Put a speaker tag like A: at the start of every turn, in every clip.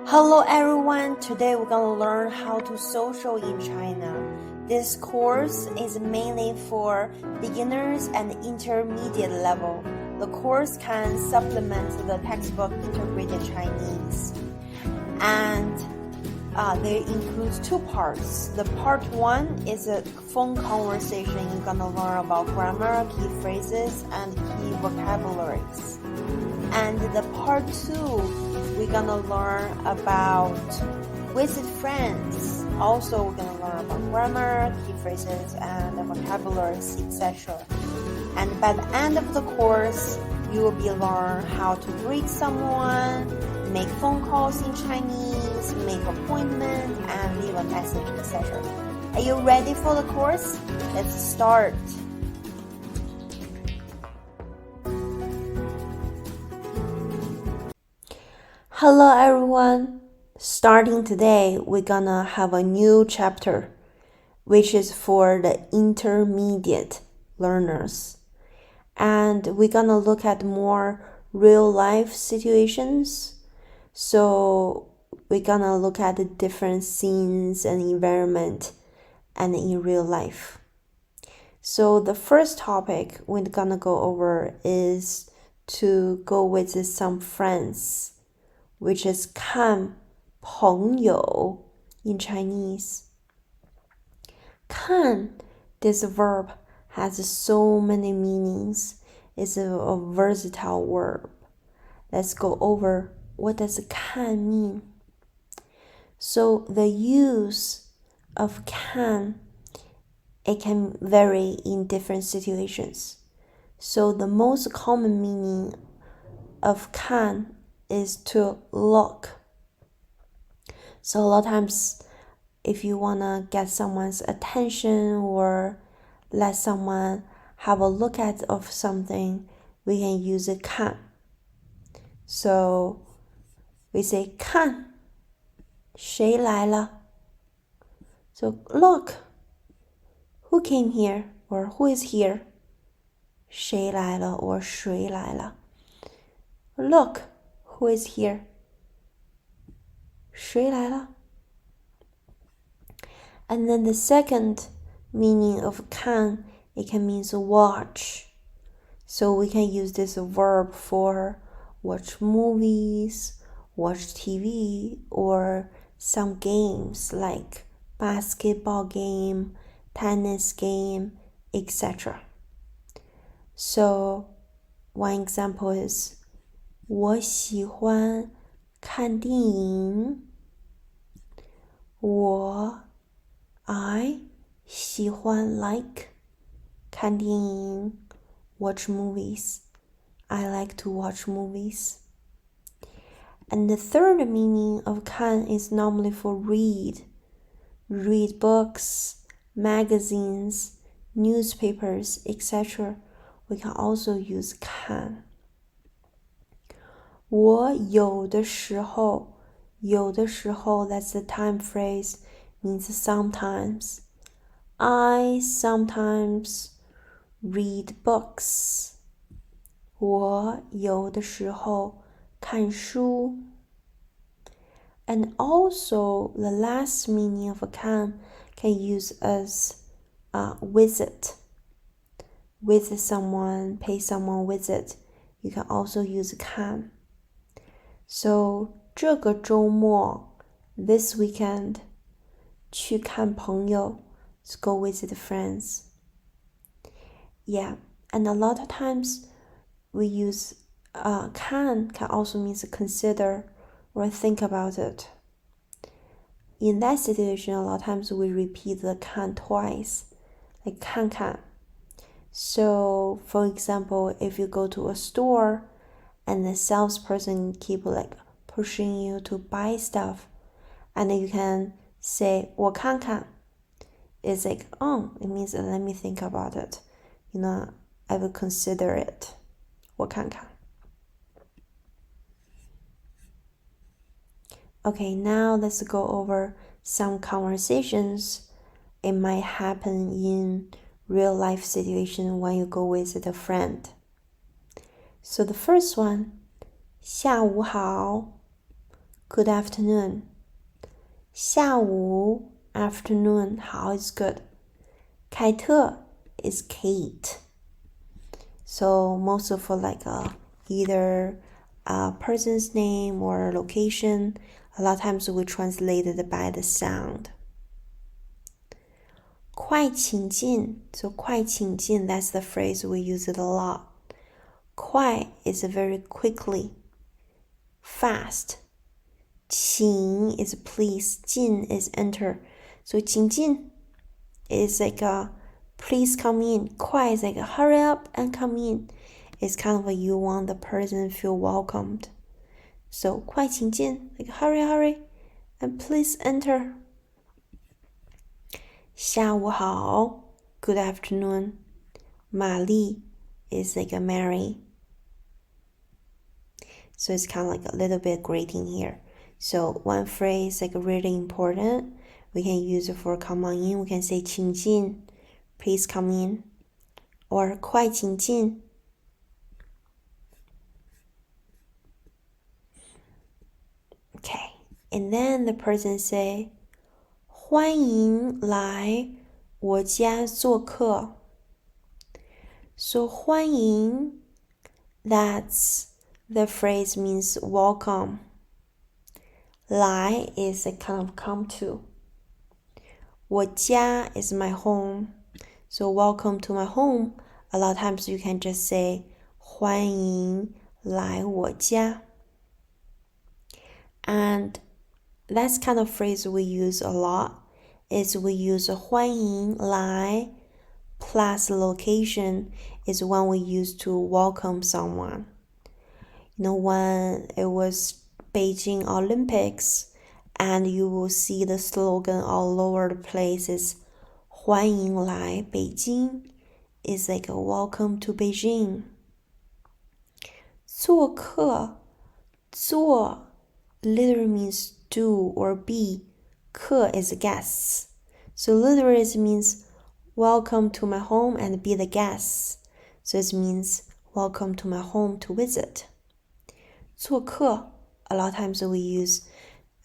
A: Hello everyone, today we're gonna learn how to social in China. This course is mainly for beginners and intermediate level. The course can supplement the textbook integrated Chinese. And there includes two parts. The part one is a phone conversation. You're gonna learn about grammar, key phrases, and key vocabularies. And the part two, we're gonna learn about visit friends. Also, we're gonna learn about grammar, key phrases, and the vocabularies, etc. And by the end of the course, you will be learn how to greet someone, make phone calls in Chinese, make appointment, and leave a message, etc. Are you ready for the course? Let's start. Hello everyone. Starting today, we're gonna have a new chapter, which is for the intermediate learners. And we're gonna look at more real life situations. So we're gonna look at the different scenes and environment and in real life. So the first topic we're gonna go over is to go visit some friends, which is 看朋友 in Chinese. 看, this verb has so many meanings. It's a versatile verb. Let's go over what does 看 mean. So the use of 看, it can vary in different situations. So the most common meaning of 看 is to look. So a lot of times, if you want to get someone's attention or let someone have a look at of something, we can use a 看. So we say 看谁来了? So look, who came here or who is here? 谁来了 or 谁来了? Look, who is here? 谁来了? And then the second meaning of 看, it can mean to watch. So we can use this verb for watch movies, watch TV, or some games like basketball game, tennis game, etc. So one example is 我喜欢看电影。I 喜欢 like 看电影 watch movies. I like to watch movies. And the third meaning of 看 is normally for read books, magazines, newspapers, etc. We can also use 看。我有的时候 that's the time phrase, means sometimes. I sometimes read books. 我有的时候看书. And also, the last meaning of 看 can use as visit. Visit someone, pay someone visit. You can also use 看. So, 这个周末 this weekend 去看朋友 to go visit friends. Yeah, and a lot of times we use 看 can also mean to consider or think about it. In that situation, a lot of times we repeat the 看 twice, like 看看. So, for example, if you go to a store and the salesperson keep like pushing you to buy stuff, and then you can say 我看看. It's like, it means let me think about it. I will consider it. 我看看. Okay, now let's go over some conversations. It might happen in real life situation when you go visit a friend. So the first one, 下午好 good afternoon. 下午 afternoon 好 is good. 凯特 is Kate. So most of either a person's name or location, a lot of times we translate it by the sound. 快请进 So 快请进 that's the phrase we use it a lot. 快 is very quickly, fast. 请 is please, 进 is enter. So 请进 is please come in. 快 is hurry up and come in. It's kind of you want the person to feel welcomed. So 快请进 hurry and please enter. 下午好 good afternoon. 玛丽 is Mary. So it's kind of a little bit greeting here. So one phrase really important. We can use it for come on in. We can say 请进 please come in. Or 快请进. Okay. And then the person say 欢迎来我家做客. So 欢迎 that's the phrase means welcome. 来 is kind of come to. 我家 is my home. So welcome to my home. A lot of times you can just say 欢迎来我家. And that's kind of phrase we use a lot. Is we use 欢迎来 plus location is when we use to welcome someone. When it was Beijing Olympics, and you will see the slogan all over the places, 欢迎来北京 is a welcome to Beijing. 做客 做 literally means do or be. 客 is guests. So literally it means welcome to my home and be the guests. So it means welcome to my home to visit. 做客 a lot of times we use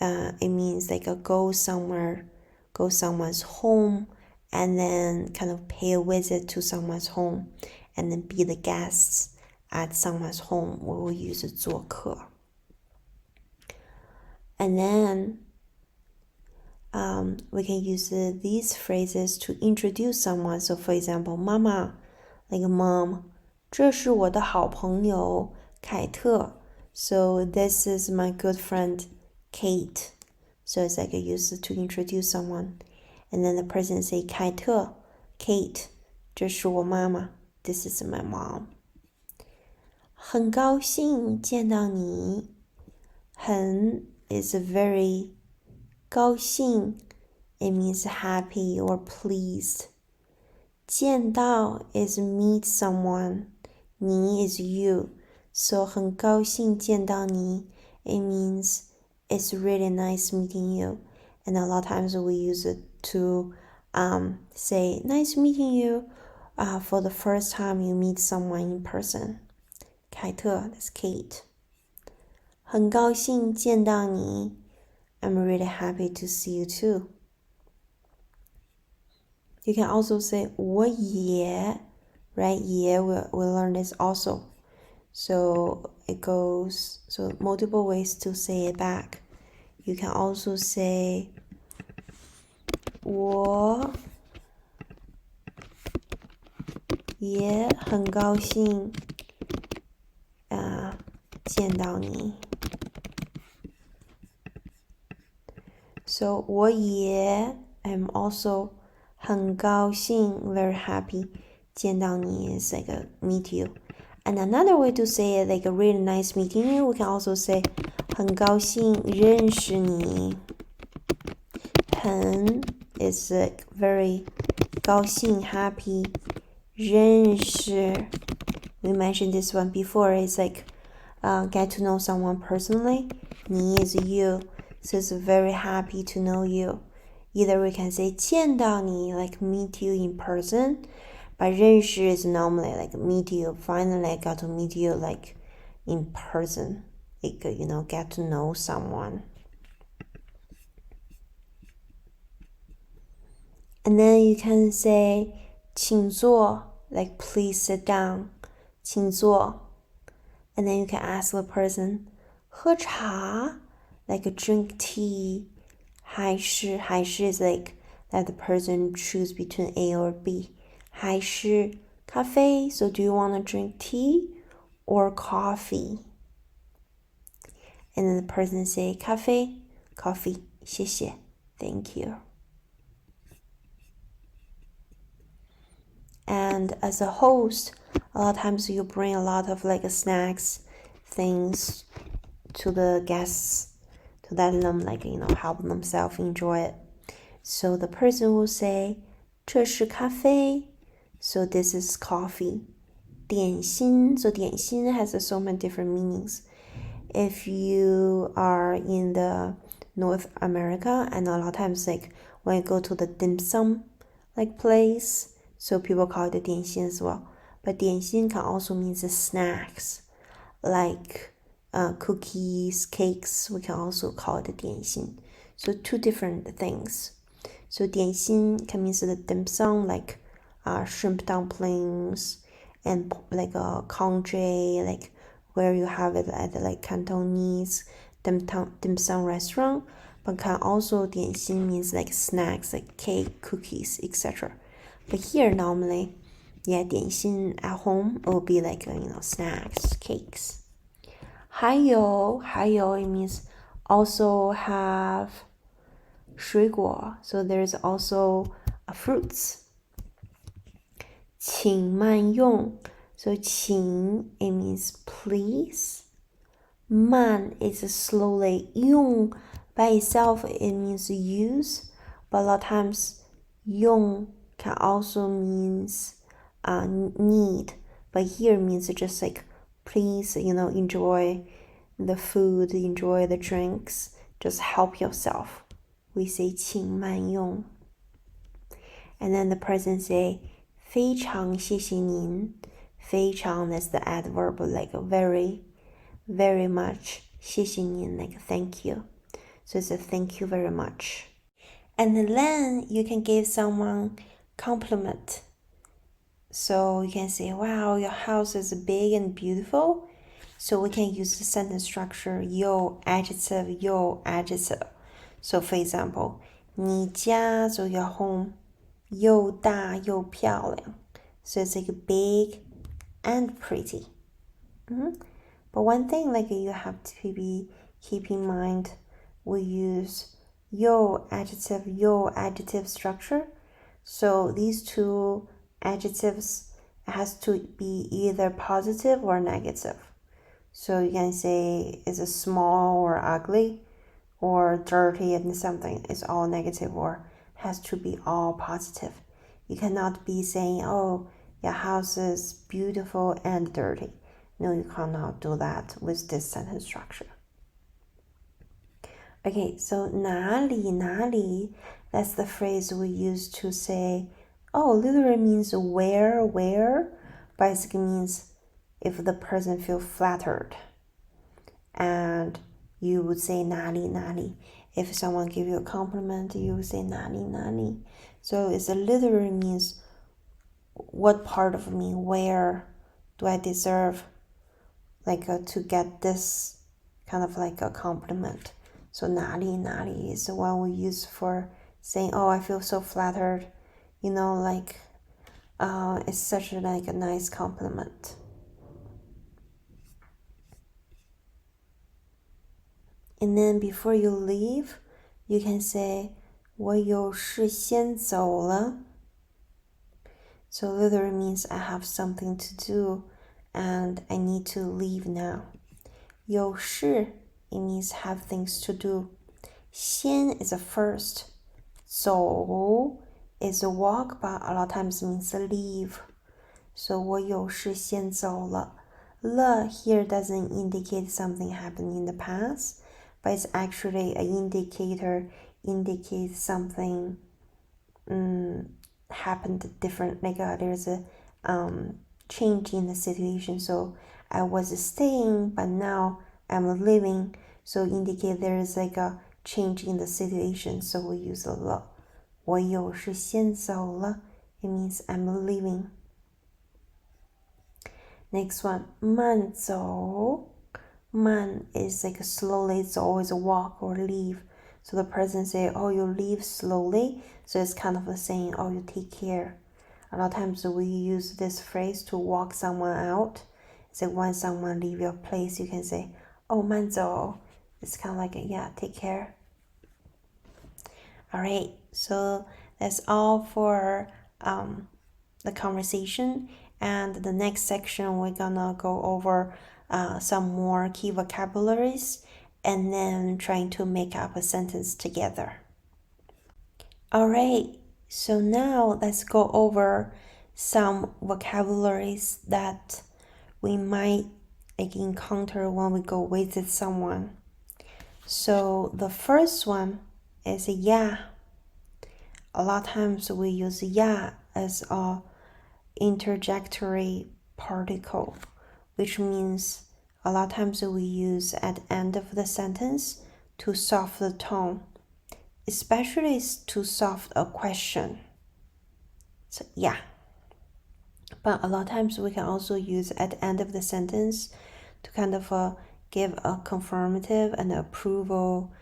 A: it means go somewhere, go someone's home, and then kind of pay a visit to someone's home, and then be the guests at someone's home. We will use 做客. And then we can use these phrases to introduce someone. So for example, 妈妈 mom, 这是我的好朋友凯特. So this is my good friend Kate. So it's used to introduce someone. And then the person say 凯特 Kate, 这是我妈妈 This is my mom. 很高兴见到你. 很 is very 高兴 it means happy or pleased. 见到 is meet someone. 你 is you. So 很高兴见到你 it means it's really nice meeting you. And a lot of times we use it to say nice meeting you for the first time you meet someone in person. 凯特 that's Kate. 很高兴见到你 I'm really happy to see you too. You can also say 我也 right? 也 we learn this also. So it goes multiple ways to say it back. You can also say 我也很高兴见到你. So 我也 I'm also 很高兴 very happy 见到你 is meet you. And another way to say it really nice meeting you, we can also say 很高兴认识你. 很 is very 高兴 happy. 认识 we mentioned this one before. It's get to know someone personally. 你 is you. So it's very happy to know you. Either we can say 见到你 meet you in person. But 认识 is normally meet you. Finally, I got to meet you in person. Get to know someone. And then you can say 请坐, like please sit down, 请坐. And then you can ask the person 喝茶, like drink tea, 还是 is like that the person choose between A or B. 还是咖啡, so do you want to drink tea or coffee? And then the person say 咖啡, coffee, 谢谢, thank you. And as a host, a lot of times you bring a lot of like snacks, things to the guests to let them like, help themselves enjoy it. So the person will say, 这是咖啡, so this is coffee. 点心, so 点心has so many different meanings. If you are in the North America, and a lot of times like when you go to the dim sum like place, so people call it 点心 as well. But 点心 can also mean the snacks, like cookies, cakes. We can also call it 点心. So two different things. So 点心can mean the dim sum, like shrimp dumplings and like a congee, like where you have it at like Cantonese dim sum restaurant. But can also 点心 means like snacks, like cake, cookies, etc. But here normally, 点心 at home will be like snacks, cakes. 还有 it means also have 水果, so there's also fruits. 请慢用, so 请 it means please. 慢 is slowly. 用 by itself it means use, but a lot of times 用 can also means need, but here means just like please, enjoy the food, enjoy the drinks, just help yourself. We say 请慢用. And then the person say 非常谢谢您. 非常 is the adverb, like very, very much. 谢谢您 like thank you. So it's a thank you very much. And then you can give someone compliment. So you can say, wow, your house is big and beautiful. So we can use the sentence structure 有 adjective, 有 adjective. So for example, 你家 so your home 又大又漂亮. So it's like big and pretty. But one thing like you have to keep in mind, we use 有 adjective structure. So these two adjectives has to be either positive or negative. So you can say it's a small or ugly or dirty and something is all negative or has to be all positive. You cannot be saying, oh, your house is beautiful and dirty. No, you cannot do that with this sentence structure. Okay, so 哪里, that's the phrase we use to say, oh, literally means where, basically means if the person feels flattered. And you would say 哪里. If someone give you a compliment, you would say 哪里. So it's literally means what part of me, where do I deserve like to get this kind of like a compliment. So 哪里 is the one we use for saying, oh, I feel so flattered, like it's such like a nice compliment. And then before you leave, you can say 我有事先走了. So literally means I have something to do and I need to leave now. 有事 it means have things to do. 先 is a first. 走 is a walk, but a lot of times means leave. So 我有事先走了. Le here doesn't indicate something happened in the past, but it's actually an indicator, indicates something happened different, like there's a change in the situation. So I was staying, but now I'm leaving, so indicate there is like a change in the situation. So we use a le. 我有事先走了 It means I'm leaving. Next one, 慢走. Man is like slowly, it's always a walk or leave. So the person say, oh, you leave slowly. So it's kind of a saying, oh, you take care. A lot of times we use this phrase to walk someone out. It's like when someone leave your place, you can say, oh, 慢走. It's kind of like, yeah, take care. All right, so that's all for the conversation. And the next section, we're gonna go over some more key vocabularies and then trying to make up a sentence together. All right, so now let's go over some vocabularies that we might encounter when we go visit someone. So the first one is yeah. A lot of times we use yeah as a interjectory particle, which means a lot of times we use at the end of the sentence to soften the tone, especially to soften a question. So yeah. But a lot of times we can also use at the end of the sentence to kind of give a confirmative and approval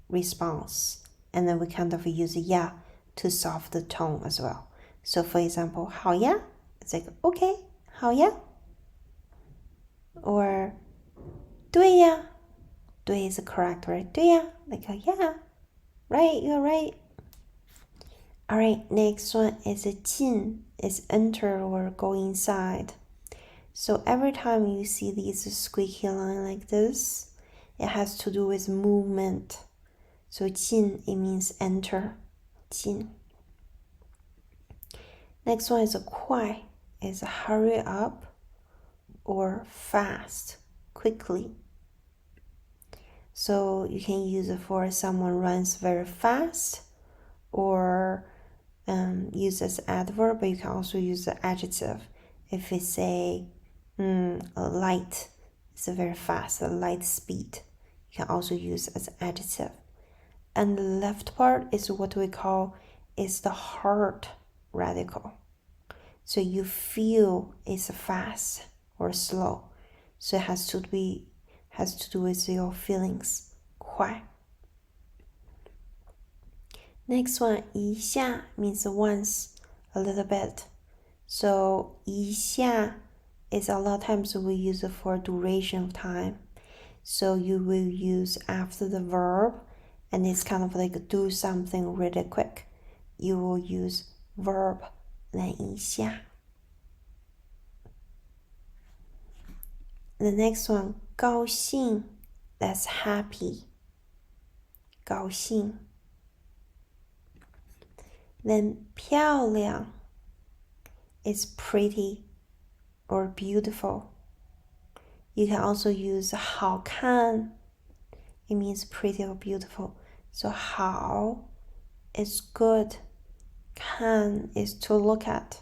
A: response. And then we kind of use yeah to soften the tone as well. So for example, 好呀? It's like, okay, 好呀? Or 对呀? 对 is correct, right? 对呀? Like, yeah, right, you're right. All right, next one is 进, is enter or go inside. So every time you see these squeaky line like this, it has to do with movement. So 进, it means enter. 进. Next one is 快, is hurry up or fast, quickly. So you can use it for someone runs very fast, or use as adverb, but you can also use the adjective. If we say light, it's a very fast, a light speed. You can also use as adjective. And the left part is what we call is the heart radical. So you feel it's fast or slow. So it has to do with your feelings. 快. Next one, 一下 means once, a little bit. So 一下 is a lot of times we use it for duration of time. So you will use after the verb, and it's kind of like do something really quick. You will use verb, then 一下. The next one, 高兴, that's happy. 高兴. Then 漂亮 is pretty or beautiful. You can also use 好看. It means pretty or beautiful. So 好 is good. 看 is to look at.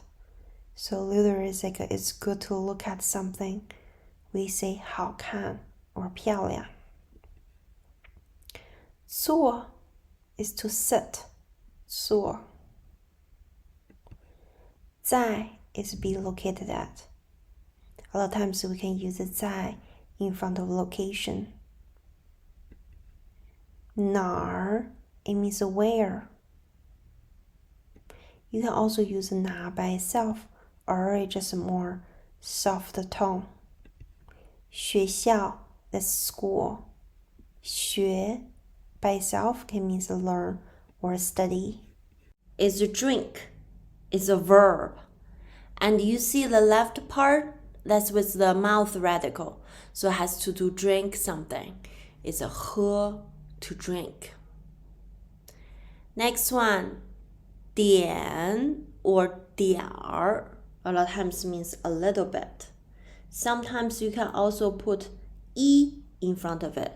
A: So literally it's like it's good to look at something. We say 好看 or 漂亮. 坐 is to sit. 坐. 在 is be located at. A lot of times we can use 在 in front of location. 哪儿 it means where. You can also use 哪 by itself or it's just a more soft tone. 学校 that's school. 学 by itself can mean learn or study. It's a drink. It's a verb. And you see the left part, that's with the mouth radical. So it has to do drink something. It's a 喝, to drink. Next one, 点 or 点儿 a lot of times means a little bit. Sometimes you can also put 一 in front of it.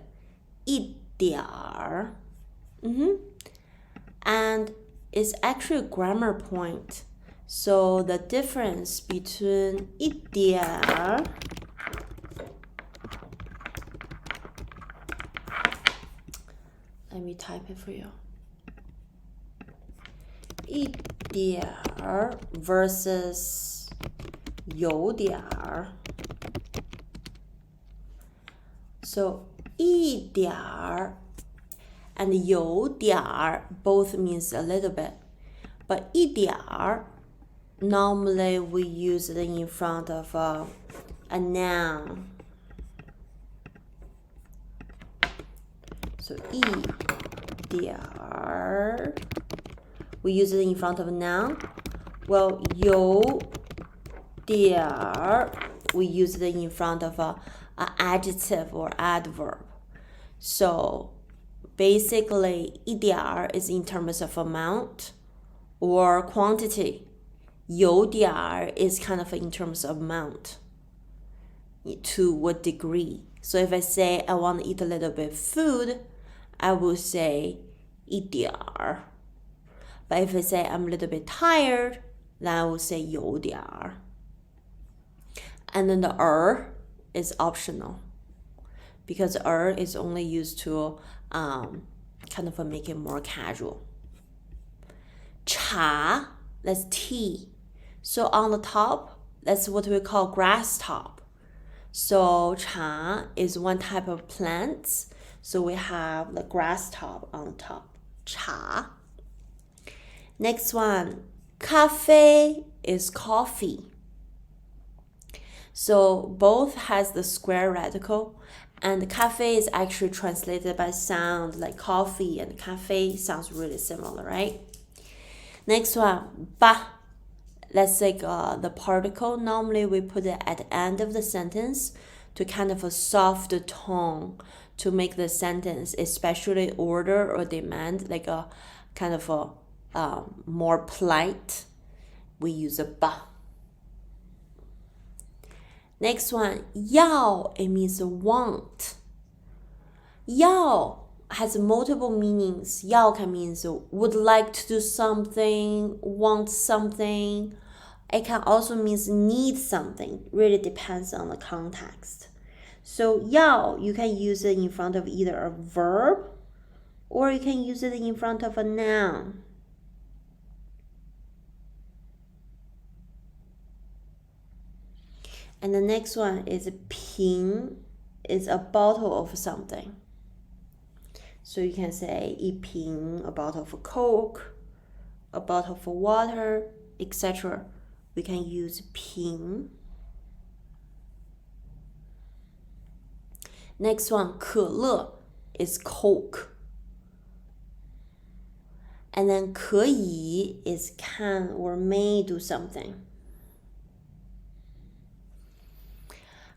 A: 一点儿. And it's actually a grammar point. So the difference between 一点儿 let me type it for you. 一点儿 versus 有点儿。So 一点儿 and 有点儿 both means a little bit, but 一点儿 normally we use it in front of a noun. So 一点儿 we use it in front of a noun. Well, 有点儿 we use it in front of an adjective or adverb. So basically, 一点儿 is in terms of amount or quantity. 有点儿 is kind of in terms of amount. To what degree? So if I say I want to eat a little bit of food, I will say 一点儿. But if I say I'm a little bit tired, then I will say 有点儿. And then the is optional because is only used to kind of make it more casual. 茶, that's tea. So on the top, that's what we call grass top. So 茶 is one type of plant. So we have the grass top on top. 茶. Next one, 咖啡 is coffee. So both has the square radical, and cafe is actually translated by sound like coffee, and cafe sounds really similar, right? Next one, 吧. That's like the particle. Normally we put it at the end of the sentence to kind of a soft tone to make the sentence, especially order or demand, like a kind of a more polite. We use a 吧. Next one, 要, it means want. 要 has multiple meanings. 要 can mean would like to do something, want something. It can also mean need something. Really depends on the context. So 要, you can use it in front of either a verb or you can use it in front of a noun. And the next one is 瓶, is a bottle of something. So you can say 一瓶, a bottle of Coke, a bottle of water, etc. We can use 瓶. Next one, 可乐 is Coke. And then 可以 is can or may do something.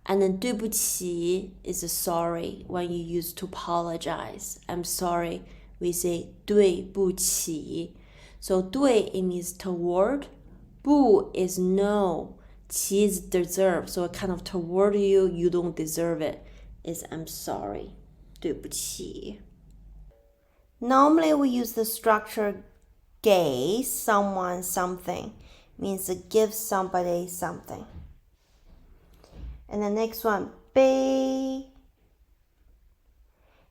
A: And then 对不起 is sorry when you use to apologize. I'm sorry. We say 对不起. So 对 it means toward. 不 is no. 起 is deserve. So kind of toward you, you don't deserve it. Is I'm sorry. 对不起. Normally we use the structure 给 someone something. Means to give somebody something. And the next one, 杯,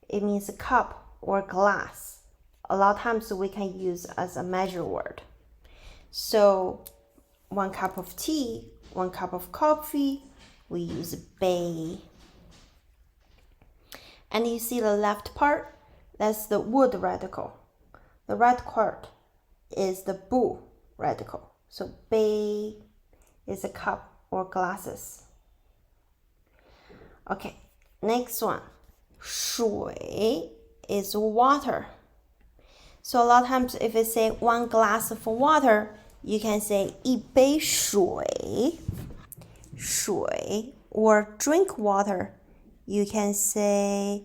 A: it means a cup or glass. A lot of times we can use as a measure word. So 1 cup of tea, 1 cup of coffee, we use 杯. And you see the left part, that's the wood radical. The right part is the 不 radical. So 杯 is a cup or glasses. Okay, next one. 水 is water. So a lot of times if you say 1 glass of water, you can say 一杯水. 水 or drink water. You can say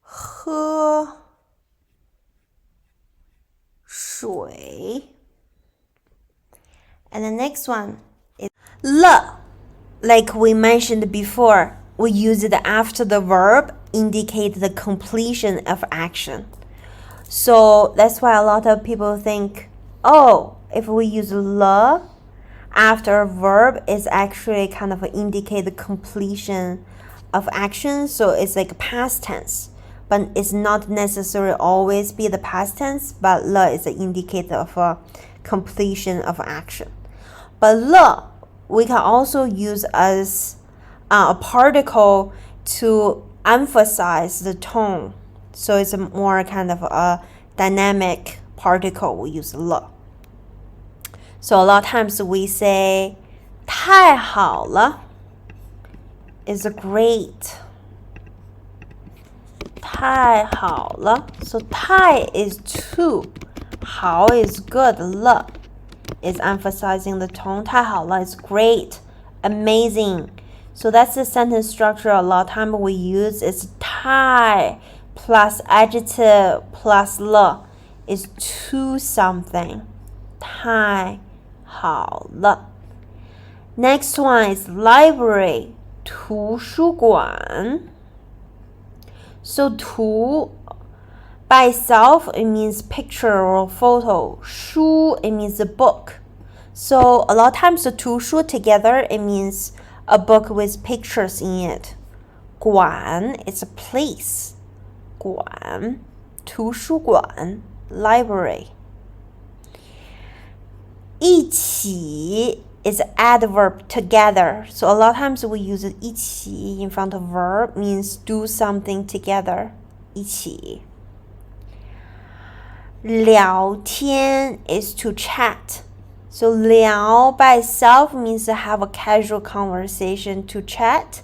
A: 喝水. And the next one is 了. Like we mentioned before, we use it after the verb, indicate the completion of action. So that's why a lot of people think, oh, if we use 了 after a verb, it's actually kind of indicate the completion of action. So it's like past tense. but it's not necessarily always be the past tense, but 了 is an indicator of a completion of action. But 了 we can also use as a particle to emphasize the tone. So it's a more kind of a dynamic particle. We use 了. So a lot of times we say 太好了 is great. 太好了. So 太 is too. 好 is good. 了 is emphasizing the tone. 太好了 is great, amazing. So that's the sentence structure a lot of time we use is 太 plus adjective plus 了 is to something. 太好了. Next one is library, 图书馆. So 图 by itself, it means picture or photo. 书 it means a book. So a lot of times the 图书 together, it means a book with pictures in it. 馆 is a place. 馆图书馆 library. 一起 is adverb together. So a lot of times we use 一起 in front of verb, means do something together. 一起. 聊天 is to chat. So 聊 by itself means to have a casual conversation, to chat.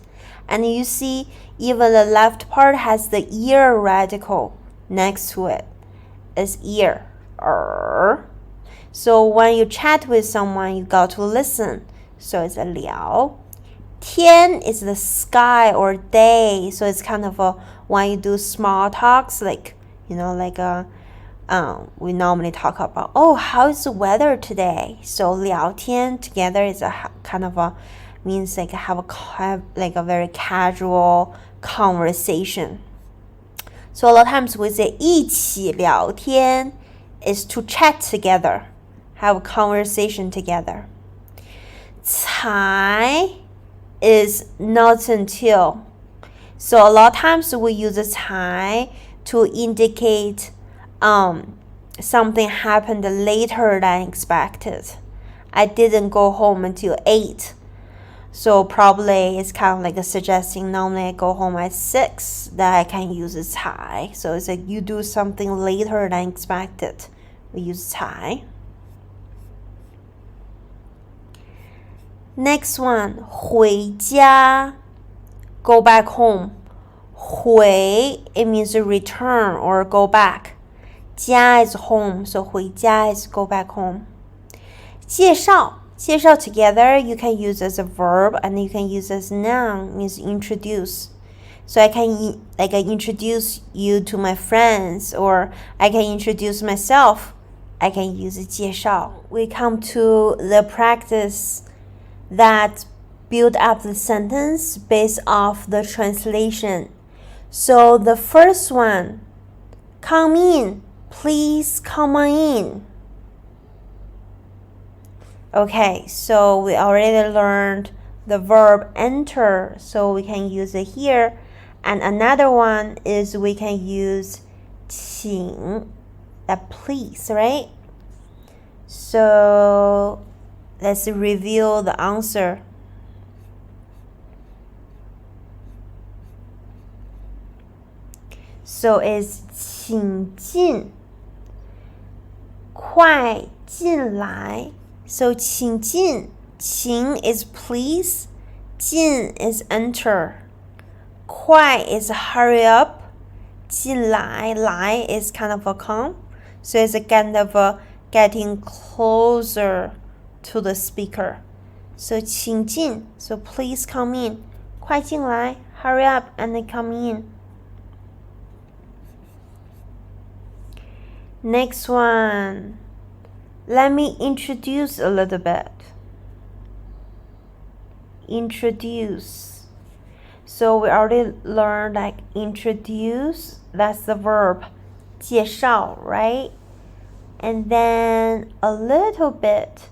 A: And you see even the left part has the ear radical next to it. It's ear. So when you chat with someone, you got to listen. So it's a 聊. 天 is the sky or day. So it's kind of a when you do small talks, like we normally talk about, oh, how is the weather today? So 聊天 together is a kind of a means like have a very casual conversation. So a lot of times we say 一起聊天 is to chat together, have a conversation together. 才 is not until. So a lot of times we use 才 to indicate something happened later than expected. I didn't go home until 8. So probably it's kind of like a suggesting normally I go home at 6, that I can use 才. So it's like you do something later than expected. We use 才. Next one, 回家 go back home. 回 it means to return or go back. 家 is home, so 回家 is go back home. 介绍 together you can use as a verb and you can use as noun, means introduce. So I can introduce you to my friends, or I can introduce myself. I can use 介绍. We come to the practice that build up the sentence based off the translation. So the first one, come in, please come on in. Okay, so we already learned the verb enter, so we can use it here. And another one is we can use 请, that please, right? So let's review the answer. So it's 请进, 快进来. So 请进, 请 is please, 进 is enter, 快 is hurry up, 进来 来 is kind of a come. So it's a kind of a getting closer to the speaker. So 请进, so please come in. 快进来, hurry up and then come in. Next one. Let me introduce a little bit. Introduce. So we already learned like introduce, that's the verb. 介绍, right? And then a little bit,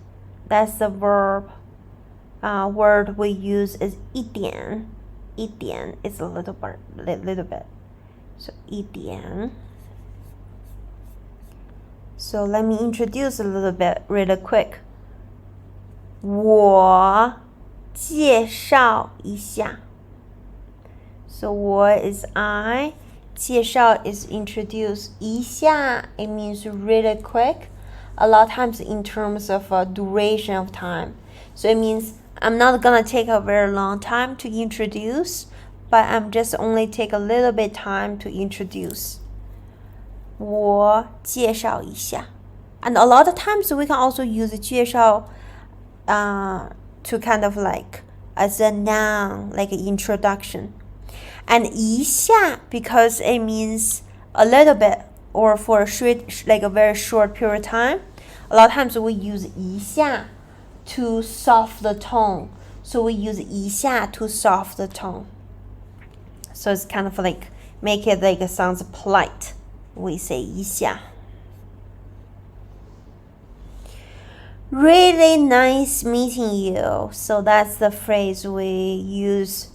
A: that's the verb. Word we use is 一点. 一点 is a little bit. So 一点。So let me introduce a little bit really quick. 我介绍一下。So what is I? 介绍 is introduce. 一下 it means really quick. A lot of times in terms of duration of time. So it means I'm not gonna take a very long time to introduce, but I'm just only take a little bit time to introduce. 我介绍一下. And a lot of times we can also use 介绍 to kind of like as a noun, like an introduction. And 一下 because it means a little bit or for a short, like a very short period of time. A lot of times we use 一下 to soften the tone. So we use 一下 to soften the tone. So it's kind of like make it like it sounds polite. We say 一下. Really nice meeting you. So that's the phrase we use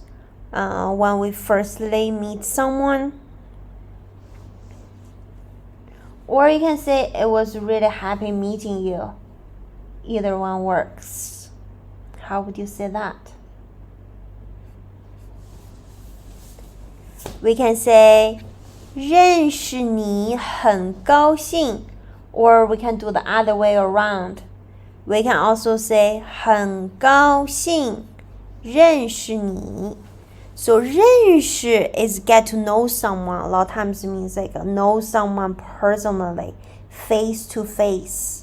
A: when we firstly meet someone. Or you can say it was really happy meeting you. Either one works. How would you say that? We can say 认识你很高兴 or we can do the other way around. We can also say 很高兴认识你. So 认识 is get to know someone. A lot of times it means like know someone personally, face to face.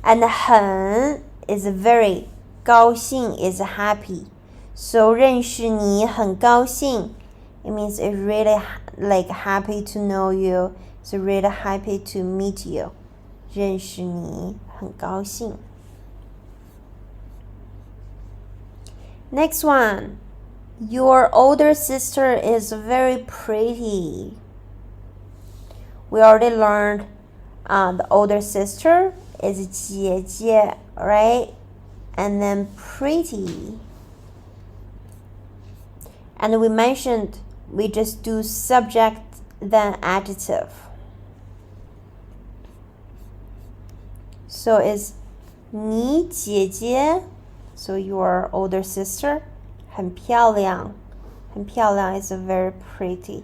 A: And 很 is very, 高兴 is happy. So 认识你很高兴 it means it's really like happy to know you. It's really happy to meet you. 认识你很高兴. Next one. Your older sister is very pretty. We already learned the older sister is 姐姐, right? And then pretty. And we mentioned we just do subject then adjective. So it's 你姐姐, so your older sister, 很漂亮. 很漂亮 is very pretty.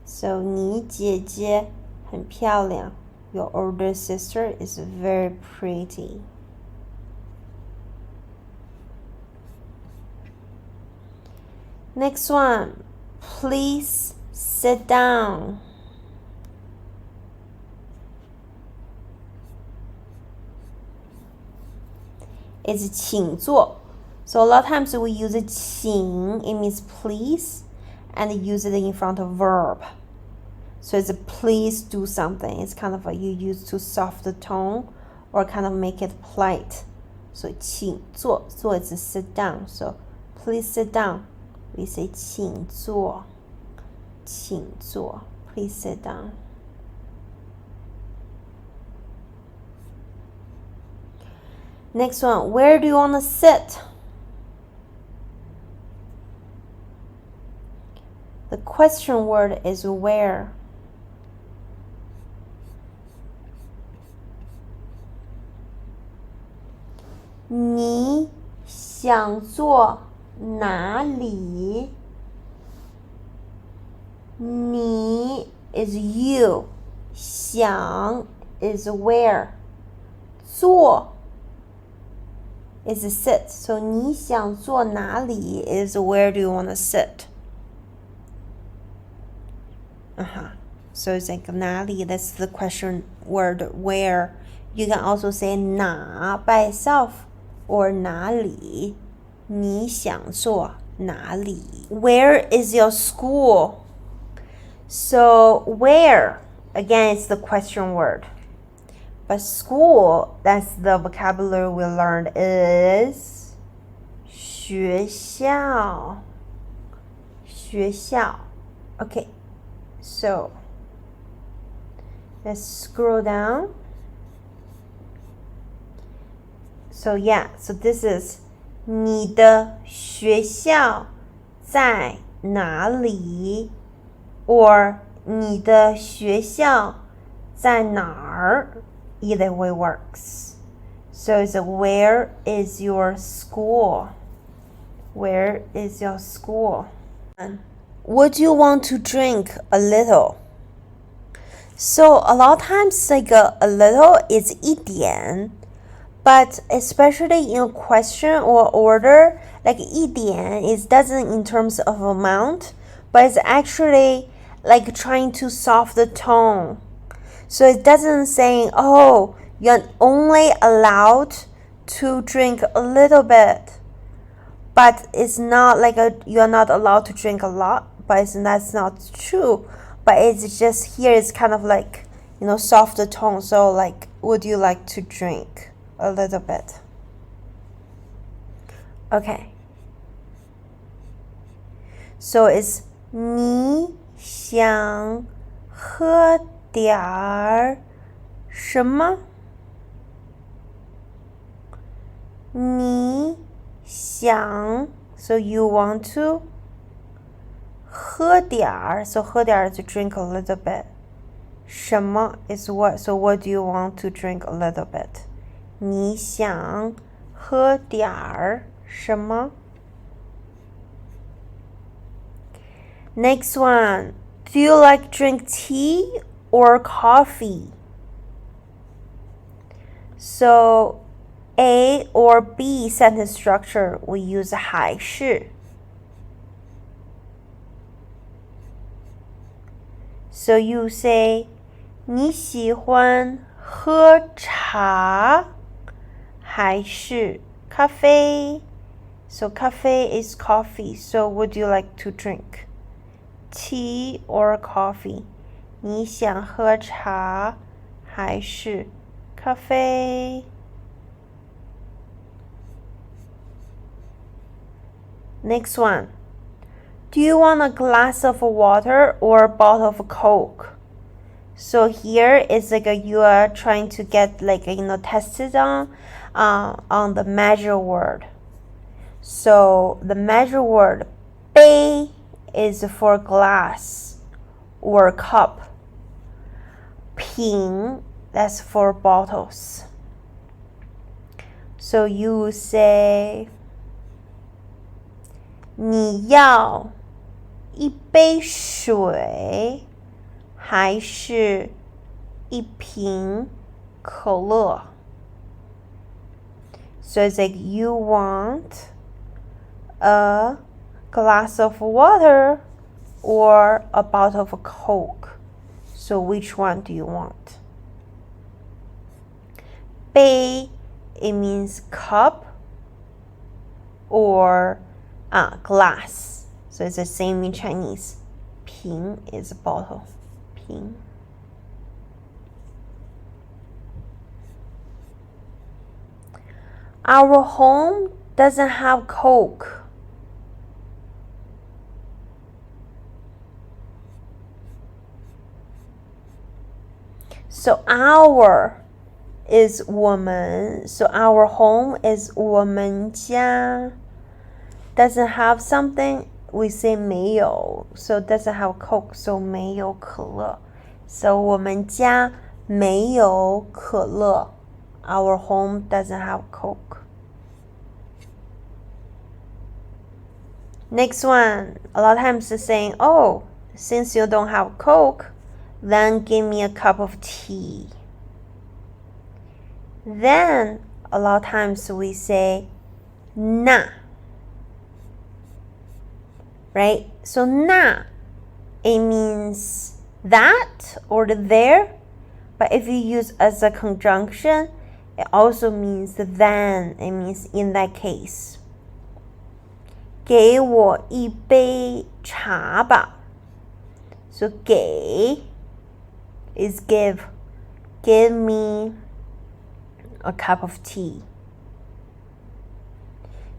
A: So 你姐姐很漂亮. Your older sister is very pretty. Next one. Please sit down. It's 请坐. So a lot of times we use 请, it means please, and use it in front of verb. So it's a please do something. It's kind of like you use to soften the tone or kind of make it polite. So 请坐, 坐 is sit down. So please sit down. We say 请坐, 请坐. Please sit down. Next one, where do you want to sit? The question word is where. "你想坐哪里?" 你 is you. 想 is where. 坐 is sit. So 你想坐哪里 is where do you want to sit? So it's like 哪里, that's the question word where. You can also say 哪 by itself or 哪里. 你想坐哪里? Where is your school? So where, again, it's the question word. But school, that's the vocabulary we learned, is 学校. 学校. Okay, so let's scroll down. So yeah, so this is 你的学校在哪里? Or 你的学校在哪儿 either way works. So it's where is your school? Where is your school? Would you want to drink a little? So a lot of times like a little is 一点, but especially in a question or order, like 一点is doesn't in terms of amount, but it's actually like trying to soften the tone. So it doesn't say, oh, you're only allowed to drink a little bit. But it's not like you're not allowed to drink a lot, but that's not true. But it's just here it's kind of like, softer tone. So like, would you like to drink a little bit? Okay. So it's 你想喝点儿什么？你想 so you want to 喝点儿 so 喝点儿 to drink a little bit 什么 is what so what do you want to drink a little bit 你想喝点儿什么 Next one do you like drink tea or coffee so A or B sentence structure, we use 还是. So you say 你喜欢喝茶还是咖啡 So cafe is coffee. So would you like to drink tea or coffee? 你想喝茶还是咖啡Next one. Do you want a glass of water or a bottle of Coke? So here is like you are trying to get tested on the measure word. So the measure word 杯 is for glass or cup. 瓶 that's for bottles. So you say 你要一杯水还是一瓶可乐 So it's like you want a glass of water or a bottle of Coke. So which one do you want? 杯 it means cup or glass. So it's the same in Chinese. 瓶 is a bottle. 瓶 Our home doesn't have Coke. So our is 我们 So our home is 我们家 Doesn't have something, we say 没有 So doesn't have Coke, so 没有可乐 So 我们家没有可乐 Our home doesn't have Coke. Next one, a lot of times they're saying, oh, since you don't have Coke, then give me a cup of tea. Then a lot of times we say 那 Right? So 那 it means that or there, but if you use as a conjunction, it also means then. It means in that case. 给我一杯茶吧 So 给 is give. Give me a cup of tea.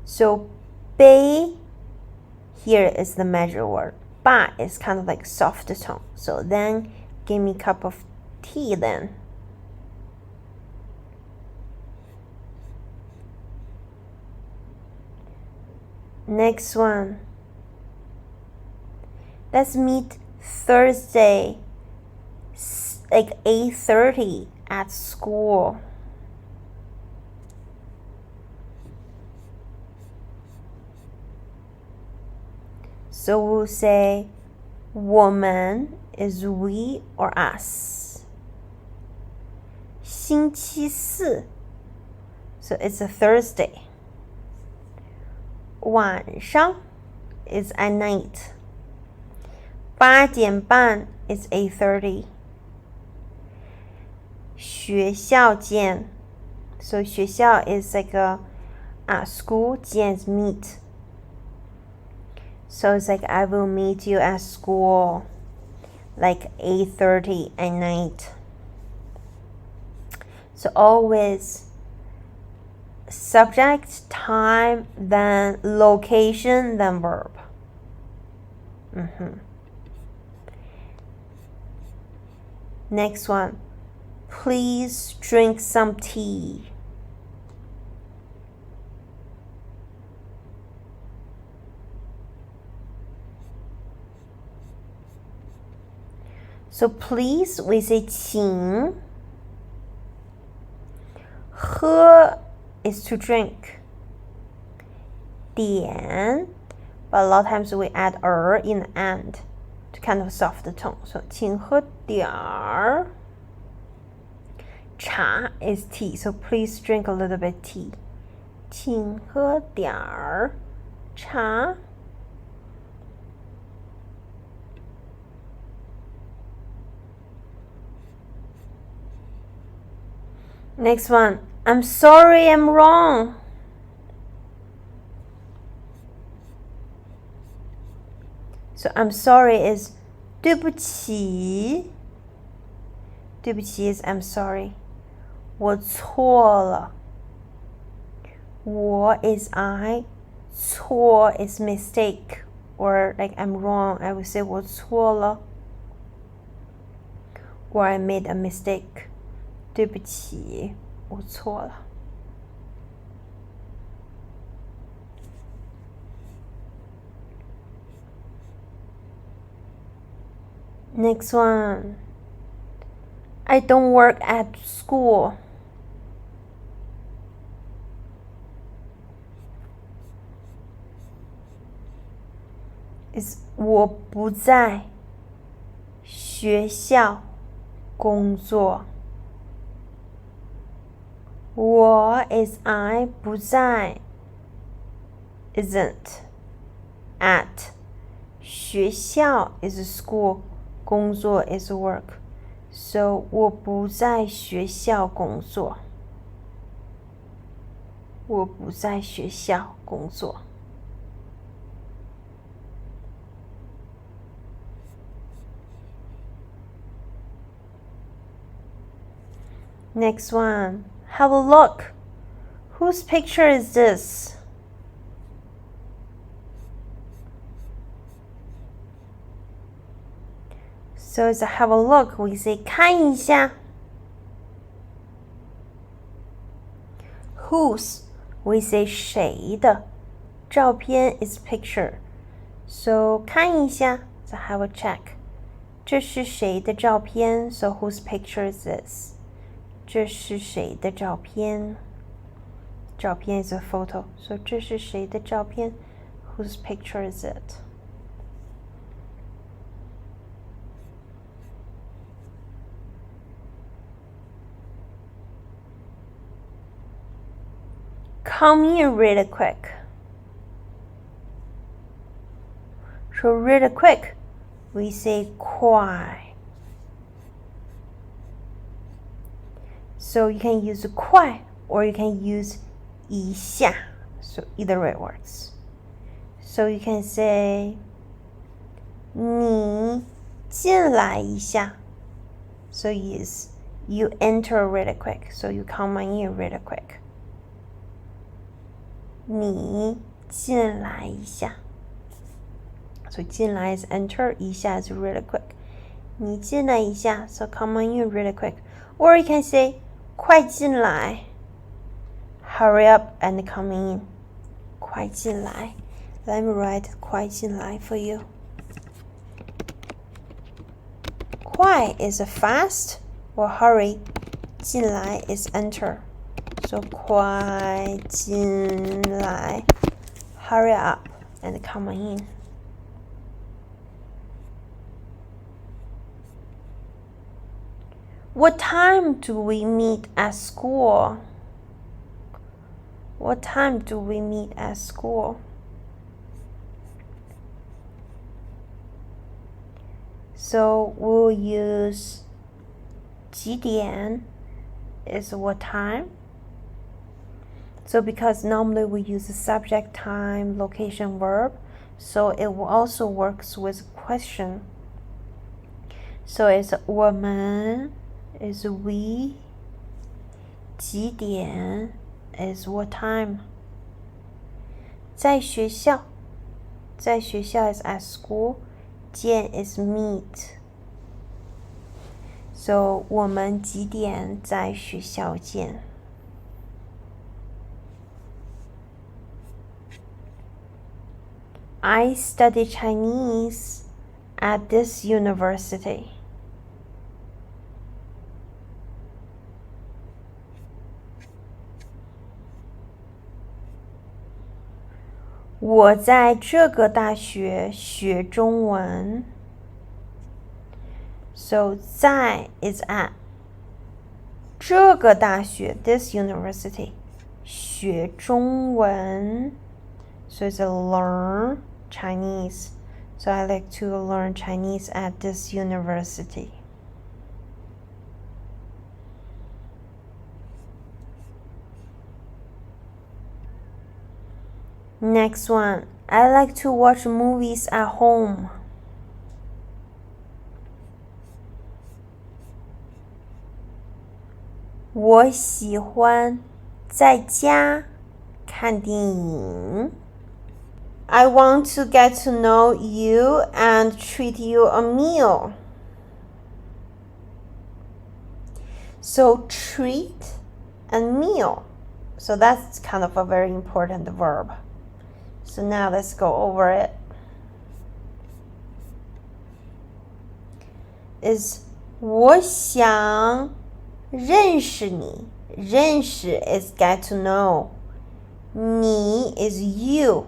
A: So 杯 here is the measure word. 吧 is kind of like soft tone. So then give me a cup of tea then. Next one. Let's meet Thursday, like 8:30 at school. So we'll say 我们 is we or us. 星期四 so it's a Thursday. 晚上 is at night. 8点半 is 8:30. 学校见 so 学校 is like a school, 见 is meet. So it's like I will meet you at school like 8:30 at night. So always subject, time, then location, then verb. Next one. Please drink some tea. So please, we say 请. 喝 is to drink. 点 but a lot of times we add in the end to kind of soften the tone. So 请喝点儿. 茶 is tea, so please drink a little bit tea. 请喝点儿茶. Next one. I'm sorry, I'm wrong. So I'm sorry is 对不起. 对不起 is I'm sorry. 我错了. 我 is I. 错 is mistake. Or like I'm wrong, I would say 我错了. Or I made a mistake. 对不起，我错了。Next one. I don't work at school. Is 我不在学校工作。我 is I 不在 isn't at 学校 is school 工作 is work so 我不在学校工作我不在学校工作 Next one. Have a look. Whose picture is this? So it's a have a look. We say 看一下. Whose? We say 谁的照片 is picture. So 看一下 so have a check. 这是谁的照片 So whose picture is this? 这是谁的照片照片 is a photo. So 这是谁的照片 Whose picture is it? Come in really quick. So really quick, we say 快. So you can use 快 or you can use 一下. So either way works. So you can say 你进来一下. So yes, you enter really quick. So you come in really quick. 你进来一下. So 进来 is enter, 一下 is really quick. 你进来一下, so come in really quick. Or you can say 快进来. Hurry up and come in. 快进来. Let me write 快进来 for you. 快 is fast or hurry. 进来 is enter. So 快进来 hurry up and come in. What time do we meet at school? What time do we meet at school? So we'll use 几点 is what time. So because normally we use the subject, time, location, verb, so it also works with question. So it's 我们 is we, 几点 is what time. 在学校 is at school. 见 is meet. So 我们几点在学校见 I study Chinese at this university. "我在这个大学学中文。" So 在 is at 这个大学 this university 学中文 So it's a learn Chinese. So I like to learn Chinese at this university. Next one. I like to watch movies at home. 我喜欢在家看电影。I want to get to know you and treat you a meal. So treat and meal. So that's kind of a very important verb. So now let's go over it. Is 我想认识你。认识 is get to know. 你 is you.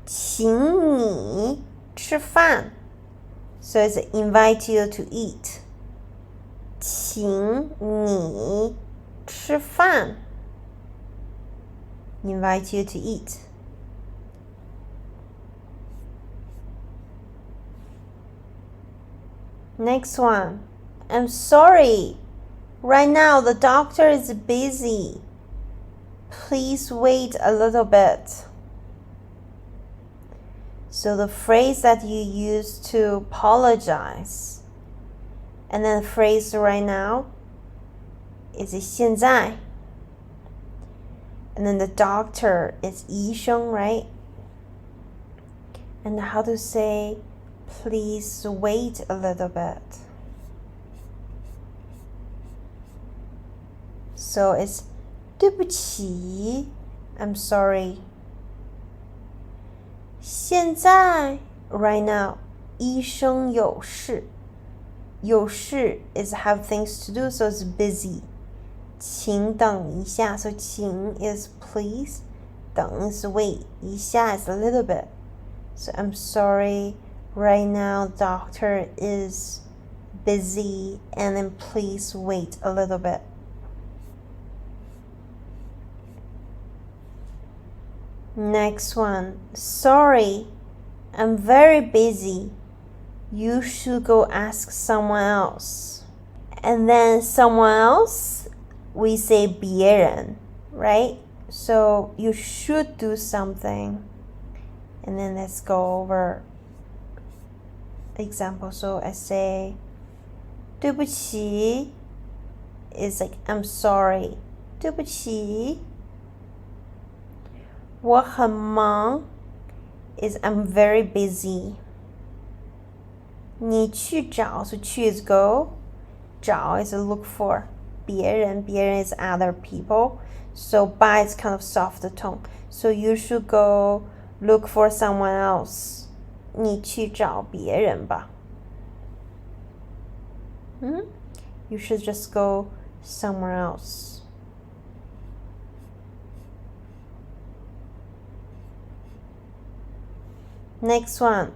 A: 请你吃饭 So it's invite you to eat. 请你吃饭 Invite you to eat. Next one. I'm sorry. Right now the doctor is busy. Please wait a little bit. So the phrase that you use to apologize. And then the phrase right now is 现在. And then the doctor is 医生, right? And how to say please wait a little bit. So it's 对不起 I'm sorry. 现在 right now 医生有事有事 is have things to do, so it's busy. 请等一下 so 请 is please. 等 is wait. 一下 is a little bit. So I'm sorry. Right now, doctor is busy, and then please wait a little bit. Next one. Sorry, I'm very busy. You should go ask someone else. And then someone else, we say 别人, right? So you should do something. And then let's go over example. So I say 对不起 is like I'm sorry. 对不起我很忙 is I'm very busy. 你去找 so 去 is go. 找 is look for. 别人 is other people. So by is kind of soft tone. So you should go look for someone else. 你去找别人吧 You should just go somewhere else. Next one.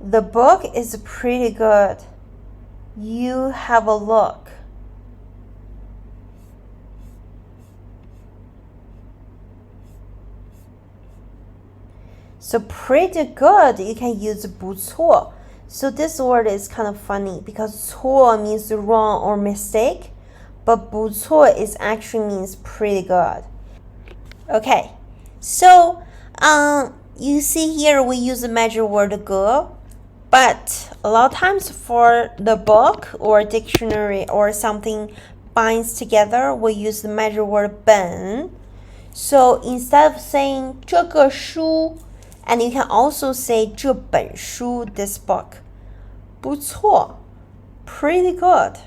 A: The book is pretty good. You have a look. So pretty good, you can use 不错. So this word is kind of funny because 错 means wrong or mistake, but 不错 is actually means pretty good. Okay, so you see here we use the measure word 个, but a lot of times for the book or dictionary or something binds together, we use the measure word 本. So instead of saying 这个书, and you can also say 这本书, this book. 不错, pretty good.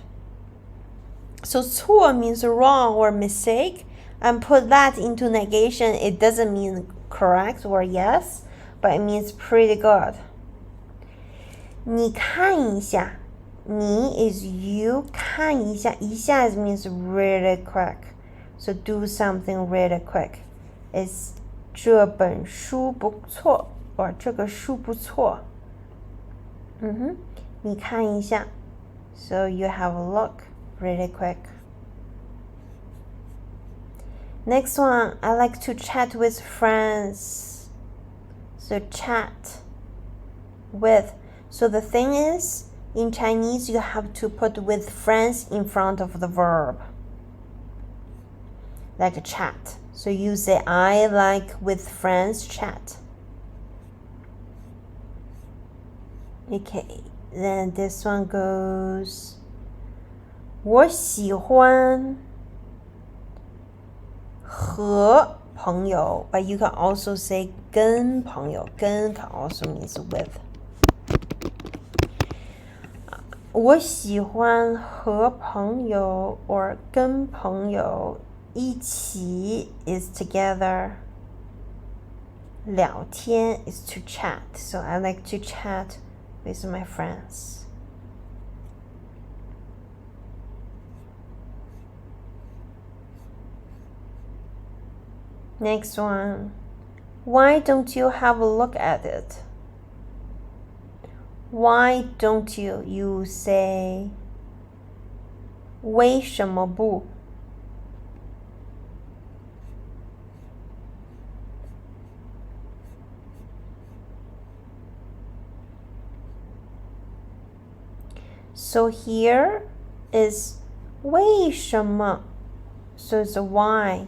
A: So 错 means wrong or mistake, and put that into negation, it doesn't mean correct or yes, but it means pretty good. 你看一下, 你 is you, 看一下, 一下 means really quick. So do something really quick. It's 这本书不错 or 这个书不错。你看一下 So you have a look really quick. Next one, I like to chat with friends. So chat with. So the thing is, in Chinese, you have to put with friends in front of the verb. Like a chat. So you say, I like with friends chat. Okay, then this one goes, 我喜欢和朋友, but you can also say 跟朋友, 跟 can also means with. 我喜欢和朋友 or 跟朋友一起 is together. 聊天 is to chat. So I like to chat with my friends. Next one. Why don't you have a look at it? Why don't you? You say 为什么不? So here is 为什么? So it's a why.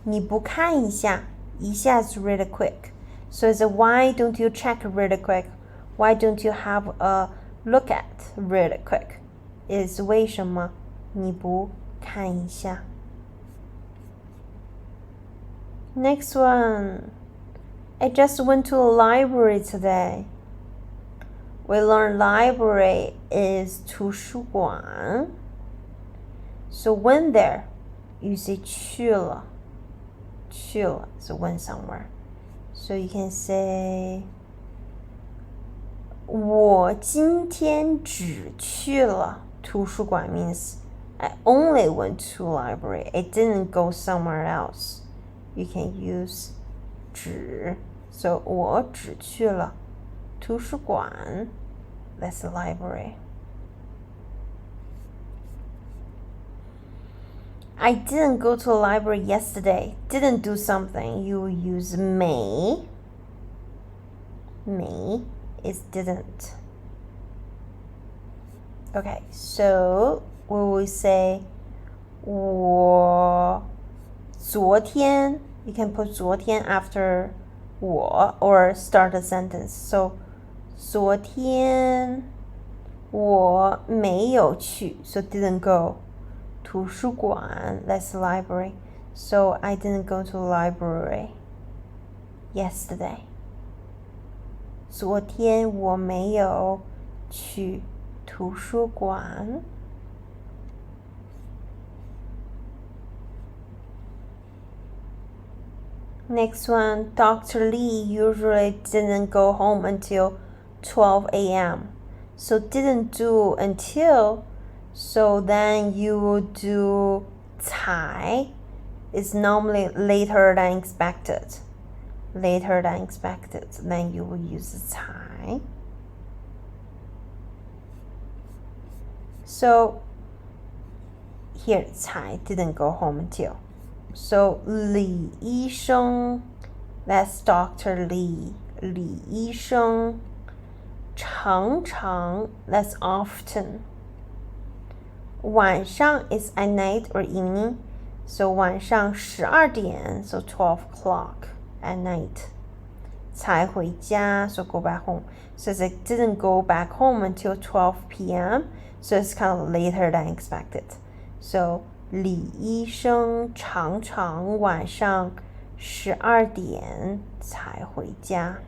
A: 你不看一下? 一下 is really quick. So it's a why don't you check really quick? Why don't you have a look at really quick? Is 为什么你不看一下? Next one. I just went to the library today. We learned library is 图书馆. So went there, you say 去了. 去了 so went somewhere. So you can say 我今天只去了图书馆 means I only went to library. I didn't go somewhere else. You can use 只. So 我只去了图书馆. That's the library. I didn't go to the library yesterday. Didn't do something. You use may. May is didn't. Okay, so we will say 我昨天. You can put 昨天 after 我 or start a sentence. So 昨天我没有去 so didn't go. 图书馆 that's the library. So I didn't go to the library yesterday. 昨天我没有去图书馆. Next one, Dr. Lee usually didn't go home until 12 a.m. So didn't do until So then you will do 才 is normally later than expected. Later than expected. Then you will use 才. So here 才 didn't go home until. So 李医生 that's Dr. Li. 李医生常常 that's often. 晚上 is at night or evening. So 晚上12点 so 12 o'clock at night. 才回家 so go back home. So it didn't go back home until 12 p.m. So it's kind of later than expected. So 李医生常常晚上12点才回家。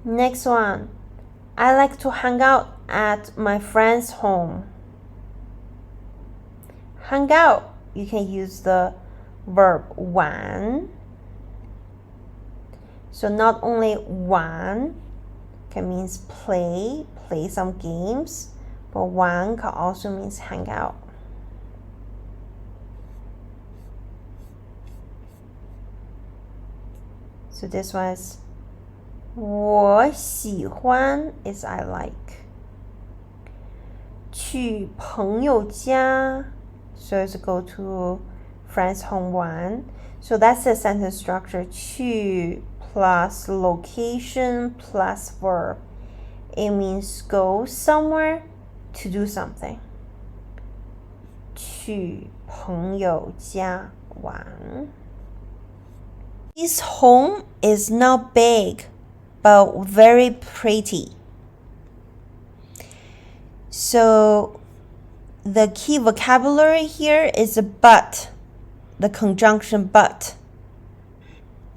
A: Next one. I like to hang out at my friend's home. Hang out, you can use the verb 玩. So not only 玩 can means play some games, but 玩 can also means hang out. So this was 我喜欢 is I like. 去朋友家 so it's go to friend's home 玩. So that's the sentence structure. 去 plus location plus verb. It means go somewhere to do something. 去朋友家玩. His home is not big, but very pretty. So the key vocabulary here is but. The conjunction but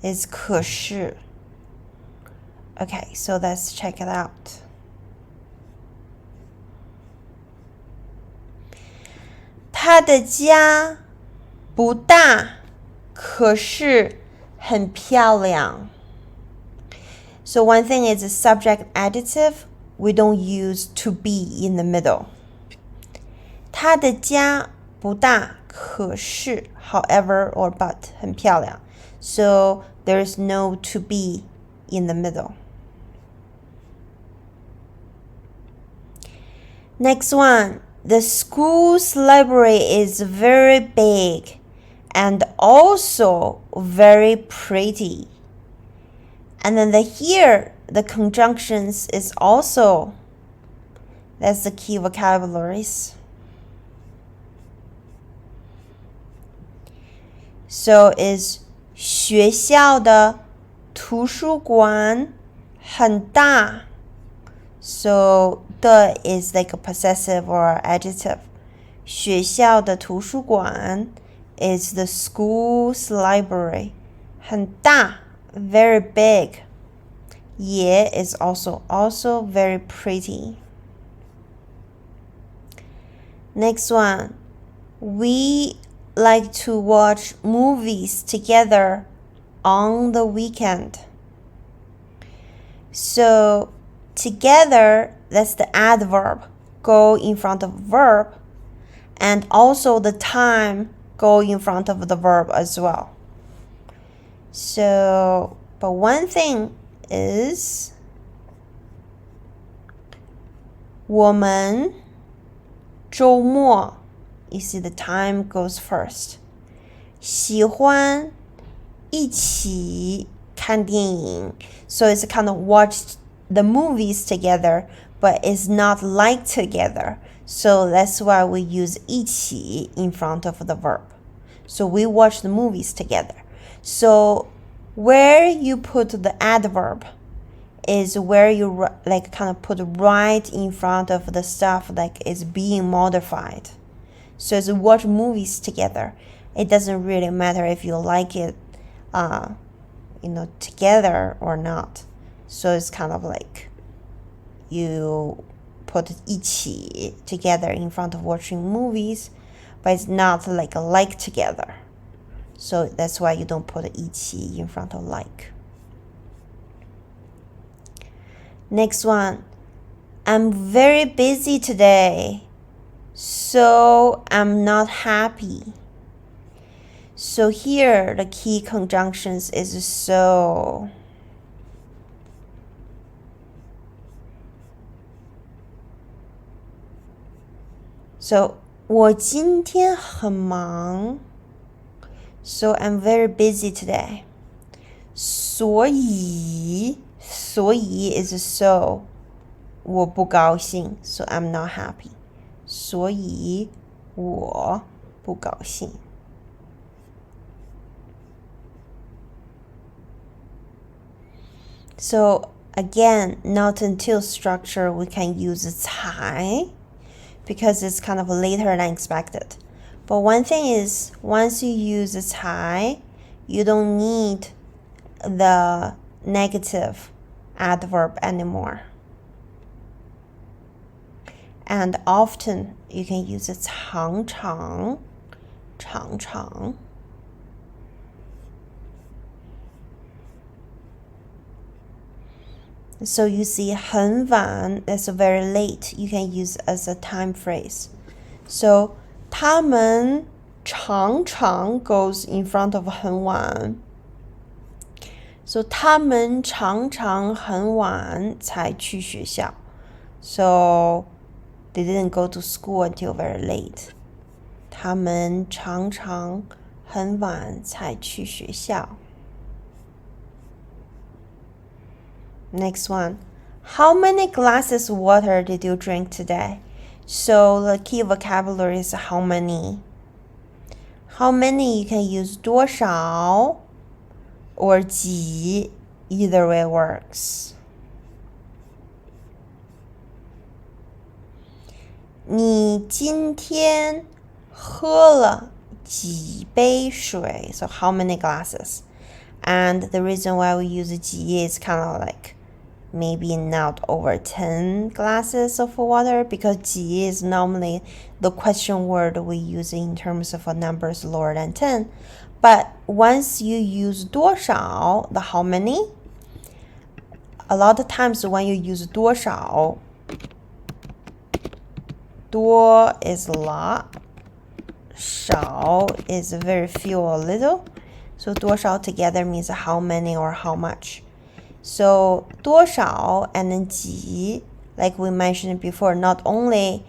A: is 可是. Okay, so let's check it out. 他的家不大，可是很漂亮. So one thing is a subject adjective. We don't use to be in the middle. 他的家不大，可是 however or but 很漂亮. So there is no to be in the middle. Next one. The school's library is very big and also very pretty. And then here, the conjunctions is also, that's the key vocabularies. So is 学校的图书馆很大. So the is like a possessive or adjective. 学校的图书馆 is the school's library. 很大 very big. 也 is also very pretty. Next one. We like to watch movies together on the weekend. So together, that's the adverb, go in front of verb, and also the time go in front of the verb as well. So, but one thing is 我们周末 you see the time goes first. 喜欢一起看电影 so it's kind of watch the movies together, but it's not like together. So that's why we use 一起 in front of the verb. So we watch the movies together. So where you put the adverb is where you like kind of put right in front of the stuff like is being modified. So as we watch movies together, it doesn't really matter if you like it, together or not. So it's kind of like you put 一起 together in front of watching movies, but it's not like together. So that's why you don't put 一起 in front of like. Next one. I'm very busy today, so I'm not happy. So here, the key conjunctions is so. So 我今天很忙 So I'm very busy today. 所以 is so 我不高兴 So I'm not happy. 所以我不高兴 So again, not until structure we can use 才 because it's kind of later than expected. But one thing is, once you use 才, you don't need the negative adverb anymore. And often you can use 常常 常常 So you see 很晚 that's very late. You can use as a time phrase. So 他们常常 goes in front of 很晚. So 他们常常很晚才去学校. So they didn't go to school until very late. 他们常常很晚才去学校. Next one. How many glasses of water did you drink today? So the key vocabulary is how many. How many you can use 多少 or 几, either way works. 你今天喝了几杯水? So how many glasses? And the reason why we use 几 is kind of like maybe not over 10 glasses of water because 几 is normally the question word we use in terms of numbers lower than 10. But once you use 多少, the how many, a lot of times when you use 多少, 多 is a lot, 少 is very few or little. So 多少 together means how many or how much. So 多少 and then 几, like we mentioned before, not only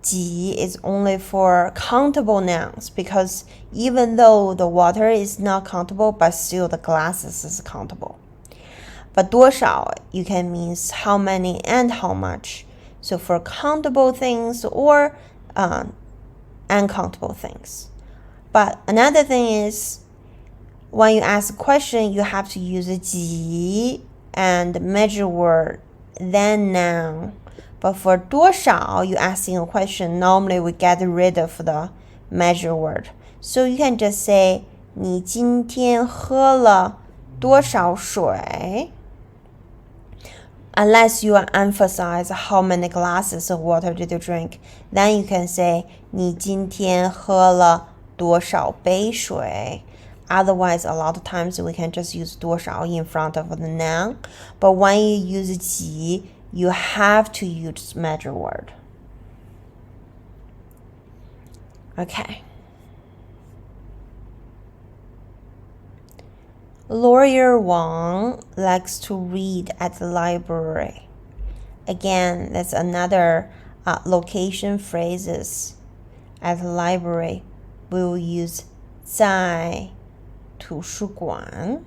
A: 几 is only for countable nouns because even though the water is not countable, but still the glasses is countable. But 多少 you can means how many and how much. So for countable things or uncountable things. But another thing is when you ask a question, you have to use 几 and measure word, then noun. But for 多少, you asking a question, normally we get rid of the measure word. So you can just say, 你今天喝了多少水? Unless you emphasize how many glasses of water did you drink, then you can say, 你今天喝了多少杯水? Otherwise, a lot of times we can just use 多少 in front of the noun. But when you use 几, you have to use measure word. Okay. Lawyer Wang likes to read at the library. Again, that's another location phrases. At the library, we will use 在图书馆.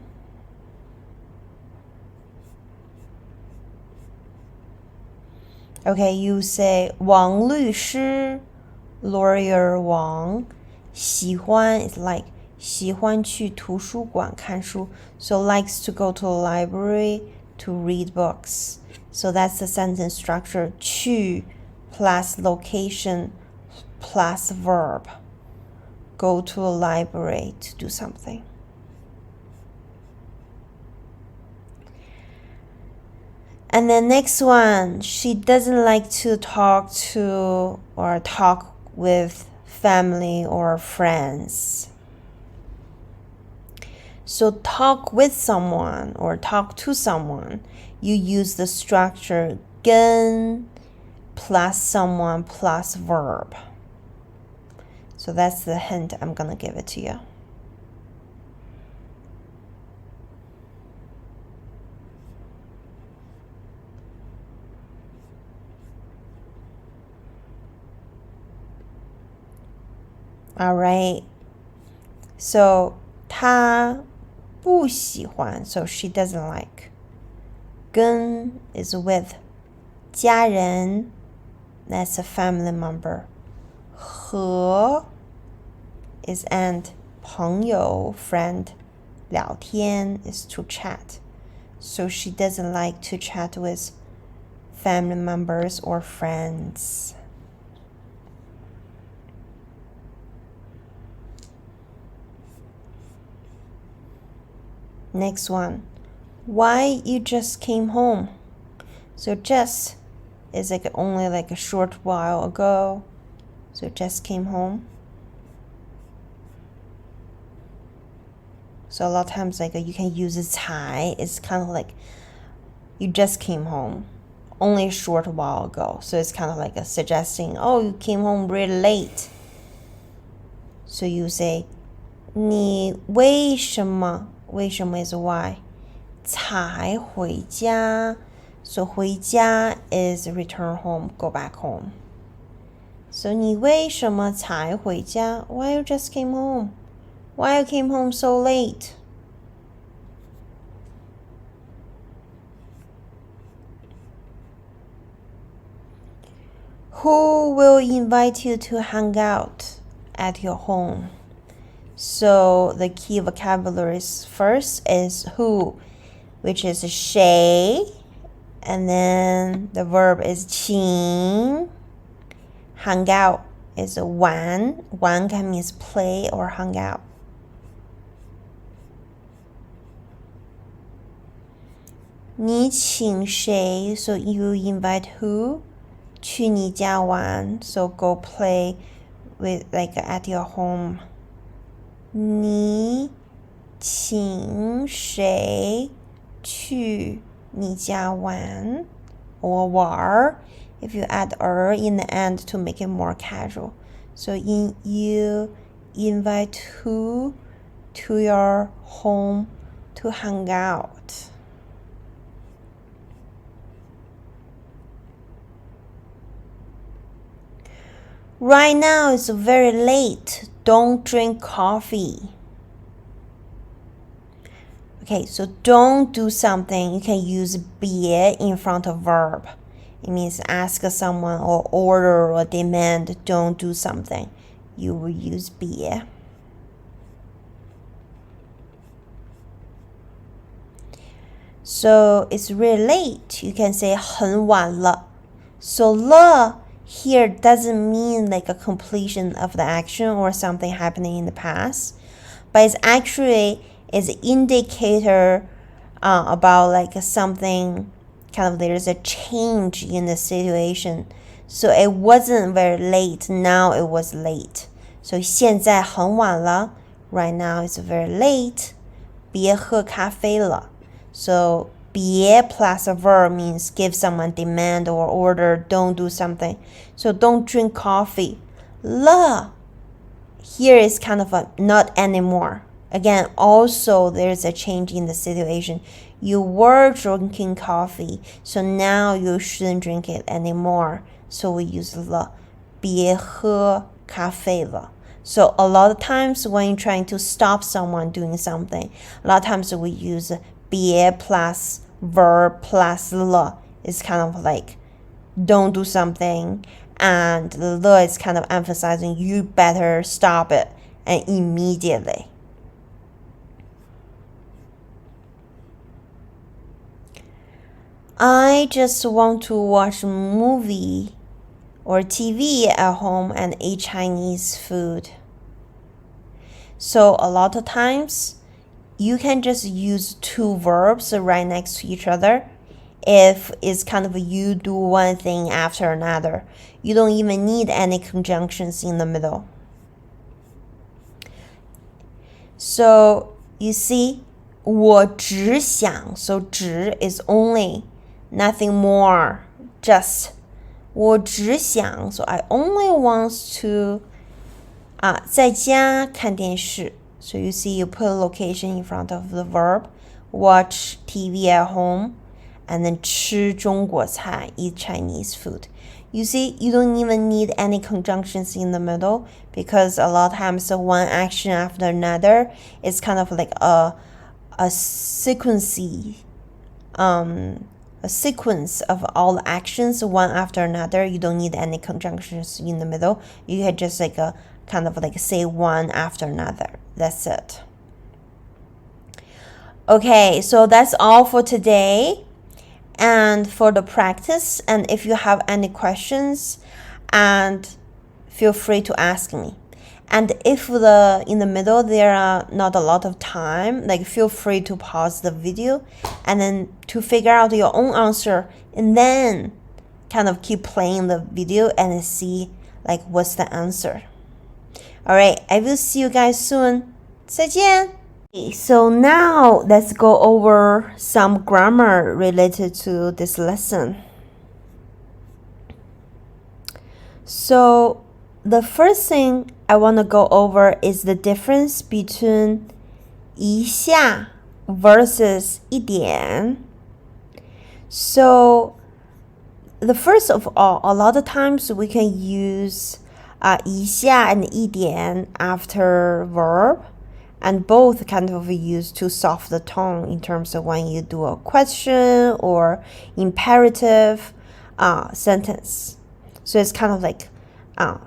A: Okay, you say 王律师 Lawyer Wang 喜欢 is like 喜欢去图书馆看书 so likes to go to a library to read books. So that's the sentence structure 去 plus location plus verb. Go to a library to do something. And then next one, she doesn't like to talk with family or friends. So talk with someone or talk to someone, you use the structure 跟 plus someone plus verb. So that's the hint I'm gonna give it to you. All right. So 她不喜欢, so she doesn't like. 跟 is with. 家人 that's a family member. 和 is and. 朋友 friend. 聊天 is to chat. So she doesn't like to chat with family members or friends. Next one. Why you just came home? So just is like only like a short while ago. So just came home. So a lot of times like you can use 才. It's kind of like you just came home only a short while ago. So it's kind of like a suggesting, oh, you came home really late. So you say 你为什么 is why 才回家. So 回家 is return home, go back home. So 你为什么才回家? Why you just came home? Why you came home so late? Who will invite you to hang out at your home? So the key vocabularies first is who, which is 谁, and then the verb is 请. Hang out is 玩. 玩 can mean play or hang out. 你请谁? So you invite who? 去你家玩. So go play with like at your home. 你请谁去你家玩 or 玩 if you add in the end to make it more casual. So you invite who to your home to hang out. Right now it's very late. Don't drink coffee. Okay, so don't do something. You can use 别 in front of verb. It means ask someone or order or demand, don't do something. You will use 别. So it's really late. You can say 很晚了. So 了 here doesn't mean like a completion of the action or something happening in the past, but it's actually is an indicator about like something kind of there's a change in the situation. So it wasn't very late, now it was late. So 现在很晚了, right now it's very late. 别喝咖啡了. So 别 plus a verb means give someone demand or order, don't do something. So don't drink coffee. 了 here is kind of a not anymore. Again, also there's a change in the situation. You were drinking coffee, so now you shouldn't drink it anymore. So we use 了. 别喝咖啡了. So a lot of times when you're trying to stop someone doing something, a lot of times we use 别 plus verb plus 了. It's kind of like don't do something, and 了 is kind of emphasizing you better stop it and immediately. I just want to watch a movie or TV at home and eat Chinese food. So a lot of times you can just use two verbs right next to each other if it's kind of you do one thing after another. You don't even need any conjunctions in the middle. So you see, 我只想, so 只 is only, nothing more, just 我只想 so I only want to 在家看电视 so you see you put a location in front of the verb watch TV at home and then 吃中国菜 eat Chinese food. You see, you don't even need any conjunctions in the middle because a lot of times one action after another is kind of like a sequence of all the actions one after another. You don't need any conjunctions in the middle. You can just like kind of like say one after another. That's it. Okay, so that's all for today and for the practice. And if you have any questions, and feel free to ask me. And if in the middle there are not a lot of time, like feel free to pause the video and then to figure out your own answer and then kind of keep playing the video and see like what's the answer. All right, I will see you guys soon. 再见. So now let's go over some grammar related to this lesson. So the first thing I want to go over is the difference between 一下 versus 一点. So the first of all, a lot of times we can use 一下 and 一点 after verb, and both kind of used to soften the tone in terms of when you do a question or imperative sentence. So it's kind of like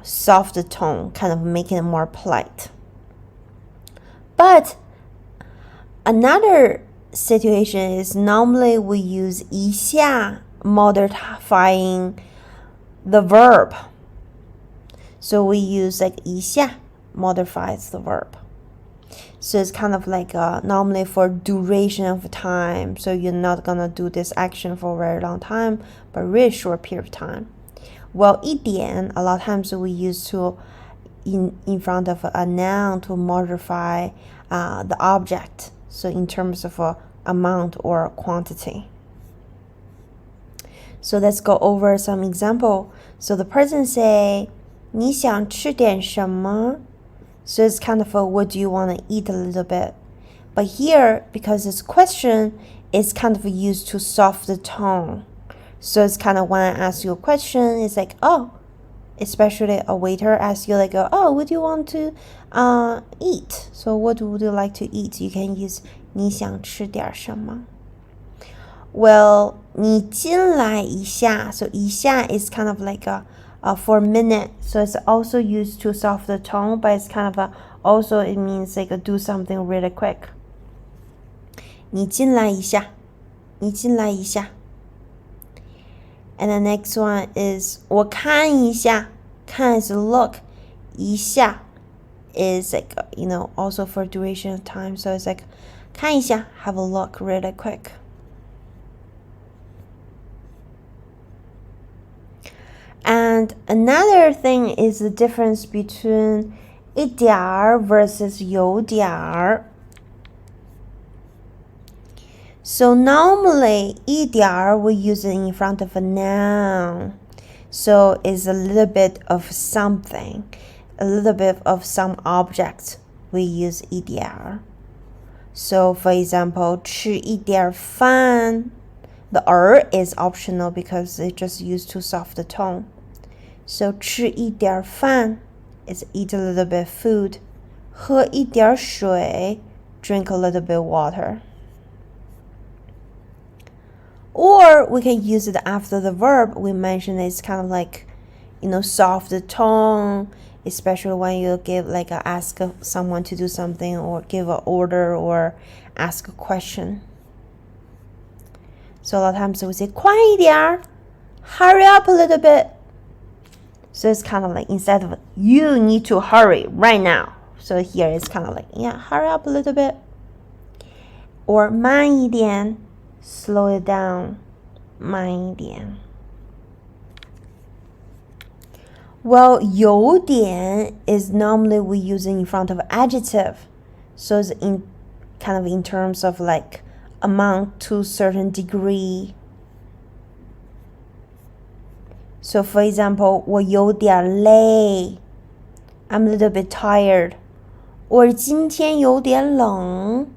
A: soft the tone, kind of making it more polite. But another situation is normally we use 一下 modifying the verb. So we use like 一下 modifies the verb. So it's kind of like normally for duration of time. So you're not gonna do this action for a very long time, but really short period of time. Well, 一点 a lot of times we use to in front of a noun to modify the object. So in terms of amount or quantity. So let's go over some example. So the person say, 你想吃点什么? So it's kind of what do you want to eat a little bit. But here, because it's question, it's kind of used to soften the tone. So it's kind of when I ask you a question, it's like, oh, especially a waiter asks you like, oh, what do you want to eat? So what would you like to eat? You can use 你想吃点什么? Well, 你进来一下. So 一下 is kind of like for a minute. So it's also used to soften the tone, but it's kind of also it means like do something really quick. 你进来一下. 你进来一下. And the next one is 我看一下. 看 is look. 一下 is like, also for duration of time. So it's like 看一下, have a look really quick. And another thing is the difference between 一点儿 versus 有点儿. So normally 一点儿 we use it in front of a noun. So it's a little bit of something, a little bit of some object. We use 一点儿. So for example, 吃一点饭. The is optional because it's just used to soften the tone. So 吃一点饭 is eat a little bit of food. 喝一点水 drink a little bit of water. Or we can use it after the verb. We mentioned it's kind of like, soft the tone, especially when you give ask someone to do something or give an order or ask a question. So a lot of times we say 快一点, hurry up a little bit. So it's kind of like instead of you need to hurry right now. So here it's kind of like, hurry up a little bit. Or 慢一点, slow it down. 慢一点. Well, 有点 is normally we use it in front of adjective. So it's kind of in terms of like amount to a certain degree. So for example, 我有点累 I'm a little bit tired. Or 今天有点冷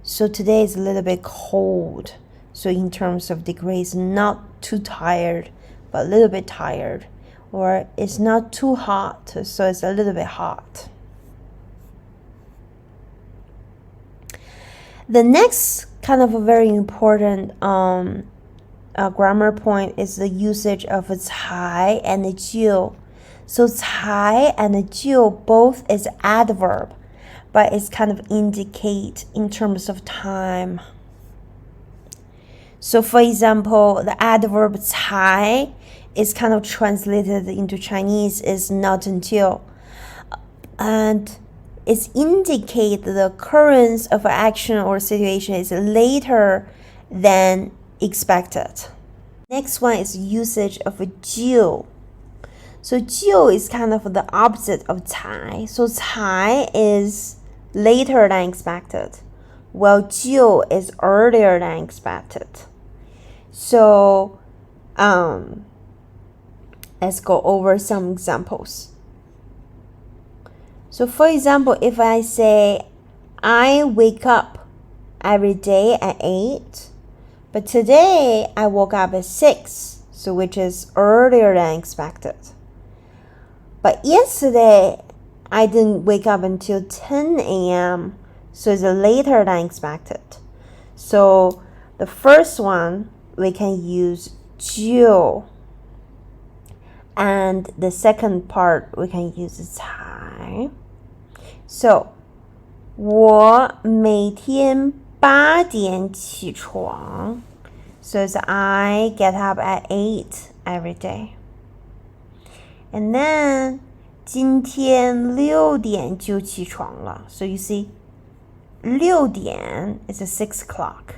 A: So today is a little bit cold. So in terms of degrees, not too tired, but a little bit tired. Or it's not too hot, so it's a little bit hot. The next kind of a very important grammar point is the usage of 才 and 就. So 才 and 就 both is adverb, but it's kind of indicate in terms of time. So for example, the adverb 才 is kind of translated into Chinese is not until. And it indicates the occurrence of an action or situation is later than expected. Next one is usage of 就. So 就 is kind of the opposite of 才. So 才 is later than expected, while 就 is earlier than expected. So let's go over some examples. So for example, if I say, I wake up every day at 8, but today I woke up at 6, so which is earlier than expected. But yesterday, I didn't wake up until 10 a.m., so it's later than expected. So the first one, we can use 就. And the second part, we can use 才. So, 我每天8点起床. So it's I get up at 8 every day. And then 今天6点就起床了. So you see, 6点 is a 6 o'clock.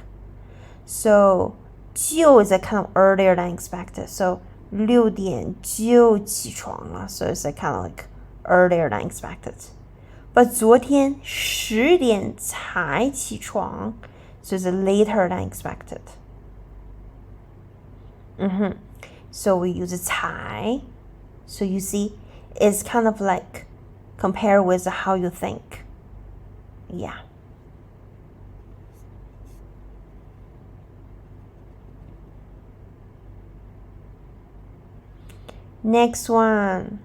A: So 就 is a kind of earlier than expected. So 6点就起床了. So it's a kind of like earlier than expected. But 昨天10点才起床. So it's later than expected. So we use 才. So you see, it's kind of like compare with how you think. Yeah. Next one.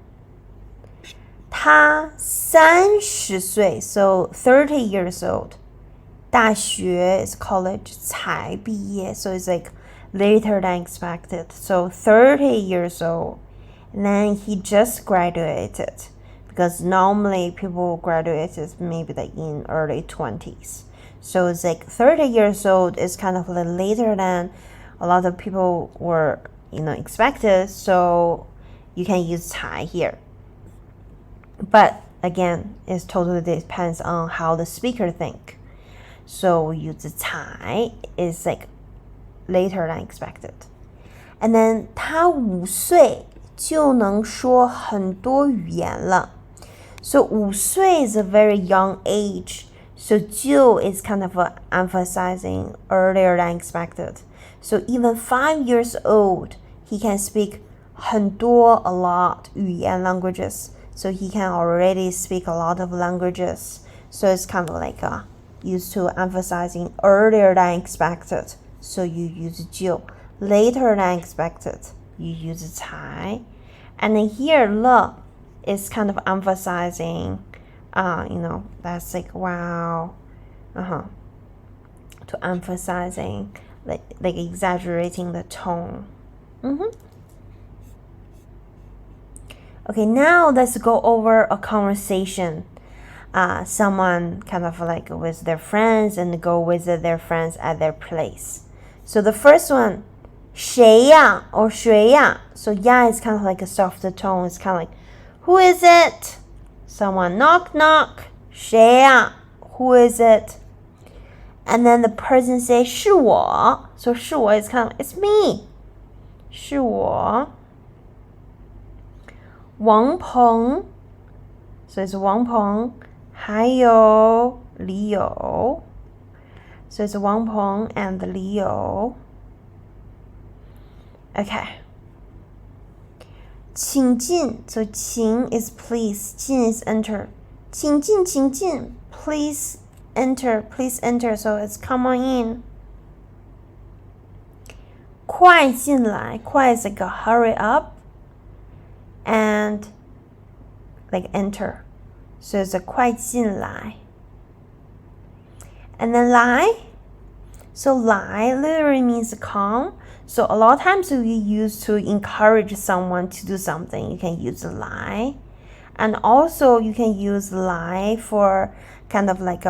A: 他30岁, so 30 years old. 大学 is college, 才毕业, so it's like later than expected. So 30 years old. And then he just graduated, because normally people graduated maybe like in early 20s. So it's like 30 years old is kind of like later than a lot of people were, expected. So you can use 才 here. But again, it totally depends on how the speaker think. So we use 才 is like later than expected. And then 他5岁就能说很多语言了. So 5岁 is a very young age. So 就 is kind of emphasizing earlier than expected. So even 5 years old, he can speak 很多 a lot 语言 languages. So he can already speak a lot of languages. So it's kind of like used to emphasizing earlier than expected. So you use 就. Later than expected, you use 才. And then here, 了 is kind of emphasizing, that's like wow, to emphasizing, like exaggerating the tone. Okay, now let's go over a conversation. Someone kind of like with their friends and go visit their friends at their place. So the first one, 谁呀 or 谁呀. So ya is kind of like a softer tone. It's kind of like, who is it? Someone knock knock. 谁呀 Who is it? And then the person say 是我. So 是我 is kind of, it's me. 是我. 王鹏 So it's 王鹏还有李友 So it's 王鹏 and 李友 Okay. 请进 so 请 is please, 进 is enter. 请进请进 please enter, so it's come on in. 快进来快 is like a hurry up and like enter, so it's a 快进来. And then 来 so 来 literally means come, so a lot of times we use to encourage someone to do something. You can use 来, and also you can use 来 for kind of like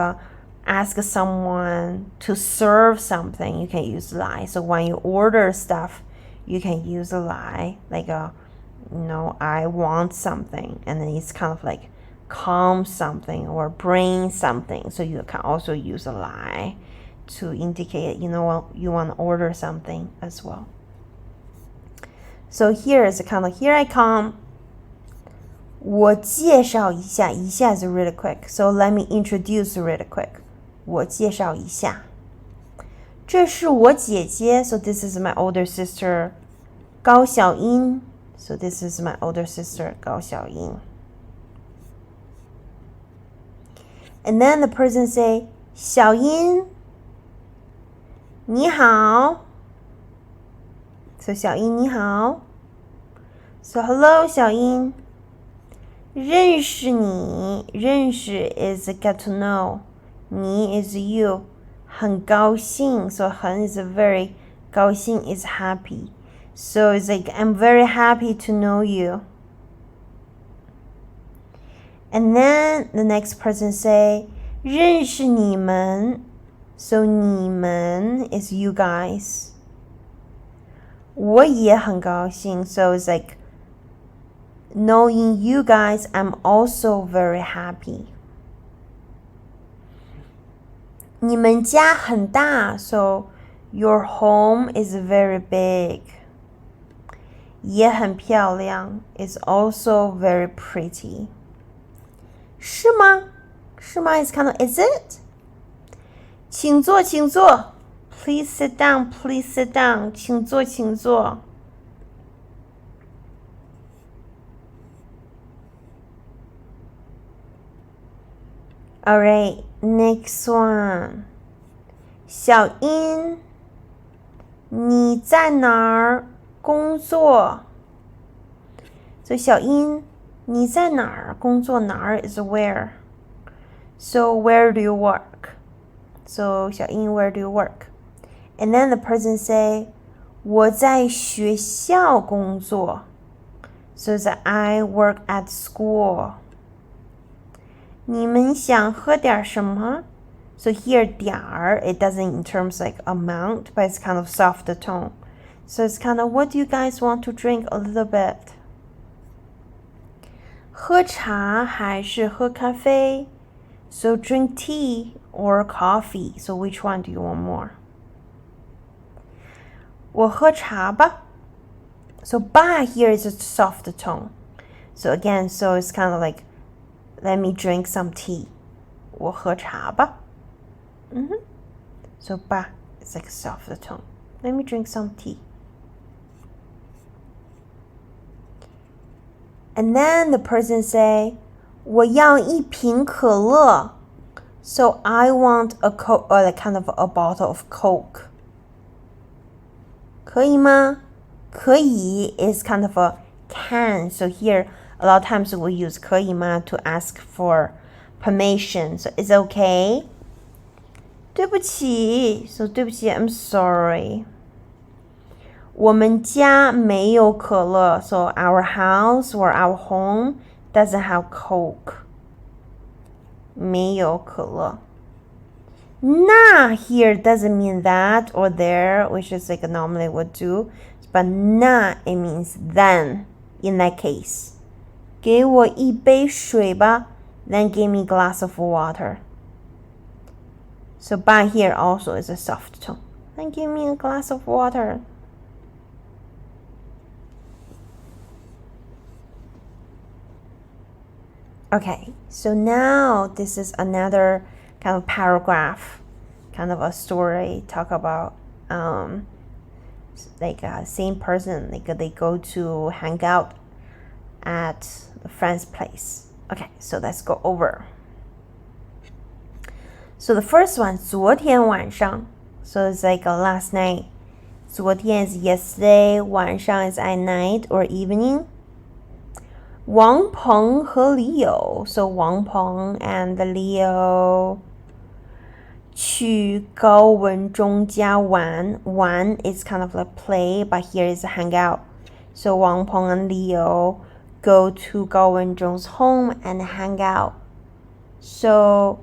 A: ask someone to serve something. You can use 来, so when you order stuff you can use 来, like I want something, and then it's kind of like come something or bring something, so you can also use 来 to indicate you want to order something as well. So here is kind of here I come. 我介绍一下 is really quick, so let me introduce really quick. 我介绍一下，这是我姐姐 so this is my older sister 高小英 so this is my older sister 高小英. And then the person say 小英你好 so 小英你好 so hello 小英认识你认识 is get to know, 你 is you, 很高兴 so 很 is very, 高兴 is happy, so it's like I'm very happy to know you. And then the next person say 认识你们 so 你们 is you guys. 我也很高兴 so it's like knowing you guys I'm also very happy. 你们家很大 so your home is very big. 也很漂亮 is also very pretty. 是吗？是吗 is kind of is it? 请坐请坐 please sit down please sit down 请坐请坐. Alright, next one. 小英你在哪儿工作 so 小英你在哪儿工作哪儿 is where, so where do you work, so 小英 where do you work. And then the person say 我在学校工作 so that I work at school. 你们想喝点什么 so here 点儿 it doesn't in terms like amount, but it's kind of soft tone, so it's kind of what do you guys want to drink a little bit. 喝茶还是喝咖啡 so drink tea or coffee, so which one do you want more. 我喝茶吧 so ba here is a soft tone, so again so it's kind of like let me drink some tea. 我喝茶吧 so ba it's like a soft tone. Let me drink some tea. And then the person say 我要一瓶可乐 so I want a Coke or like kind of a bottle of Coke. 可以吗？可以 is kind of a can, so here a lot of times we use 可以吗 to ask for permission, so is it okay? 对不起 so 对不起 I'm sorry. 我们家没有可乐 so our house or our home doesn't have Coke. 没有可乐。那 here doesn't mean that or there, which is like normally would do, but 那 it means then in that case. 给我一杯水吧 then give me a glass of water. So by here also is a soft tone. Then give me a glass of water. Okay, so now this is another kind of paragraph, kind of a story, talk about like same person, like they go to hang out at the friend's place. Okay, so let's go over. So the first one, 昨天晚上. So it's like last night. 昨天 is yesterday, 晚上 is at night or evening. 王鹏和李友, so 王鹏 and Leo 去高文中家玩. 玩 is kind of like play, but here is a hangout. So 王鹏 and Leo go to 高文中's home and hang out. So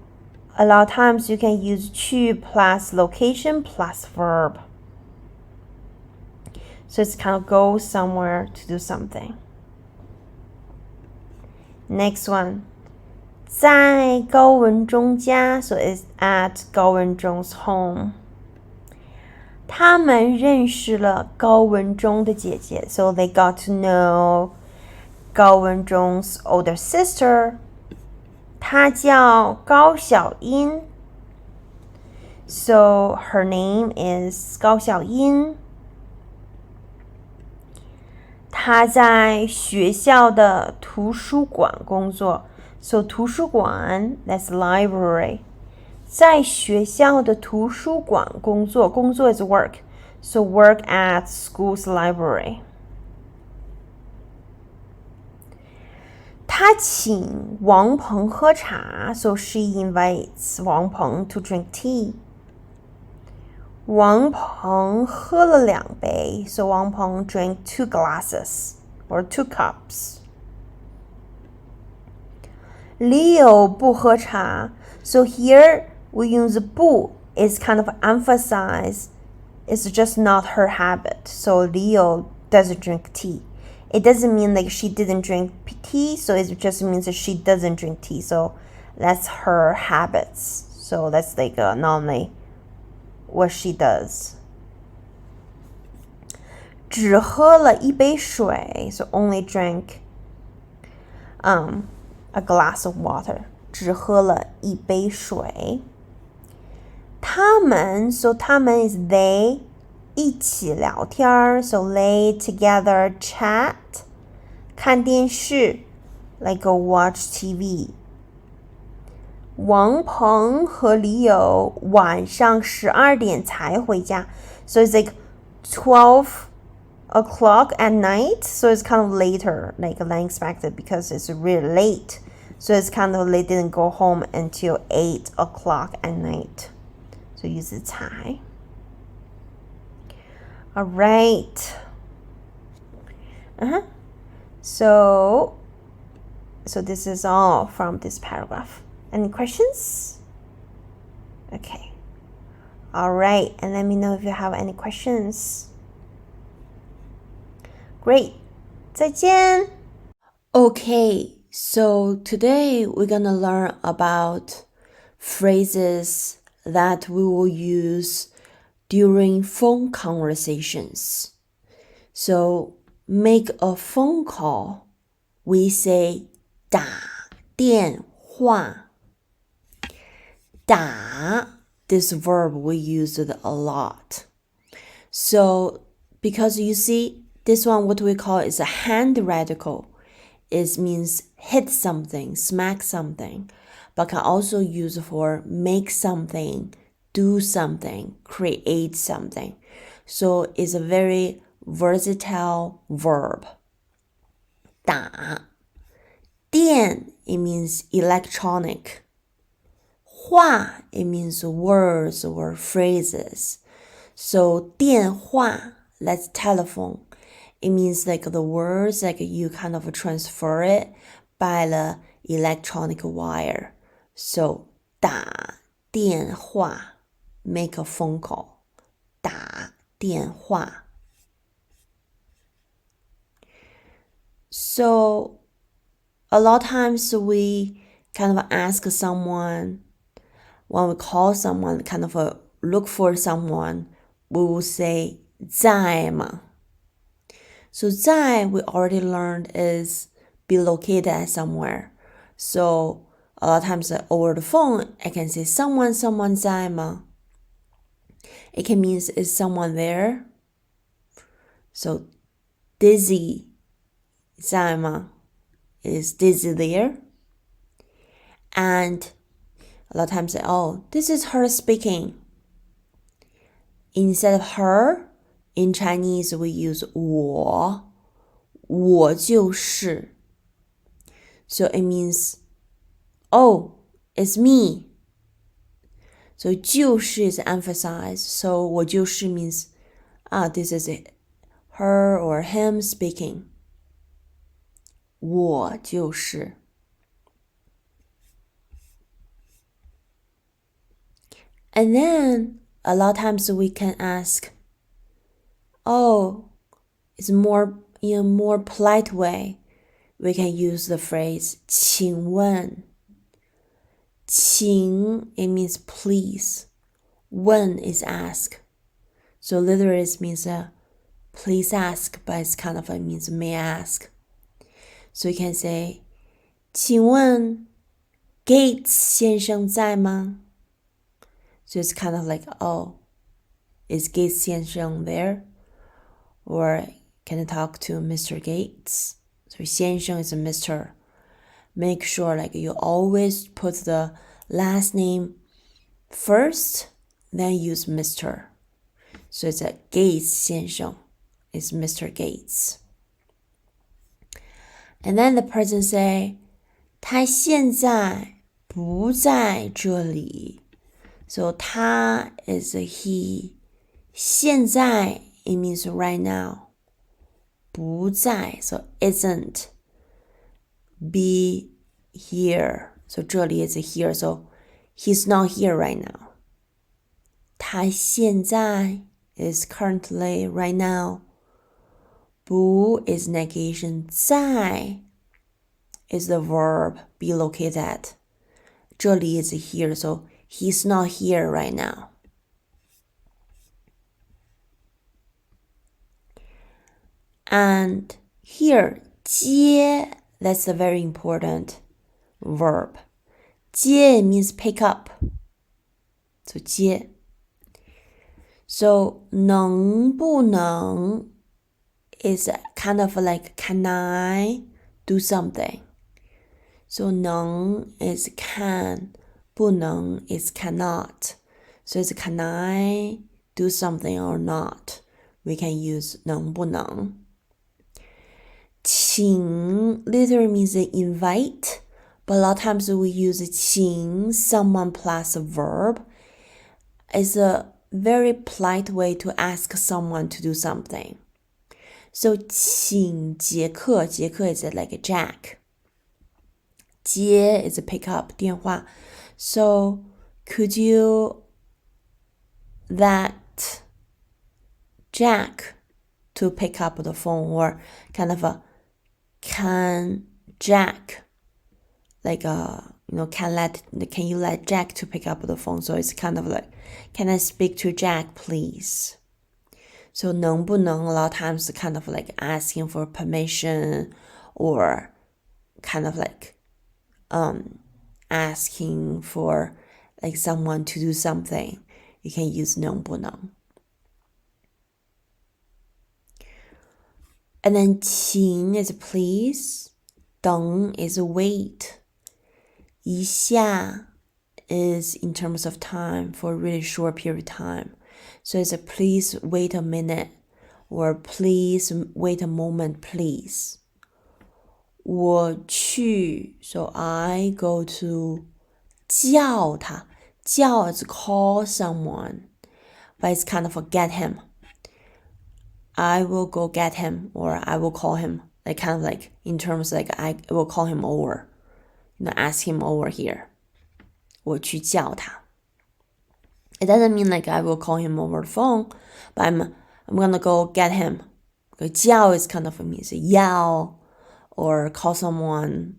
A: a lot of times you can use 去 plus location plus verb. So it's kind of go somewhere to do something. Next one. 在高文中家, so it's at 高文中's home. 他们认识了高文中的姐姐, so they got to know 高文中's older sister. 她叫高小英, so her name is 高小英. 她在学校的图书馆工作. So 图书馆 that's library. 在学校的图书馆工作. 工作 is work. So work at school's library. 她请王鹏喝茶. So she invites 王鹏 to drink tea. 王鹏喝了2杯. So 王鹏 drank 2 glasses or 2 cups. Leo 不喝茶. So here we use 不 is kind of emphasize it's just not her habit. So Leo doesn't drink tea. It doesn't mean like she didn't drink tea, so it just means that she doesn't drink tea. So that's her habits. So that's like normally what she does. 只喝了1杯水, so only drank a glass of water. 只喝了1杯水. 他们, so 他们 is they, 一起聊天, so they together chat. 看电视, like go watch TV. 王鹏和李友晚上12点才回家. So it's like 12 o'clock at night. So it's kind of later, like than expected because it's really late. So it's kind of they didn't go home until 8 o'clock at night. So use 才. All right. So this is all from this paragraph. Any questions? Okay. All right. And let me know if you have any questions. Great. 再见. Okay. So today we're gonna learn about phrases that we will use during phone conversations. So make a phone call. We say 打电话. 打, this verb we use it a lot. So because you see this one, what we call is a hand radical. It means hit something, smack something, but can also use for make something, do something, create something. So it's a very versatile verb. 打. 电, it means electronic. 话, it means words or phrases. So 电话, that's telephone. It means like the words, like you kind of transfer it by the electronic wire. So 打电话, make a phone call. 打电话. So a lot of times we kind of ask someone, when we call someone, kind of look for someone, we will say 在吗? So 在 we already learned is be located at somewhere. So a lot of times over the phone, I can say someone 在吗? It can mean is someone there? So Dizzy 在吗? is Daisy there? And a lot of times say, oh, this is her speaking. Instead of her, in Chinese we use 我就是. So it means, oh, it's me. So 就是 is emphasized. So 我就是 means, this is it. Her or him speaking. 我就是. And then a lot of times we can ask, oh, it's more in a more polite way. We can use the phrase 请问. 请 it means please. 问 is ask. So literally it means please ask, but it's kind of it means may I ask. So you can say 请问 Gates 先生在吗? So it's kind of like, oh, is Gates 先生there? Or can I talk to Mr. Gates? So 先生 is a Mr. Make sure like you always put the last name first, then use Mr. So it's a Gates 先生 is Mr. Gates. And then the person say, 他现在不在这里. So 他 is a he. 现在 it means right now. 不在 so isn't. Be here. So 这里 is a here. So he's not here right now. 他现在 is currently right now. 不 is negation. 在 is the verb be located at. 这里 is here. So he's not here right now. And here, 接, that's a very important verb. 接 means pick up. So 接. So 能不能 is kind of like can I do something? So 能 is can, 不能 is cannot. So it's can I do something or not? We can use 能不能. 请 literally means invite, but a lot of times we use 请 someone plus a verb. It's a very polite way to ask someone to do something. So 请杰克 is like a Jack. 接 is a pick up 电话. So could you let Jack to pick up the phone, or kind of a can Jack like can you let Jack to pick up the phone? So it's kind of like, can I speak to Jack please? So 能不能 a lot of times kind of like asking for permission, or kind of like asking for like someone to do something. You can use 能不能. And then 请 is please, 等 is wait, 一下 is in terms of time for a really short period of time. So it's a please wait a minute, or please wait a moment, please. 我去 so I go to 叫他 叫 is call someone, but it's kind of a get him. I will go get him, or I will call him, like kind of like in terms like I will call him over, ask him over here. 我去叫他. It doesn't mean like I will call him over the phone, but I'm gonna go get him. 叫 is kind of means yell, or call someone,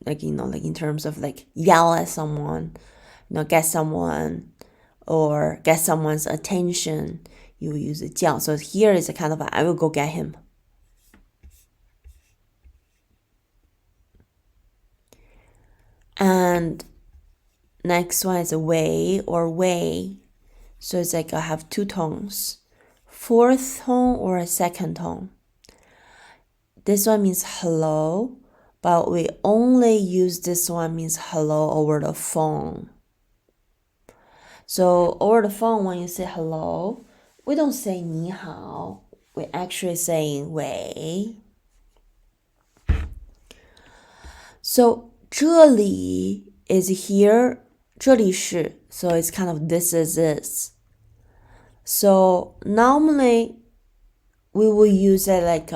A: like like in terms of like yell at someone, get someone, or get someone's attention. You use 叫. So here is a kind of I will go get him. And next one is way or way. So it's like I have two tones, fourth tone or a second tone. This one means hello, but we only use this one means hello over the phone. So over the phone, when you say hello, we don't say 你好, we're actually saying 喂. So 这里 is here, 这里是, so it's kind of this is this. So normally we will use it like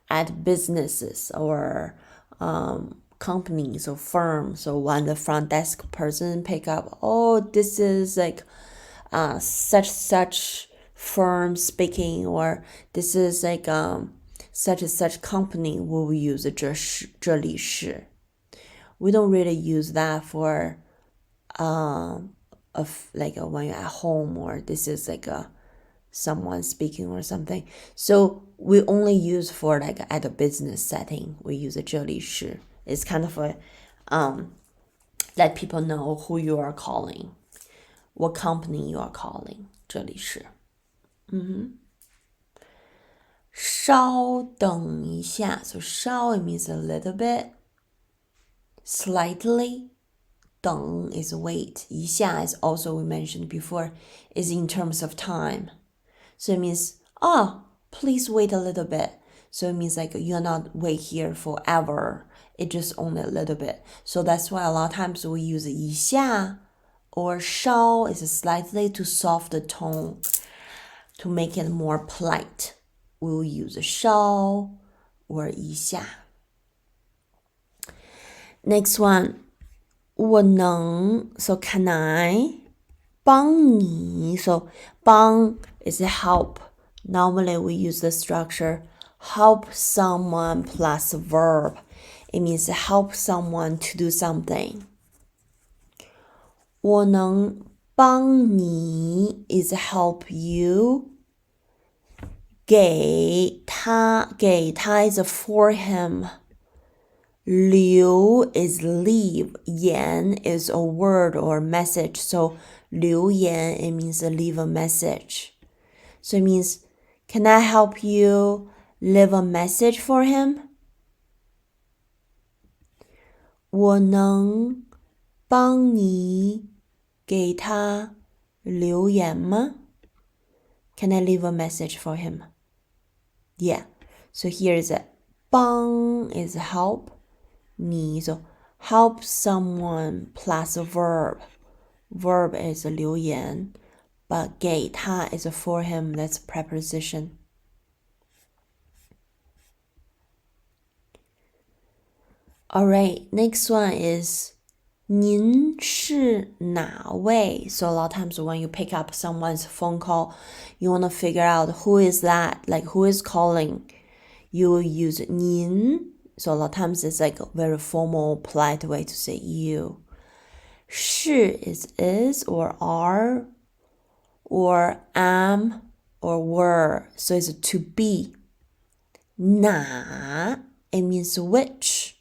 A: at businesses or companies or firms. So when the front desk person pick up, oh, this is like such firm speaking, or this is like such and such company, we will use 这里是. We don't really use that for like when you're at home, or this is like someone speaking or something. So we only use for like at a business setting, we use 这里是. It's kind of a let people know who you are calling, what company you are calling. 这里是. 稍等一下. So 稍 it means a little bit, slightly. 等 is wait. 一下 is also we mentioned before, is in terms of time. So it means, please wait a little bit. So it means like you're not wait here forever. It just only a little bit. So that's why a lot of times we use 一下 or 稍 is slightly to soften the tone, to make it more polite. We will use 稍 or 一下. Next one. 我能, so can I? 帮你, so 帮 is a help. Normally we use the structure help someone plus verb. It means help someone to do something. 我能帮你 is help you. 给他 is for him. 留 is leave. 言 is a word or message. So 留言, it means leave a message. So it means, can I help you leave a message for him? 我能帮你给他留言吗? Can I leave a message for him? Yeah. So here is it. 帮 is help. 你 so help someone plus a verb. Verb is 留言, but 给他 is for him. That's preposition. Alright, next one is 您是哪位? So a lot of times when you pick up someone's phone call, you want to figure out who is that, like who is calling. You will use 您. So a lot of times it's like a very formal, polite way to say you. 是 is or are or am or were. So it's to be. 哪 it means which.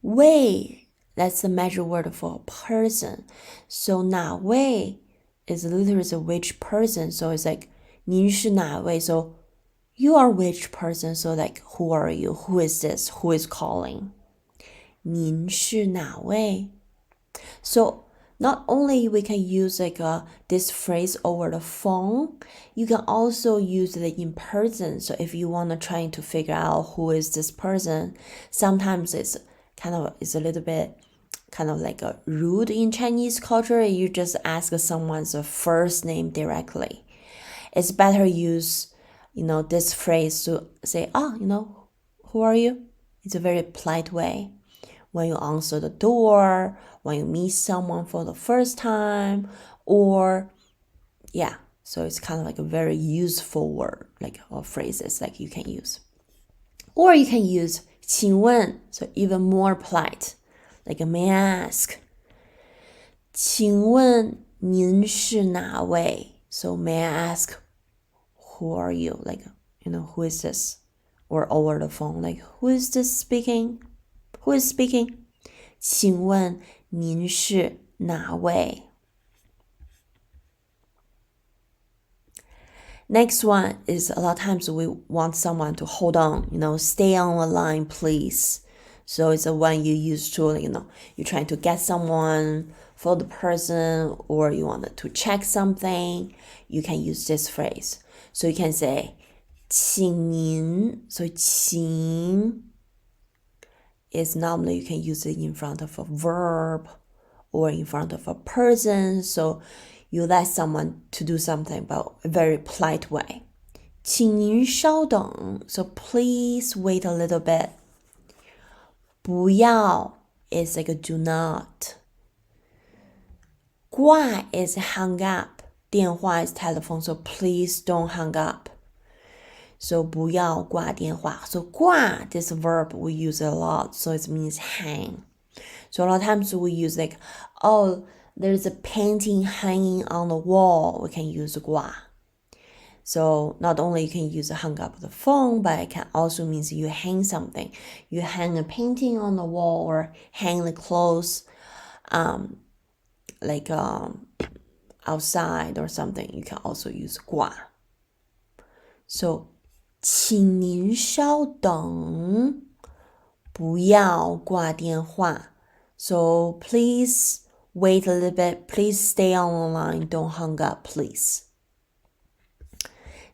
A: 位 that's the measure word for a person. So 哪位 is literally which person. So it's like 您是哪位? So you are which person? So like who are you? Who is this? Who is calling? 您是哪位? So not only we can use like this phrase over the phone, you can also use it in person. So if you want to try to figure out who is this person, sometimes it's a little bit kind of like a rude in Chinese culture. You just ask someone's first name directly. It's better use, this phrase to say, who are you? It's a very polite way. When you answer the door, when you meet someone for the first time, or so it's kind of like a very useful word, like or phrases like you can use. Or you can use 请问, so even more polite, like may I ask? 请问您是哪位? So may I ask, who are you? Like, who is this? Or over the phone, like, who is this speaking? Who is speaking? 请问您是哪位? Next one is a lot of times we want someone to hold on, stay on the line, please. So it's the one you use to, you're trying to get someone for the person, or you want to check something, you can use this phrase. So you can say 请您, so 请 is normally you can use it in front of a verb or in front of a person. So you let someone to do something, but a very polite way. 请您稍等, so please wait a little bit. 不要 is like a do not. 挂 is hang up. 电话 is telephone, so please don't hang up. So 不要挂电话. So 挂, this verb we use a lot, so it means hang. So a lot of times we use like, oh, there's a painting hanging on the wall. We can use 挂. So not only you can use hang up the phone, but it can also means you hang something. You hang a painting on the wall or hang the clothes, outside or something. You can also use 挂. So 请您稍等，不要挂电话. So please wait a little bit. Please stay on the line. Don't hang up, please.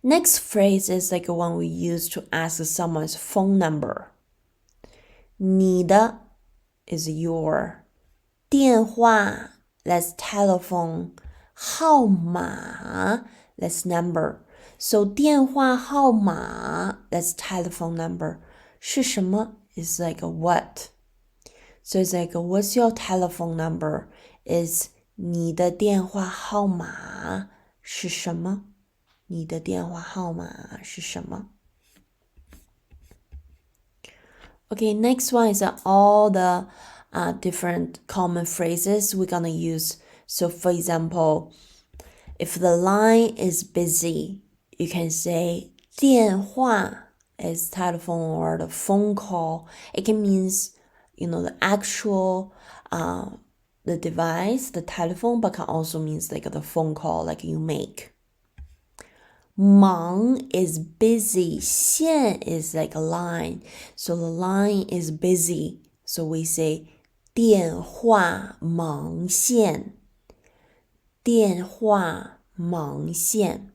A: Next phrase is like one we use to ask someone's phone number. 你的 is your. 电话 that's telephone. 号码 that's number. So 电话号码 that's telephone number. 是什么 is like a what. So it's like what's your telephone number is 你的电话号码是什么？你的电话号码是什么？ Okay, next one is all the different common phrases we're gonna use. So for example, if the line is busy, you can say 电话 is telephone or the phone call. It can means, the actual, the device, the telephone, but can also means like the phone call like you make. 忙 is busy. 线 is like a line. So the line is busy. So we say 电话忙线。电话忙线。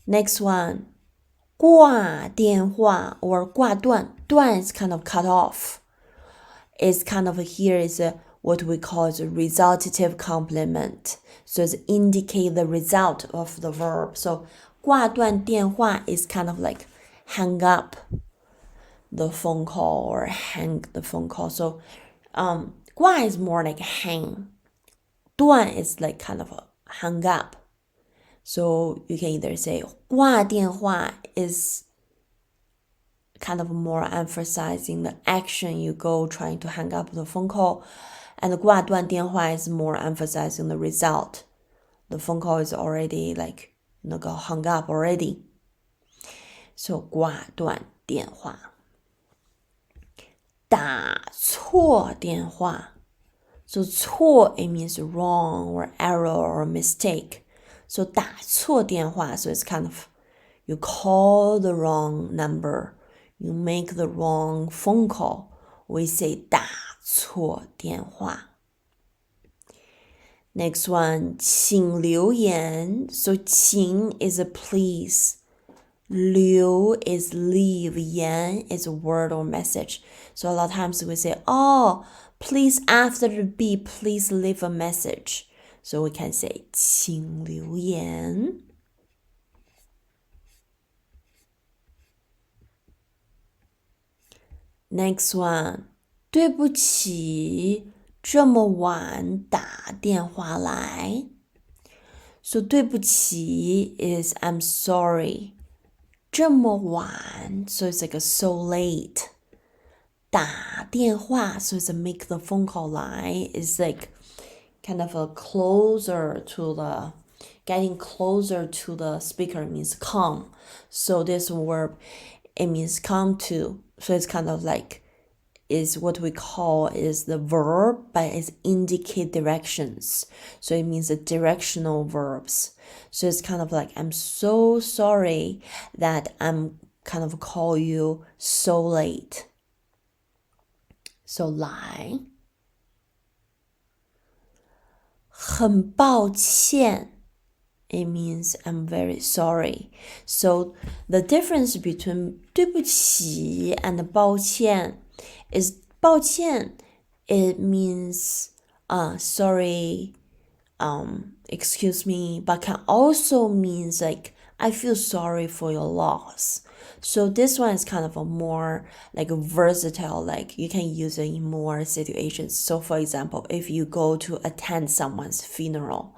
A: Next one. 挂电话 or 挂断。断 is kind of cut off. It's kind of here is what we call as a resultative complement. So it's indicate the result of the verb. So 挂断电话 is kind of like hang up the phone call or hang the phone call. So 挂 is more like hang. 断 is like kind of a hang up. So you can either say 挂电话 is kind of more emphasizing the action you go trying to hang up the phone call. And 挂断电话 is more emphasizing the result. The phone call is already like hung up already. So 挂断电话。打错电话。So 错 it means wrong or error or mistake. So 打错电话 so it's kind of you call the wrong number. You make the wrong phone call. We say 打错电话。Next one, 请留言. So 请 is a please. 留 is leave. 言 is a word or message. So a lot of times we say, oh, please after the beep, please leave a message. So we can say 请留言。Next one, 对不起，这么晚打电话来。So 对不起 is I'm sorry. 这么晚 so it's like a so late. 打电话 so it's a make the phone call line is like kind of a getting closer to the speaker means come. So this verb, it means come to. So it's kind of like is what we call is the verb, but it indicate directions. So it means the directional verbs. So it's kind of like, I'm so sorry that I'm kind of call you so late. So 来，很抱歉。It means I'm very sorry. So the difference between 对不起 and 抱歉 is 抱歉 it means sorry, excuse me, but can also means like I feel sorry for your loss. So this one is kind of a more like versatile, like you can use it in more situations. So for example, if you go to attend someone's funeral,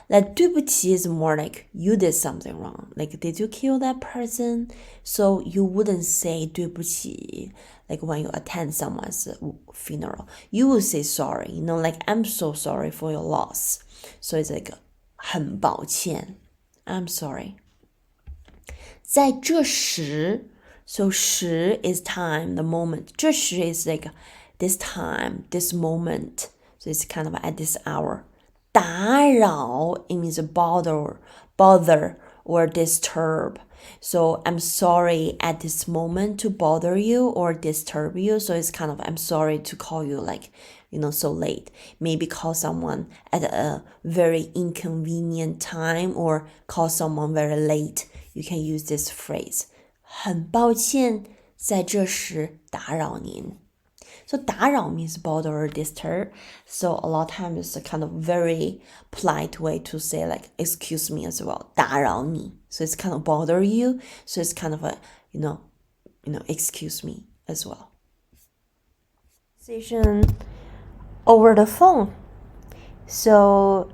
A: like 对不起 is more like you did something wrong. Like, did you kill that person? So you wouldn't say 对不起 like when you attend someone's funeral. You would say sorry, you know, like I'm so sorry for your loss. So it's like 很抱歉 I'm sorry. 在这时 so 时 is time, the moment. 这时 is like this time, this moment. So it's kind of at this hour. 打扰 it means bother or disturb. So I'm sorry at this moment to bother you or disturb you. So it's kind of I'm sorry to call you like, you know, so late. Maybe call someone at a very inconvenient time or call someone very late. You can use this phrase. 很抱歉在这时打扰您。So 打扰 means bother or disturb. So a lot of times it's a kind of very polite way to say like excuse me as well. 打扰你. So it's kind of bother you. So it's kind of a you know excuse me as well. Conversation over the phone. So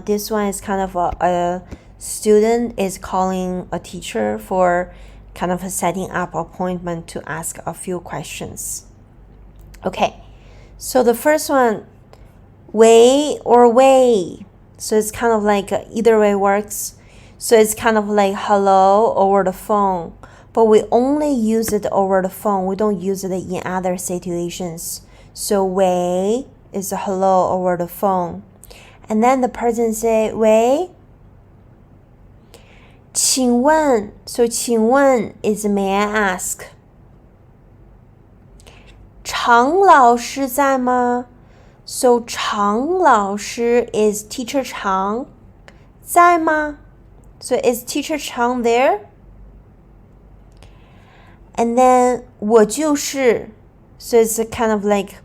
A: this one is kind of a student is calling a teacher for kind of a setting up appointment to ask a few questions. Okay, so the first one, way or way. So it's kind of like either way works. So it's kind of like hello over the phone. But we only use it over the phone. We don't use it in other situations. So way is a hello over the phone. And then the person say, 喂请问 So 请问 is may I ask. 常老师在吗 So 常老师 is teacher Chang. 在吗 So is teacher Chang there? And then 我就是 So it's kind of like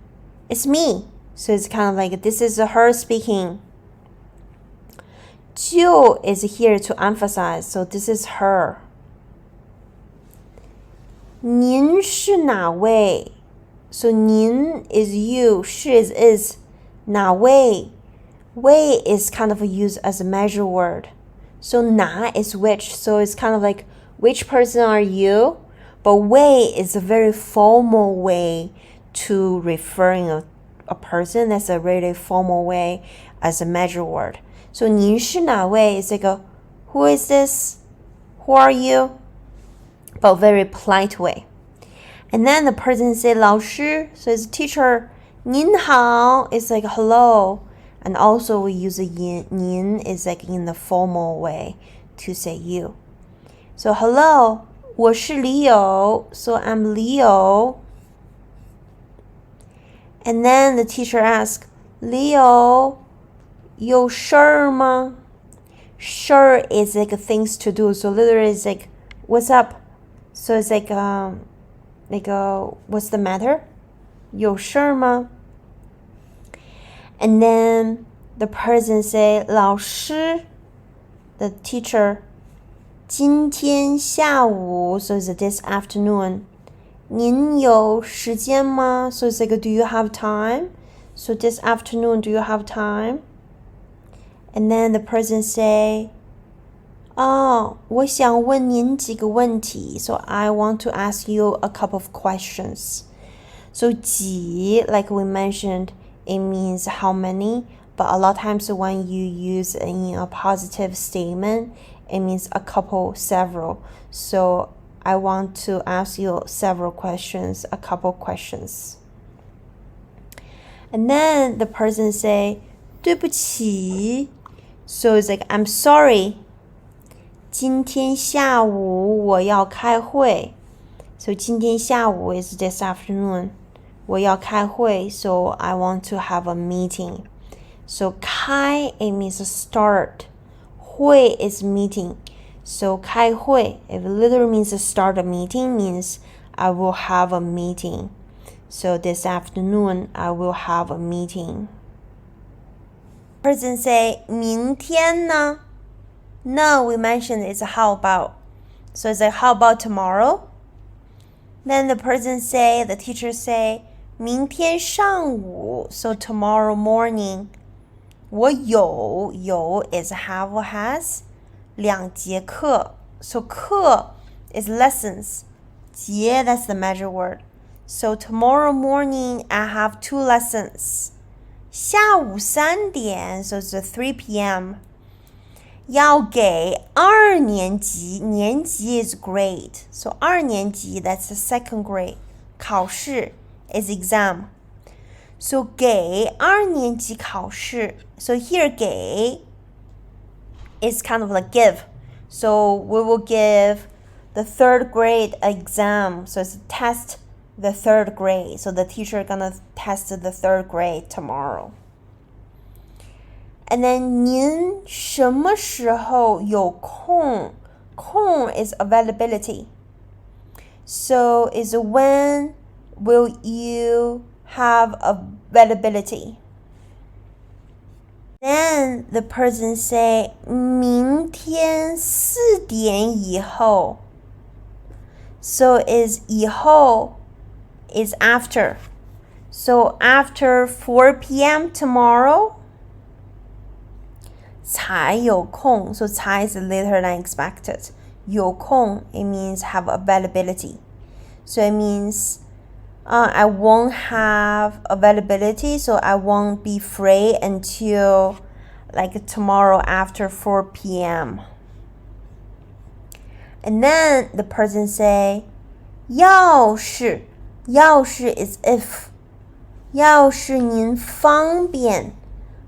A: it's me. So it's kind of like this is her speaking. 就 is here to emphasize. So this is her. 您是哪位 So 您 is you, 是 is 哪位 位 is kind of used as a measure word. So 哪 is which. So it's kind of like which person are you? But 位 is a very formal way to referring a person. That's a really formal way as a measure word. So 您是哪位 is like a who is this? Who are you? But very polite way. And then the person say 老师 So it's teacher. 您好 is like hello. And also we use a 您 is like in the formal way to say you. So hello, 我是 Leo. So I'm Leo. And then the teacher asks, Leo, 有事儿吗 事儿 is like things to do. So literally it's like, what's up? So it's like what's the matter? 有事儿吗 And then the person say, 老师 the teacher, 今天下午 So it's this afternoon. 您有时间吗 So it's like, do you have time? So this afternoon, do you have time? And then the person say, 我想问您几个问题 So I want to ask you a couple of questions. So 几 like we mentioned, it means how many. But a lot of times when you use in a positive statement, it means a couple, several. So I want to ask you several questions, a couple questions. And then the person say, 对不起. So it's like, I'm sorry. 今天下午我要开会. So 今天下午 is this afternoon. 我要开会, so I want to have a meeting. So 开, it means start. 会 is meeting. So 开会, if it literally means to start a meeting, means I will have a meeting. So this afternoon, I will have a meeting. Person say, 明天呢? No, we mentioned it's how about. So it's like, how about tomorrow? Then the person say, the teacher say, 明天上午. So tomorrow morning. 我有 is have or has. 两节课. So 课 is lessons. 节, that's the measure word. So tomorrow morning, I have 2 lessons. 下午3点, so it's 3 p.m. 要给2年级, 年级 is grade. So 2年级, that's the second grade. 考试 is exam. So 给2年级考试. So here 给 is kind of like give. So we will give the 3rd grade exam. So it's a test the 3rd grade. So the teacher gonna test the 3rd grade tomorrow. And then 您什么时候有空? 空 is availability. So is when will you have availability? Then the person say 明天4点以后. So is 以后 is after. So after 4 p.m. tomorrow, 才有空. So 才 is later than expected. 有空, it means have availability. So it means I won't have availability, so I won't be free until like tomorrow after 4 p.m. And then the person say, 要是 is if. 要是您方便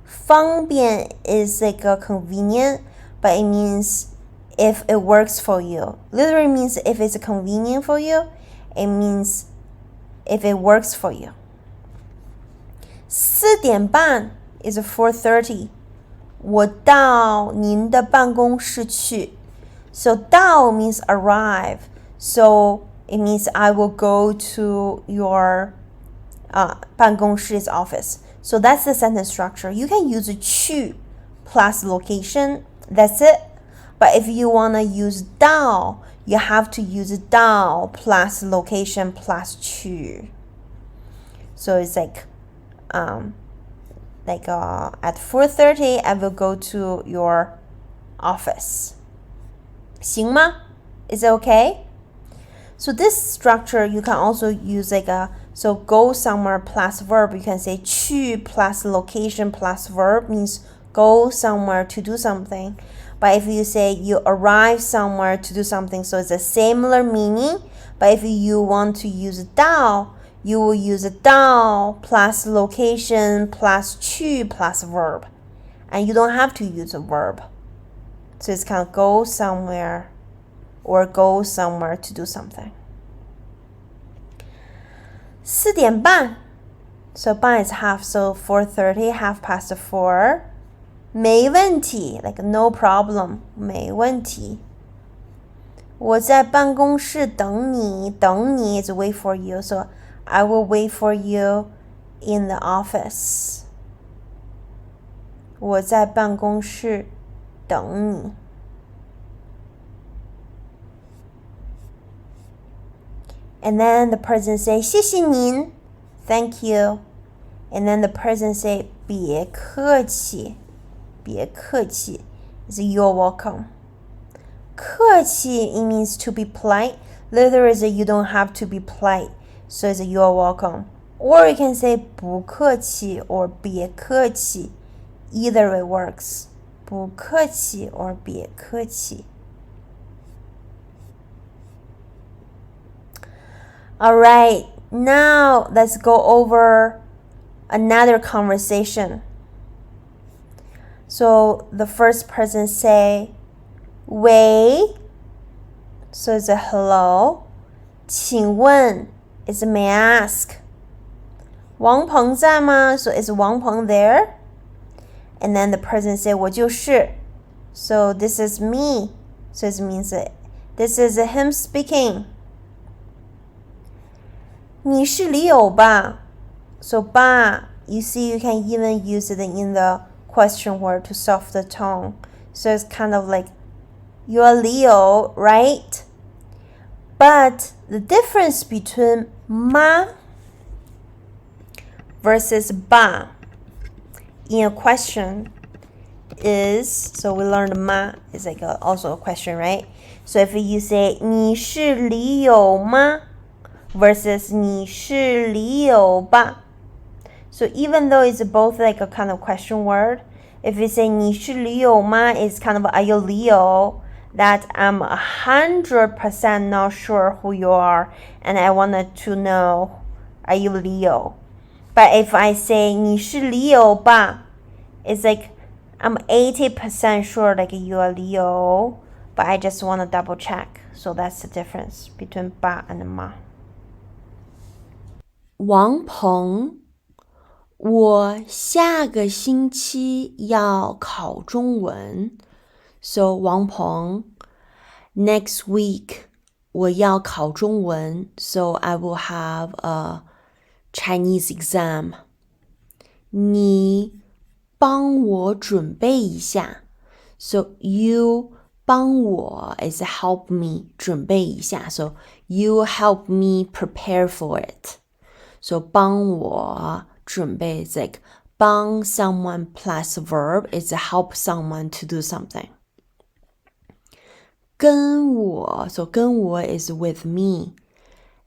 A: 方便 is like a convenient, but it means if it works for you. Literally means if it's convenient for you, it means if it works for you. 4点半 is 4:30. 我到您的办公室去. So 到 means arrive. So it means I will go to your 办公室 is office. So that's the sentence structure. You can use 去 plus location. That's it. But if you want to use 到, you have to use 到 plus location plus 去. So it's like at 4:30, I will go to your office. 行吗? Is it okay? So this structure, you can also use so go somewhere plus verb. You can say 去 plus location plus verb means go somewhere to do something. But if you say you arrive somewhere to do something, so it's a similar meaning. But if you want to use 到, you will use 到 plus location plus 去 plus verb. And you don't have to use a verb. So it's kind of go somewhere or go somewhere to do something. 4点半. So 半 is half, so 4:30, half past 4. 没问题, like no problem. 没问题. 我在办公室等你. 等你 is wait for you, so I will wait for you in the office. 我在办公室等你. And then the person say, 谢谢您, thank you. And then the person say, 别客气, 别客气, is you're welcome. 客气, it means to be polite. Literally is you don't have to be polite. So it's you're welcome. Or you can say 不客气 or 别客气. Either way works. 不客气 or 别客气. Alright, now let's go over another conversation. So the first person say, 喂 So it's a hello. 请问 is a may I ask. 王鹏在吗 So is 王鹏 there? And then the person say, 我就是 So this is me. So it means this is him speaking. 你是李友吧 So 吧 you see you can even use it in the question word to soften the tone. So it's kind of like, you're Leo, right? But the difference between ma versus ba in a question is, so we learned ma is like also a question, right? So if you say 你是李友吗 versus 你是李友吧 So even though it's both like a kind of question word, if you say 你是李友吗 it's kind of are you Leo, that I'm 100% not sure who you are and I wanted to know, are you Leo? But if I say 你是李友吧 it's like I'm 80% sure like you are Leo, but I just want to double check. So that's the difference between ba and ma. 王鹏，我下个星期要考中文。So 王鹏 next week 我要考中文 So I will have a Chinese exam. 你帮我准备一下 So you 帮我 is help me 准备一下 So you help me prepare for it. So 帮我准备 is like 帮 someone plus verb is help someone to do something. 跟我 So 跟我 is with me.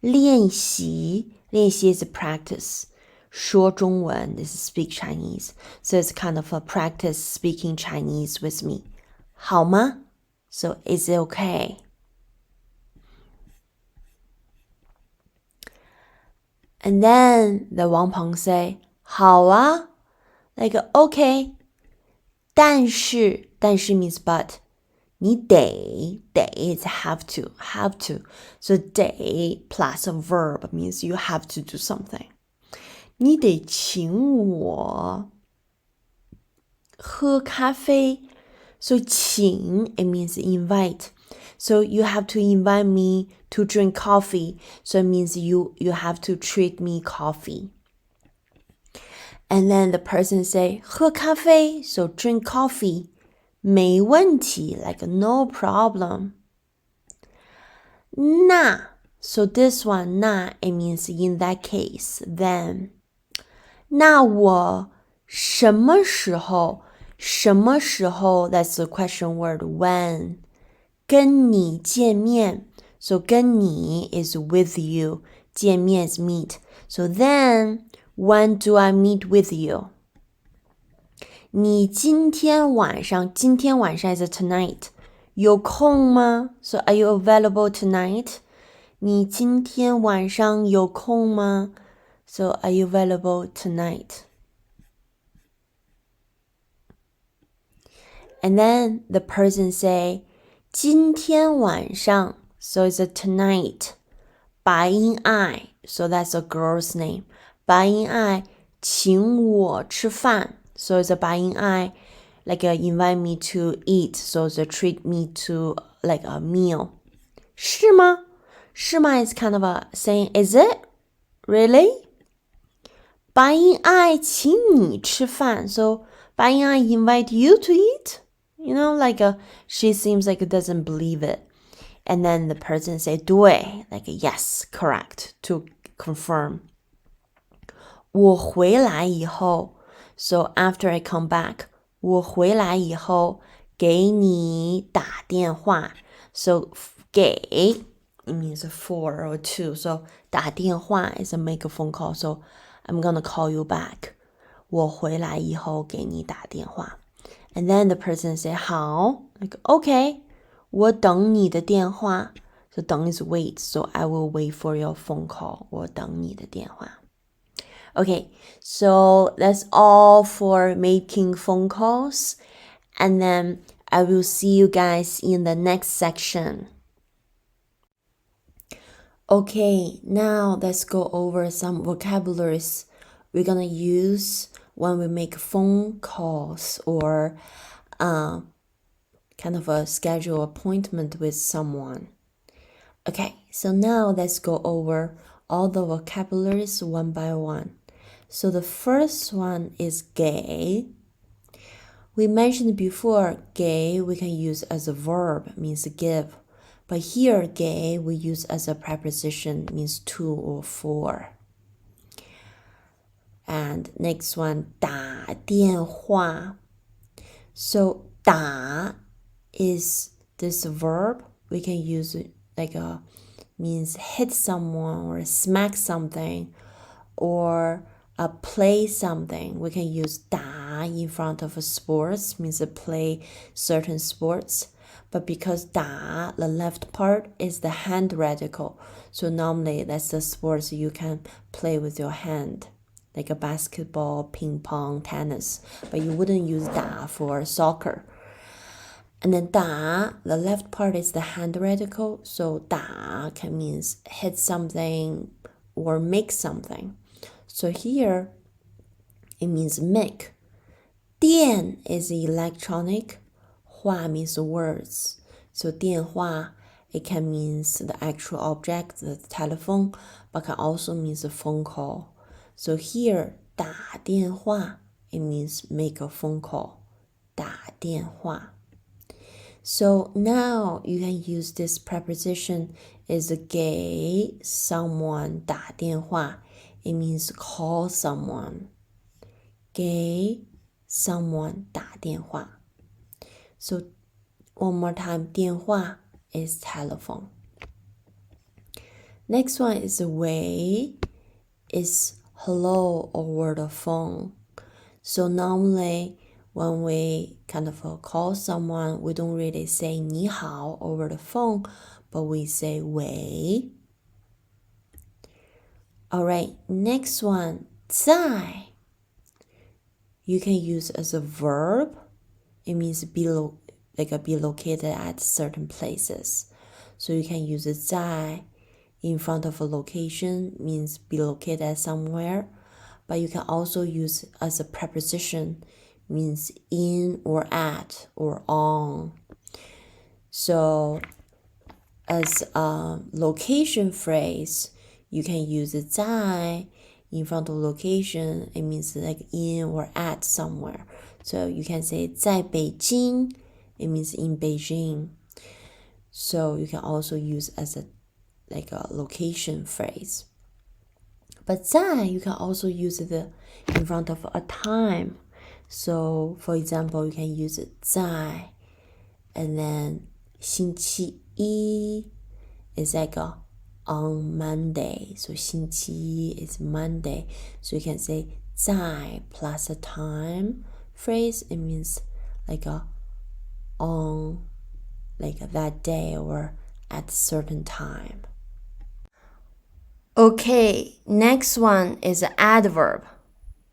A: 练习 is a practice. 说中文 is speak Chinese. So it's kind of a practice speaking Chinese with me. 好吗 So is it okay? And then the Wang Peng say, 好啊 Like okay. 但是 means but. 你得 is have to. So 得 plus a verb means you have to do something. 你得请我喝咖啡 So 请 it means invite. So you have to invite me to drink coffee. So it means you have to treat me coffee. And then the person say 喝咖啡 So drink coffee. 没问题 like no problem. 那 So this one 那 it means in that case then. 那我什么时候 that's the question word when. 跟你见面 So 跟你 is with you. 见面 is meet. So then when do I meet with you? 你今天晚上 is tonight. 有空吗 So are you available tonight? 你今天晚上有空吗 So are you available tonight? And then the person say 今天晚上 So it's a tonight. 白英爱 So that's a girl's name. 白英爱请我吃饭 So it's a 白英爱 like invite me to eat. So it's a treat me to like a meal. 是吗 is kind of a saying, is it? Really? 白英爱请你吃饭 So 白英爱 invite you to eat? You know, like she seems like doesn't believe it. And then the person say 对 like yes, correct, to confirm. 我回来以后 So after I come back 我回来以后给你打电话 So 给 it means for or to. So 打电话 is a make a phone call. So I'm gonna call you back. 我回来以后给你打电话 And then the person say 好 like okay 我等你的电话 So 等 is wait. So I will wait for your phone call. 我等你的电话。Okay, so that's all for making phone calls. And then I will see you guys in the next section. Okay, now let's go over some vocabularies we're gonna use when we make phone calls or kind of a schedule appointment with someone. Okay, so now let's go over all the vocabularies one by one. So the first one is gay. We mentioned before, gay we can use as a verb, means give. But here, gay we use as a preposition, means to or for. And next one, 打电话. So 打 is this verb. We can use it like means hit someone or smack something or play something. We can use 打 in front of a sports, means play certain sports. But because 打, the left part is the hand radical. So normally that's the sports you can play with your hand, like a basketball, ping pong, tennis. But you wouldn't use 打 for soccer. And then 打, the left part is the hand radical. So 打 can means hit something or make something. So here it means make. 电 is electronic. 话 means words. So 电话, it can means the actual object, the telephone, but can also means a phone call. So here 打电话, it means make a phone call. 打电话. So now you can use this preposition is 给 someone 打电话. It means call someone. 给 someone 打电话. So one more time, 电话 is telephone. Next one is way, is hello over the phone. So normally when we kind of call someone, we don't really say 你好 over the phone, but we say 喂. Alright, next one, 在. You can use as a verb. It means be located at certain places. So you can use 在 in front of a location, means be located at somewhere. But you can also use as a preposition, means in or at or on. So as a location phrase, you can use 在 in front of location. It means like in or at somewhere. So you can say 在北京. It means in Beijing. So you can also use as a location phrase. But 在 you can also use it in front of a time. So for example, you can use 在 and then 星期一 is like on Monday. So 星期一 is Monday. So you can say 在 plus a time phrase. It means like on that day or at a certain time. Okay, next one is an adverb.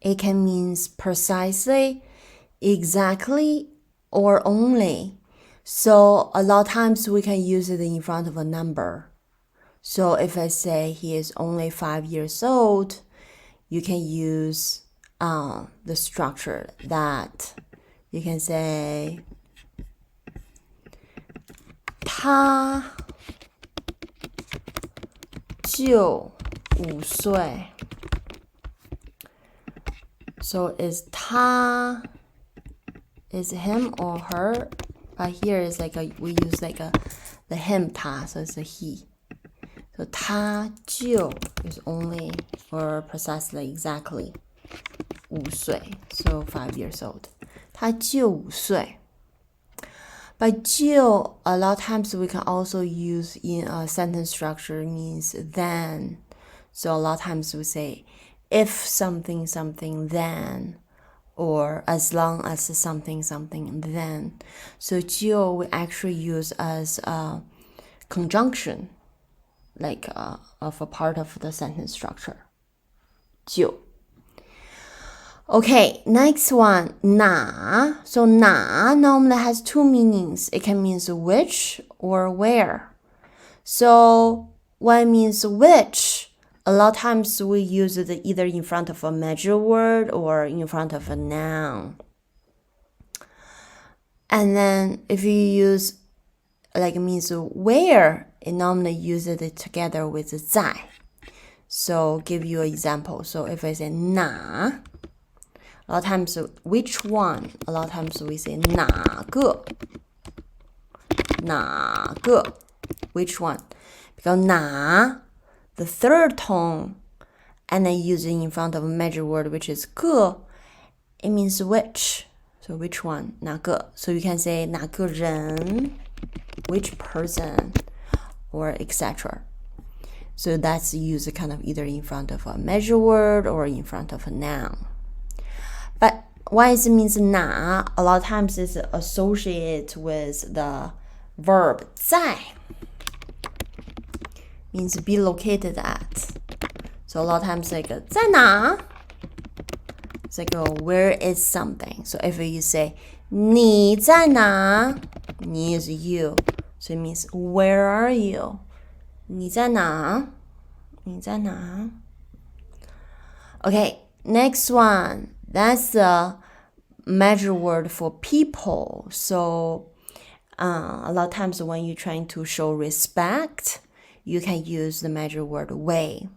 A: It can mean precisely, exactly, or only. So a lot of times we can use it in front of a number. So if I say he is only 5 years old, you can use the structure that you can say 他就5岁. So is 他 is him or her, but here is we use the him 他, so it's a he. So 他就 is only or precisely exactly 5岁, so 5 years old. 他就5岁. But 就 a lot of times we can also use in a sentence structure, means then. So a lot of times we say if something something then, or as long as something something then. So 就 we actually use as a
B: conjunction, like of a part of the sentence structure. 9. Okay, next one, 哪. So 哪 normally has two meanings. It can mean which or where. So when it means which, a lot of times we use it either in front of a measure word or in front of a noun. And then if you use like it means where, it normally uses it together with 在. So give you an example. So if I say 哪, a lot of times which one, a lot of times we say 哪个, 哪个, which one? Because 哪, the third tone, and then using in front of a measure word which is 个, it means which. So which one? 哪个. So you can say 哪个人, which person, or etc. So that's used kind of either in front of a measure word or in front of a noun. But why it means 哪, a lot of times it's associated with the verb 在, means be located at. So a lot of times like 在哪, it's like where is something. So if you say 你在哪, 你 is you. So it means where are you? 你在哪? 你在哪? Okay, next one. That's the measure word for people. So a lot of times when you're trying to show respect, you can use the measure word 位.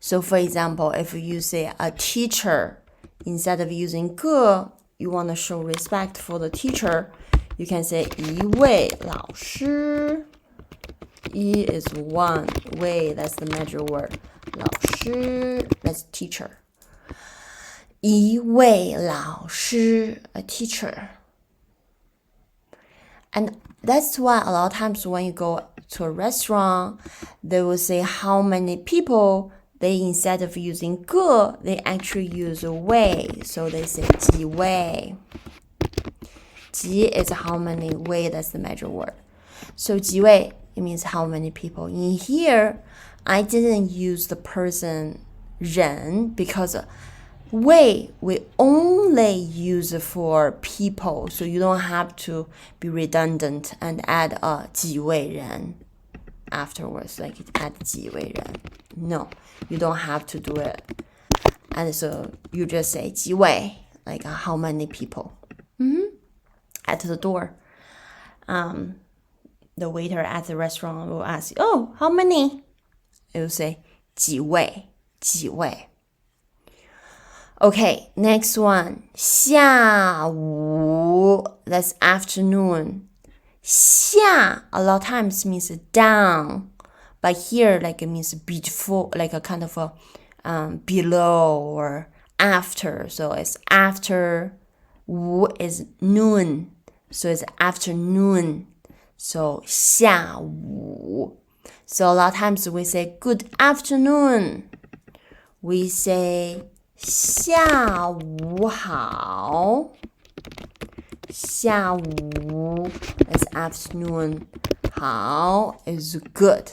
B: So for example, if you say a teacher, instead of using 个, you want to show respect for the teacher, you can say 一位老师. 一 is one, 位 that's the measure word. 老师 that's teacher. 一位老师 a teacher. And that's why a lot of times when you go to a restaurant, they will say how many people. They instead of using 个, they actually use 位. So they say 几位. 几 is how many, 位 that's the measure word. So 几位, it means how many people. In here, I didn't use the person 人 because 位 we only use for people. So you don't have to be redundant and add 几位人 afterwards, like add 几位人. No, you don't have to do it. And so you just say 几位, like how many people. At the door, the waiter at the restaurant will ask you, oh, how many? It will say 几位, 几位. Okay, next one. 下午, that's afternoon. 下 a lot of times means down, but here like it means before, like a kind of a below or after. So it's after, 午 is noon, so it's afternoon. So 下午. So a lot of times we say good afternoon. We say 下午好. 下午 is afternoon. 好 is good.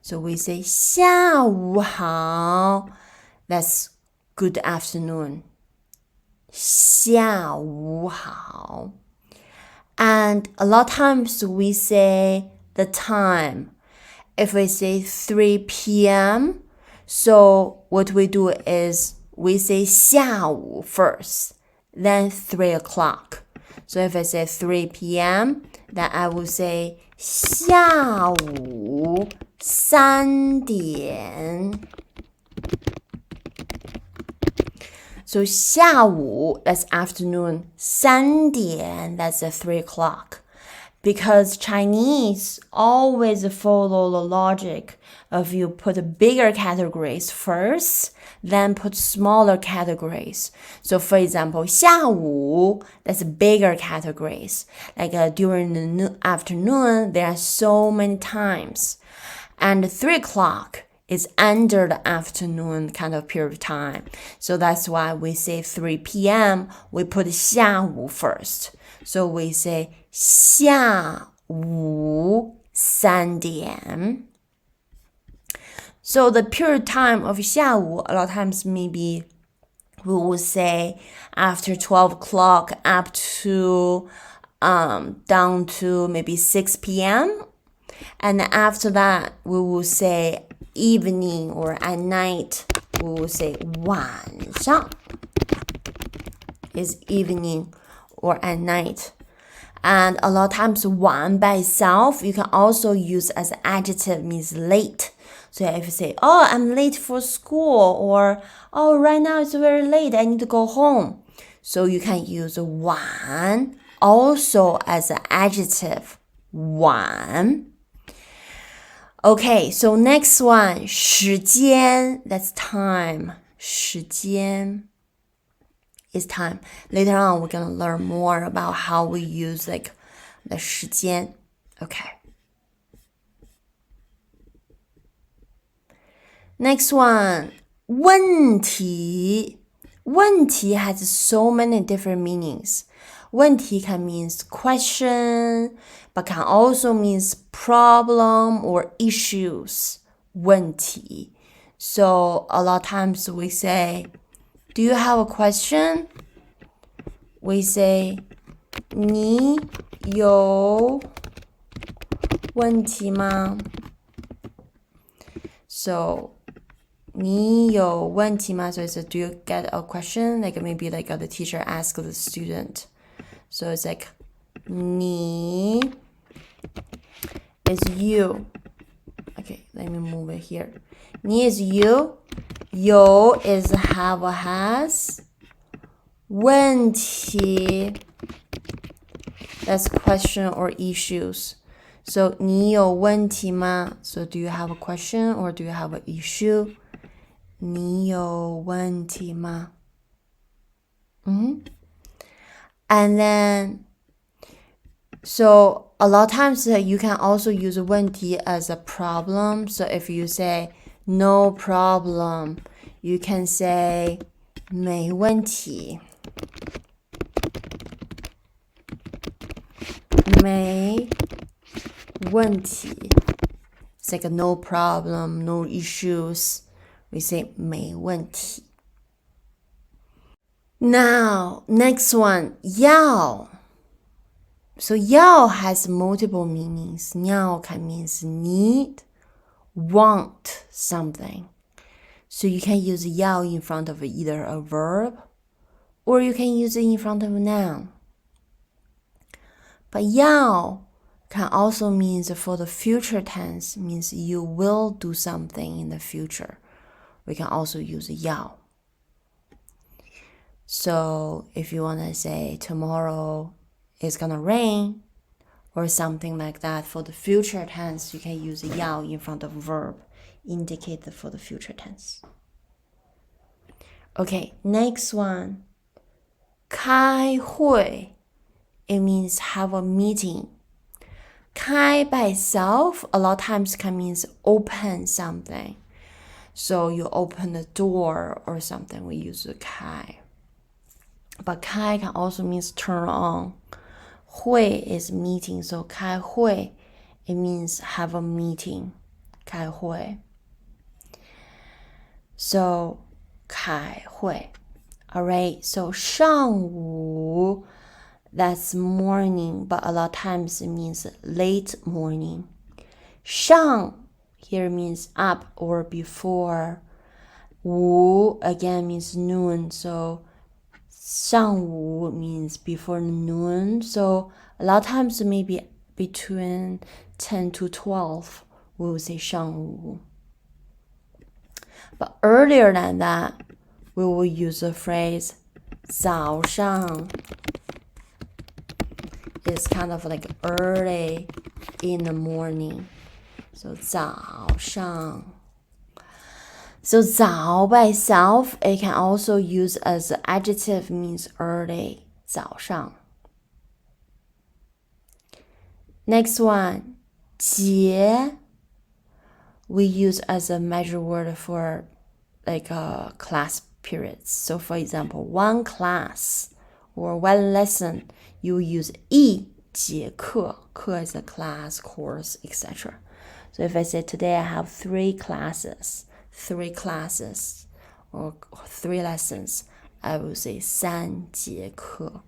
B: So we say 下午好. That's good afternoon. 下午好. And a lot of times we say the time. If we say 3 p.m., so what we do is we say 下午 first, then 3 o'clock. So if I say 3 p.m., then I will say 下午3点. So 下午 that's afternoon, 3点 that's at 3 o'clock. Because Chinese always follow the logic of you put bigger categories first, then put smaller categories. So for example, 下午 that's bigger categories. Like during the afternoon, there are so many times. And 3 o'clock is under the afternoon kind of period of time. So that's why we say 3 p.m., we put 下午 first. So we say 下午3点 So the period time of 下午 a lot of times maybe we will say after 12 o'clock up to down to maybe 6 p.m. And after that, we will say evening or at night, we will say 晚上 is evening or at night. And a lot of times 晚 by itself, you can also use as an adjective, means late. So if you say, oh, I'm late for school, or oh, right now it's very late, I need to go home. So you can use 晚 also as an adjective, 晚. Okay, so next one, 时间, that's time. 时间 is time. Later on, we're going to learn more about how we use like the 时间. Okay. Next one, 问题. 问题 has so many different meanings. 问题 can means question, but can also means problem or issues. 问题. So a lot of times we say, do you have a question? We say, 你有问题吗? So 你有问题吗? So it's do you get a question? Like maybe like the teacher asks the student. So it's like 你 is you. Okay, let me move it here. 你 is you. 有 is have or has. 问题 that's question or issues. So 你有问题吗? So do you have a question or do you have an issue? 你有问题吗? And then, so a lot of times you can also use 问题 as a problem. So if you say no problem, you can say 没问题. 没问题. It's like a no problem, no issues. We say 没问题. Now, next one, 要. So 要 has multiple meanings. 要 can means need, want something. So you can use 要 in front of either a verb or you can use it in front of a noun. But 要 can also means for the future tense, means you will do something in the future. We can also use 要. So if you want to say tomorrow it's gonna rain or something like that for the future tense, you can use 要 in front of verb, indicate for the future tense. Okay, next one. 开会. It means have a meeting. 开 by itself a lot of times can means open something. So you open the door or something, we use 开. But 开 can also means turn on. 会 is meeting, so 开会 it means have a meeting. 开会. So 开会. Alright, so 上午 that's morning, but a lot of times it means late morning. 上 here means up or before. 午 again means noon, so 上午 means before noon. So a lot of times maybe between 10 to 12 we will say 上午. But earlier than that, we will use the phrase 早上. It's kind of like early in the morning. So 早上. So 早 by itself, it can also use as an adjective, means early. 早上. Next one, 节. We use as a measure word for like class periods. So for example, one class or one lesson, you use 一节课，课 is a class, course, etc. So if I say today I have 3 classes, or 3 lessons, I will say 3节课.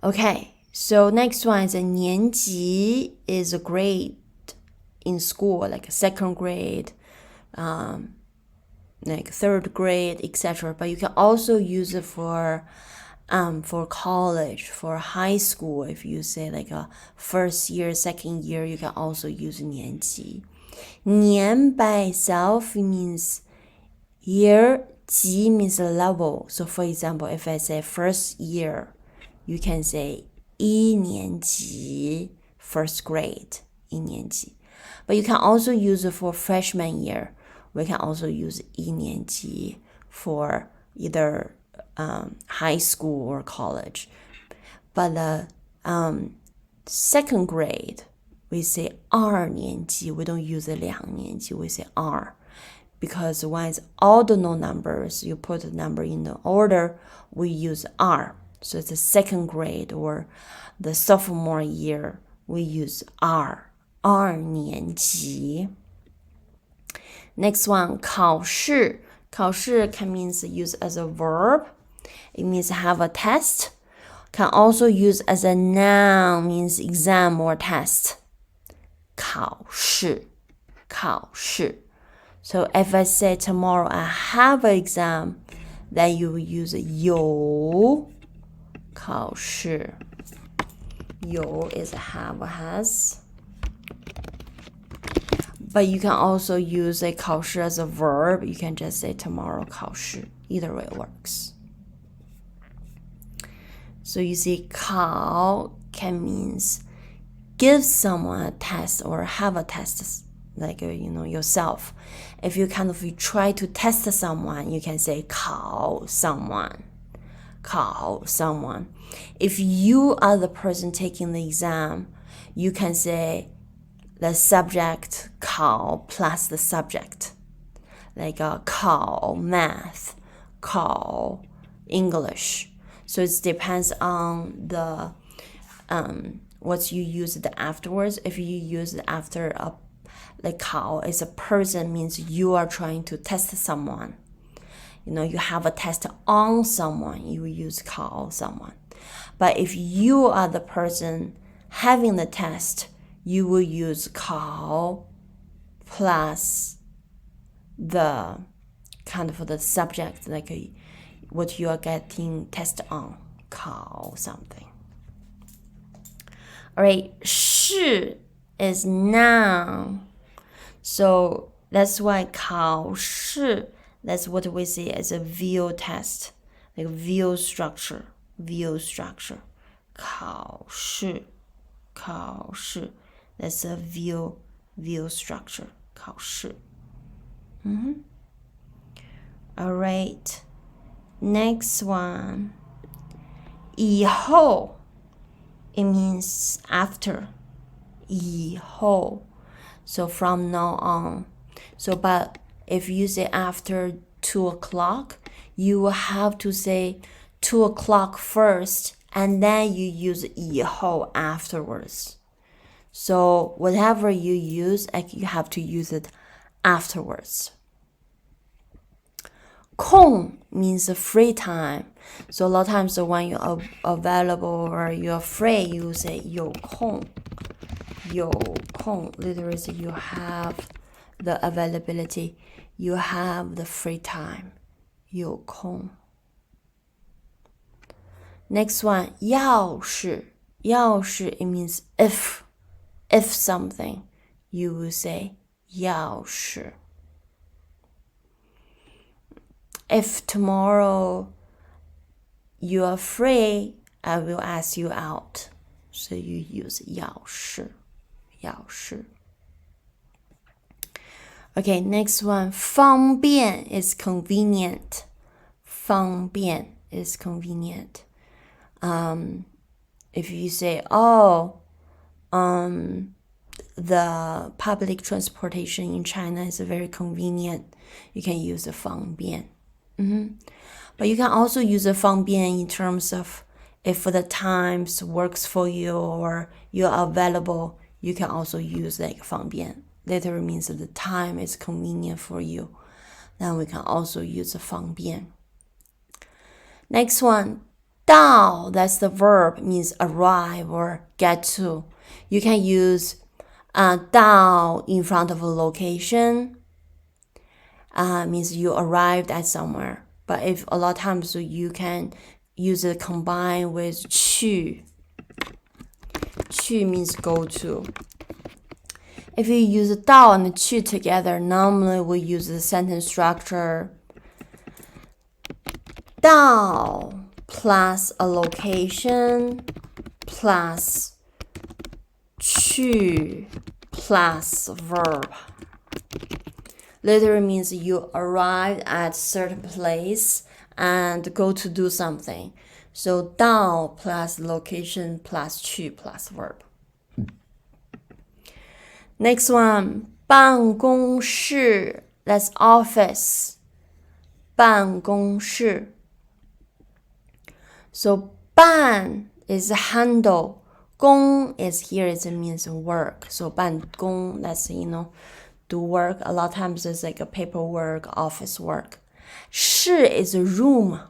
B: Okay, so next one is a 年级 is a grade in school, like a 2nd grade, like 3rd grade, etc. But you can also use it for college, for high school. If you say like a 1st year, 2nd year, you can also use 年级. 年 by itself means year, 级 means level. So for example, if I say 1st year, you can say 一年级, 1st grade, 一年级. But you can also use it for freshman year. We can also use 一年级 for either high school or college. But the 2nd grade, we say 二年级. We don't use 两年级, we say 二. Because when it's ordinal numbers, you put the number in the order, we use 二. So it's the 2nd grade or the sophomore year, we use 二. 二年级. Next one, 考试. 考试 can means use as a verb. It means have a test. Can also use as a noun, means exam or test. 考试. So if I say tomorrow I have an exam, then you will use 有考试. 有 is have or has. But you can also use a 考试 as a verb. You can just say tomorrow 考试. Either way works. So you see 考 can means give someone a test or have a test, like yourself. If you you try to test someone, you can say 考 someone. If you are the person taking the exam, you can say the subject 考 plus the subject, like 考 math, 考 English. So it depends on the what you use it afterwards. If you use it after a like 考 is a person, means you are trying to test someone. You have a test on someone, you use 考 someone. But if you are the person having the test, you will use 考 plus the the subject, like what you are getting test on, 考 something. Alright, 试 is noun. So that's why 考试, that's what we say as a VO test, like VO structure. 考试, that's a VO structure. 考试. Alright, next one. 以后, it means after. 以后. So from now on. So but if you say after 2 o'clock, you will have to say 2 o'clock first, and then you use 以后 afterwards. So whatever you use, you have to use it afterwards. 空 means a free time. So a lot of times when you're available or you're free, you say 有空. 有空 literally you have the availability, you have the free time. 有空. Next one, 钥匙. 钥匙, it means if something, you will say 钥匙. If tomorrow you are free, I will ask you out. So you use 钥匙. Okay, next one, 方便 is convenient. 方便 is convenient. If you say, the public transportation in China is very convenient, you can use 方便. But you can also use a 方便 in terms of if the times works for you or you're available, you can also use like 方便. Literally means that the time is convenient for you. Then we can also use 方便. Next one, 到, that's the verb, means arrive or get to. You can use 到 in front of a location, means you arrived at somewhere. But if a lot of times you can use it combined with 去. 去 means go to. If you use 到 and 去 together, normally we use the sentence structure 到 plus a location plus 去 plus verb. Literally means you arrived at certain place and go to do something. So 到 plus location plus 去 plus verb. Next one, 办公室, that's office. 办公室. So 办 is handle. 公 is here, it means work. So 办公, that's, do work. A lot of times it's like a paperwork, office work. 室 is a room.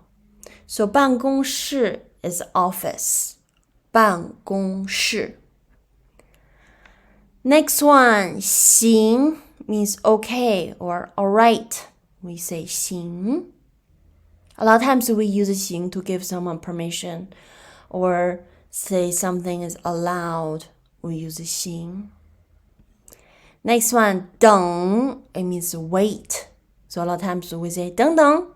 B: So 办公室 is office. 办公室. Next one, 行 means okay or alright. We say 行. A lot of times we use 行 to give someone permission or say something is allowed. We use 行. Next one, 等, it means wait. So a lot of times we say 等等,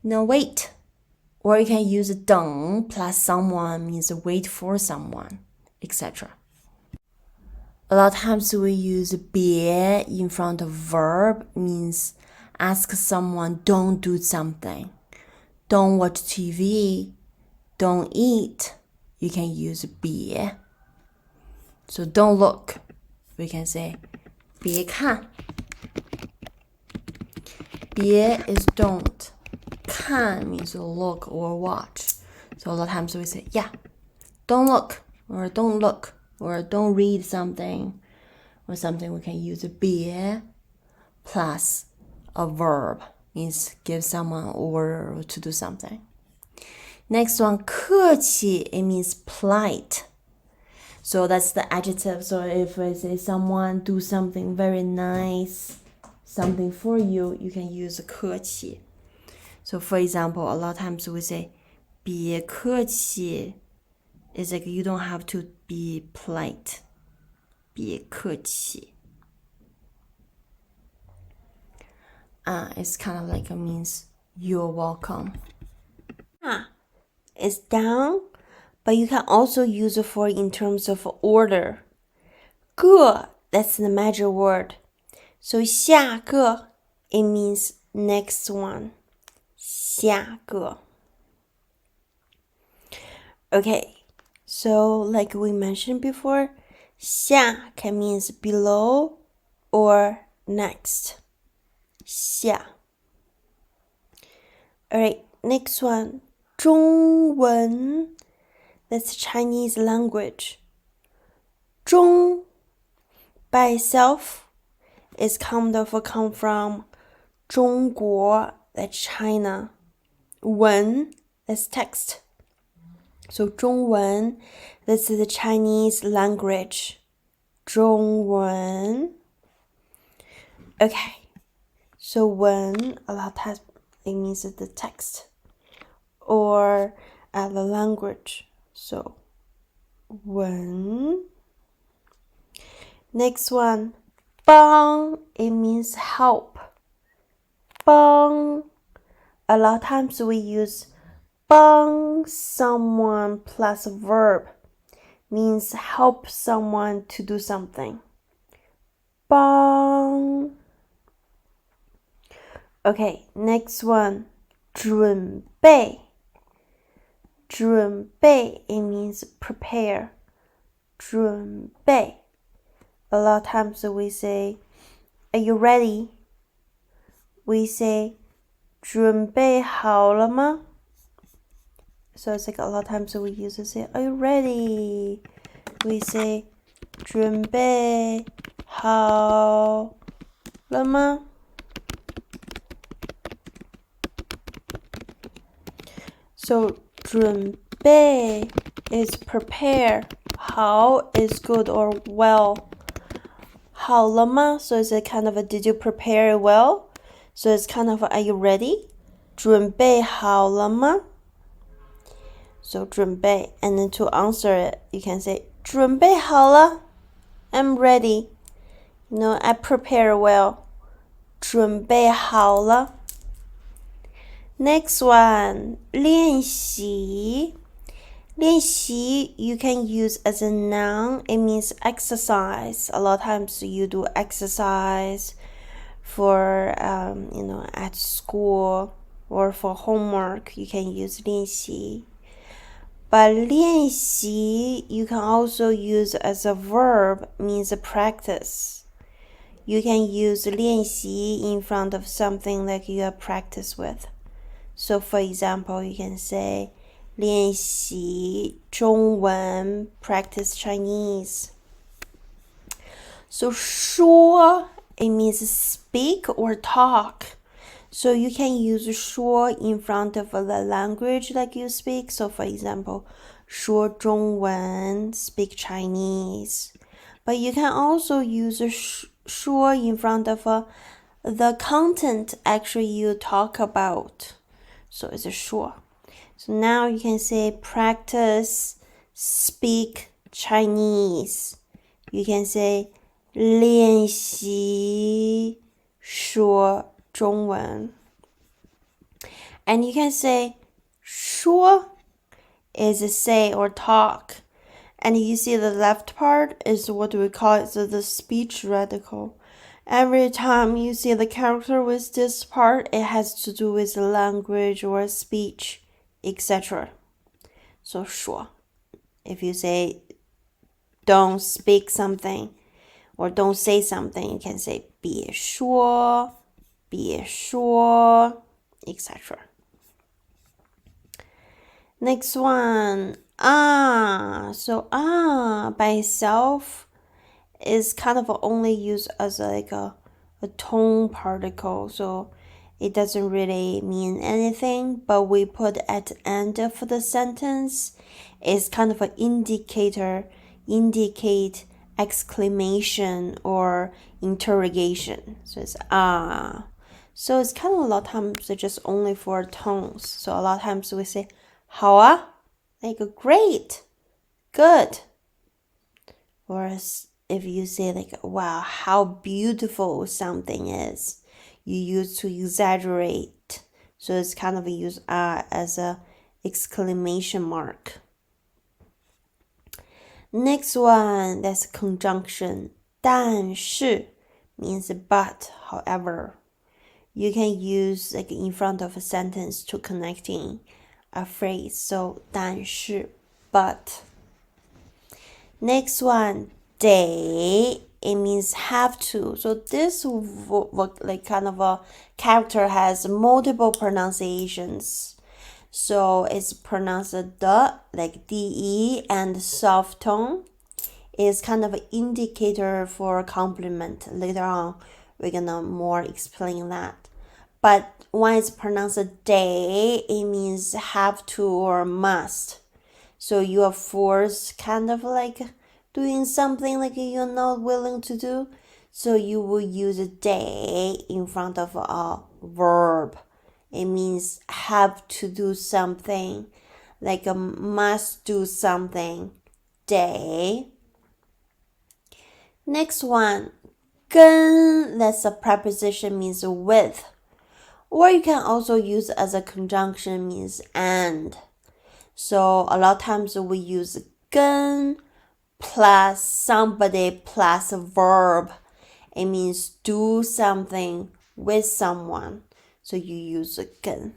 B: wait. Or you can use 等 plus someone means wait for someone, etc. A lot of times we use 别 in front of verb, means ask someone don't do something. Don't watch TV, don't eat. You can use 别. So don't look. We can say 别看. 别 is don't. 看 means look or watch. So a lot of times we say, yeah, don't look or don't look or don't read something or something. We can use 别 plus a verb, means give someone order to do something. Next one, 客气, it means polite. So that's the adjective. So if I say someone do something very nice, something for you, you can use 客气. So for example, a lot of times we say 别客气. It's like you don't have to be polite. 别客气. It's kind of like it means you're welcome.
A: Is down, but you can also use it for in terms of order. 个, that's the major word. So 下个, it means next one. 下个. Okay, so like we mentioned before, 下 can means below or next. 下. Alright, next one. 中文, that's Chinese language. 中 by itself is come from 中国, that's China. 文, that's text. So 中文, that's the Chinese language. 中文. Okay, so 文, a lot of times it means the text or the language. So 文. Next one, 帮, it means help. 帮, a lot of times we use 帮 someone plus a verb, means help someone to do something. 帮. Okay, next one, 准备. 准备, it means prepare. 准备. A lot of times we say, are you ready? We say, 准备好了吗? So it's like a lot of times we use to say, are you ready? We say, 准备好了吗? So 准备 is prepare. 好 is good or well. 好了吗? So it's a kind of a did you prepare it well? So it's kind of a, are you ready? 准备好了吗? So 准备 and then to answer it you can say 准备好了 I'm ready. You know, I prepare well. 准备好了 Next one, 练习. 练习 you can use as a noun. It means exercise. A lot of times you do exercise for, at school or for homework. You can use 练习. But 练习 you can also use as a verb, means a practice. You can use 练习 in front of something like you have practice with. So for example, you can say 练习中文 practice Chinese. So 说 it means speak or talk. So you can use 说 in front of the language like you speak. So for example, 说中文 speak Chinese. But you can also use 说 in front of the content actually you talk about. So it's a 说. So now you can say practice, speak Chinese. You can say 练习说中文. And you can say 说 is a say or talk. And you see the left part is what we call it the speech radical. Every time you see the character with this part, it has to do with language or speech, etc. So 说. If you say don't speak something or don't say something, you can say 别说, etc. Next one, So by itself is kind of only used as like a tone particle, so it doesn't really mean anything, but we put at the end of the sentence is kind of an indicator, indicate exclamation or interrogation. So it's So it's kind of a lot of times just only for tones. So a lot of times we say 好啊, like great, good. Or if you say like, wow, how beautiful something is, you use to exaggerate. So it's kind of used as a exclamation mark. Next one, that's conjunction. 但是 means but, however. You can use like in front of a sentence to connecting a phrase. So 但是 but. Next one, 得 it means have to. So this like kind of a character has multiple pronunciations. So it's pronounced the, like de, and soft tone is kind of an indicator for complement. Later on, we're gonna more explain that. But when it's pronounced day, it means have to or must. So you are forced kind of like doing something like you're not willing to do. So you will use a day in front of a verb. It means have to do something, like a must do something, day. Next one, 跟, that's a preposition, means with. Or you can also use as a conjunction, means and. So a lot of times we use 跟 plus somebody plus a verb. It means do something with someone. So you use 跟.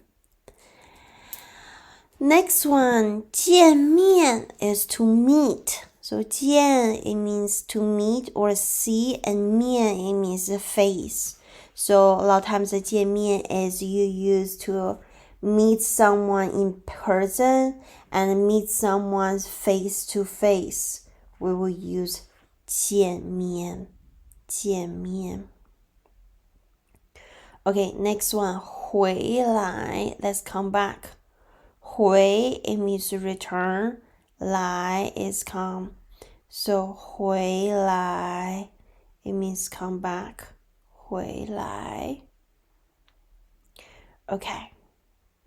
A: Next one, 见面 is to meet. So 见 it means to meet or see, and 面 it means face. So a lot of times 的见面 is you use to meet someone in person and meet someone face to face. We will use 见面. Okay, next one. 回来. Let's come back. 回 it means to return. 来 is come. So 回来 it means come back. 回来. Okay,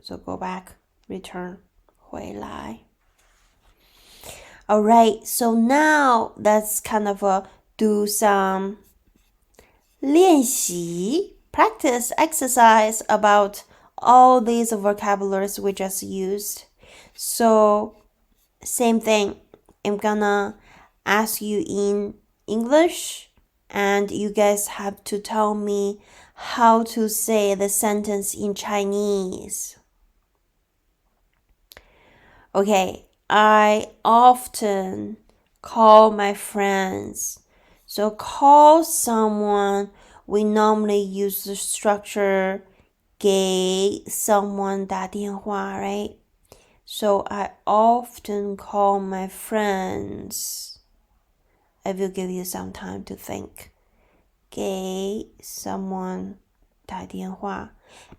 A: so go back, return. 回来. Alright, so now let's kind of do some 练习, practice, exercise about all these vocabularies we just used. So, same thing. I'm gonna ask you in English, and you guys have to tell me how to say the sentence in Chinese. Okay, I often call my friends. So call someone, we normally use the structure 给 someone 打电话, right? So I often call my friends. I will give you some time to think. 给 someone 打电话.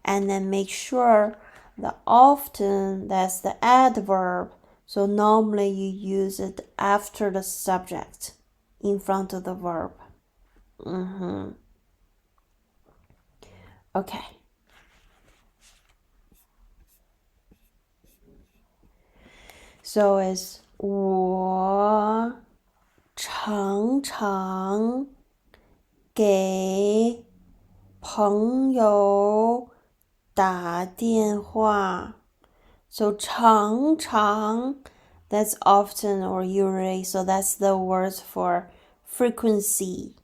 A: And then make sure the often, that's the adverb. So normally you use it after the subject, in front of the verb. Okay. So it's 我常常给朋友打电话. So 常常, that's often or usually. So that's the words for frequency.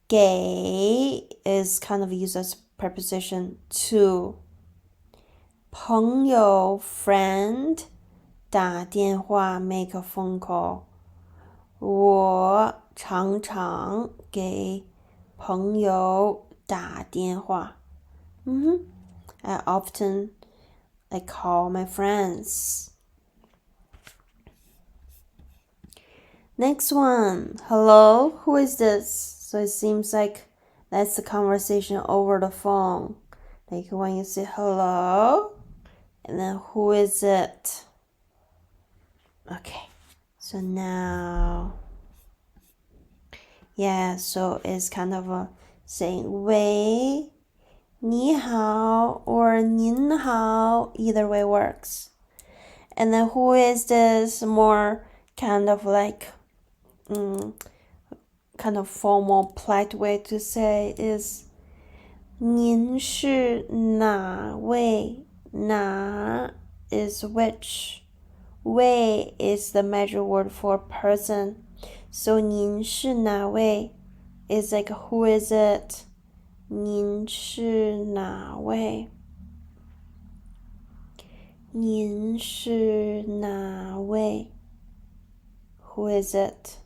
A: 给 is kind of used as preposition to. 朋友 friend 打电话 make a phone call. 我常常给朋友打电话. I often call my friends. Next one. Hello, who is this? So it seems like that's the conversation over the phone. Like when you say hello, and then who is it? Okay, so now, yeah, so it's kind of a saying 喂, 你好 or 您好, either way works. And then who is this? More kind of like kind of formal, polite way to say is 您是哪位? 哪 is which. 位 is the measure word for person. So 您是哪位 is like who is it? 您是哪位? 您是哪位? Who is it?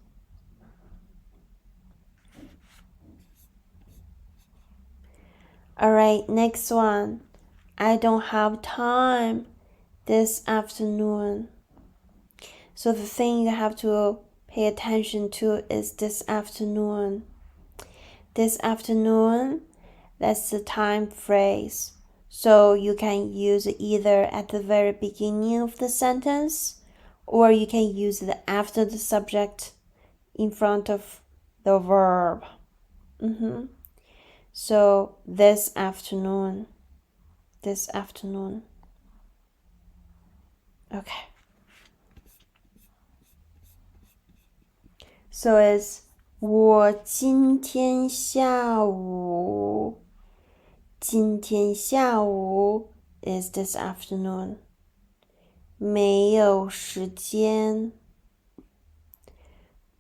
A: Alright, next one. I don't have time this afternoon. So the thing you have to pay attention to is this afternoon. This afternoon, that's the time phrase. So you can use it either at the very beginning of the sentence, or you can use it after the subject in front of the verb. So this afternoon. Okay. So it's 我今天下午 is this afternoon. 没有时间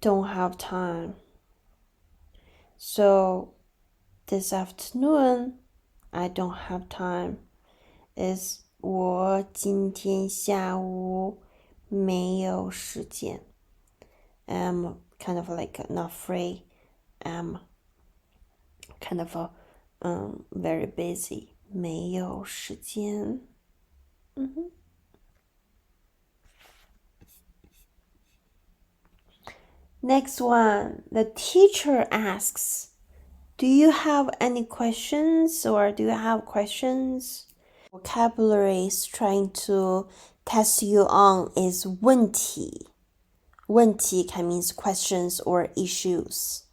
A: don't have time. So this afternoon, I don't have time is 我今天下午没有时间. I'm kind of like not free. I'm kind of very busy. 没有时间。Next one, the teacher asks, do you have any questions or do you have questions? Vocabulary is trying to test you on is 问题. 问题 can mean questions or issues.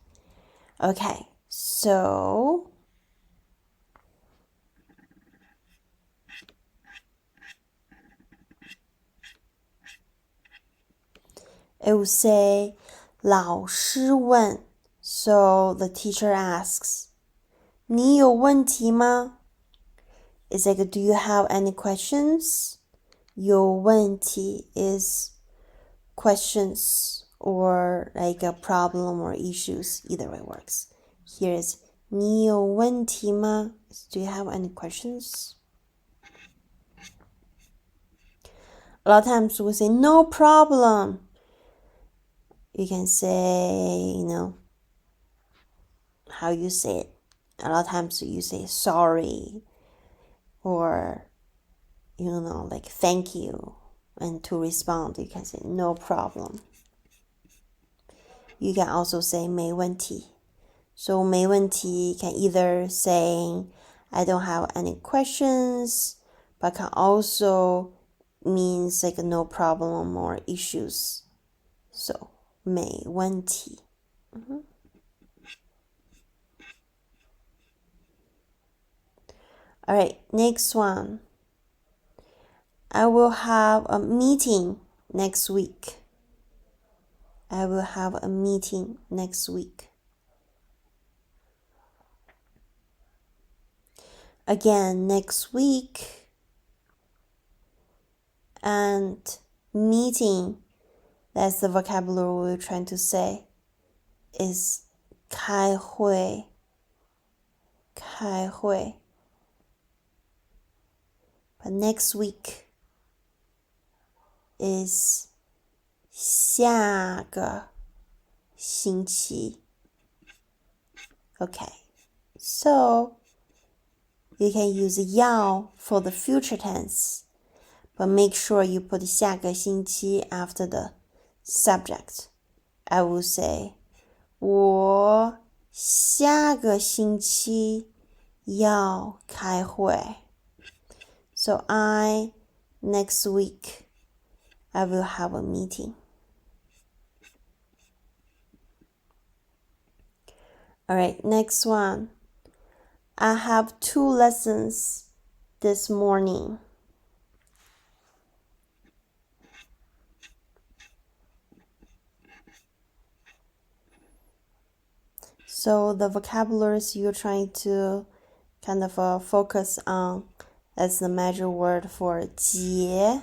A: Okay, so it will say 老师问. So the teacher asks, 你有问题吗? It's like, do you have any questions? 有问题 is questions or like a problem or issues. Either way works. Here is 你有问题吗? Do you have any questions? A lot of times we say no problem. You can say, how you say it. A lot of times you say sorry or, like thank you. And to respond, you can say no problem. You can also say 没问题. So 没问题 can either say I don't have any questions, but can also means like no problem or issues. So 没问题. All right, next one. I will have a meeting next week. I will have a meeting next week. Again, next week. And meeting, that's the vocabulary we're trying to say, is 开会. 开会. But next week is 下个星期. Okay, so you can use 要 for the future tense, but make sure you put 下个星期 after the subject. I will say 我下个星期要开会. So next week, I will have a meeting. All right, next one. I have 2 lessons this morning. So the vocabularies you're trying to kind of focus on, that's the major word for 节.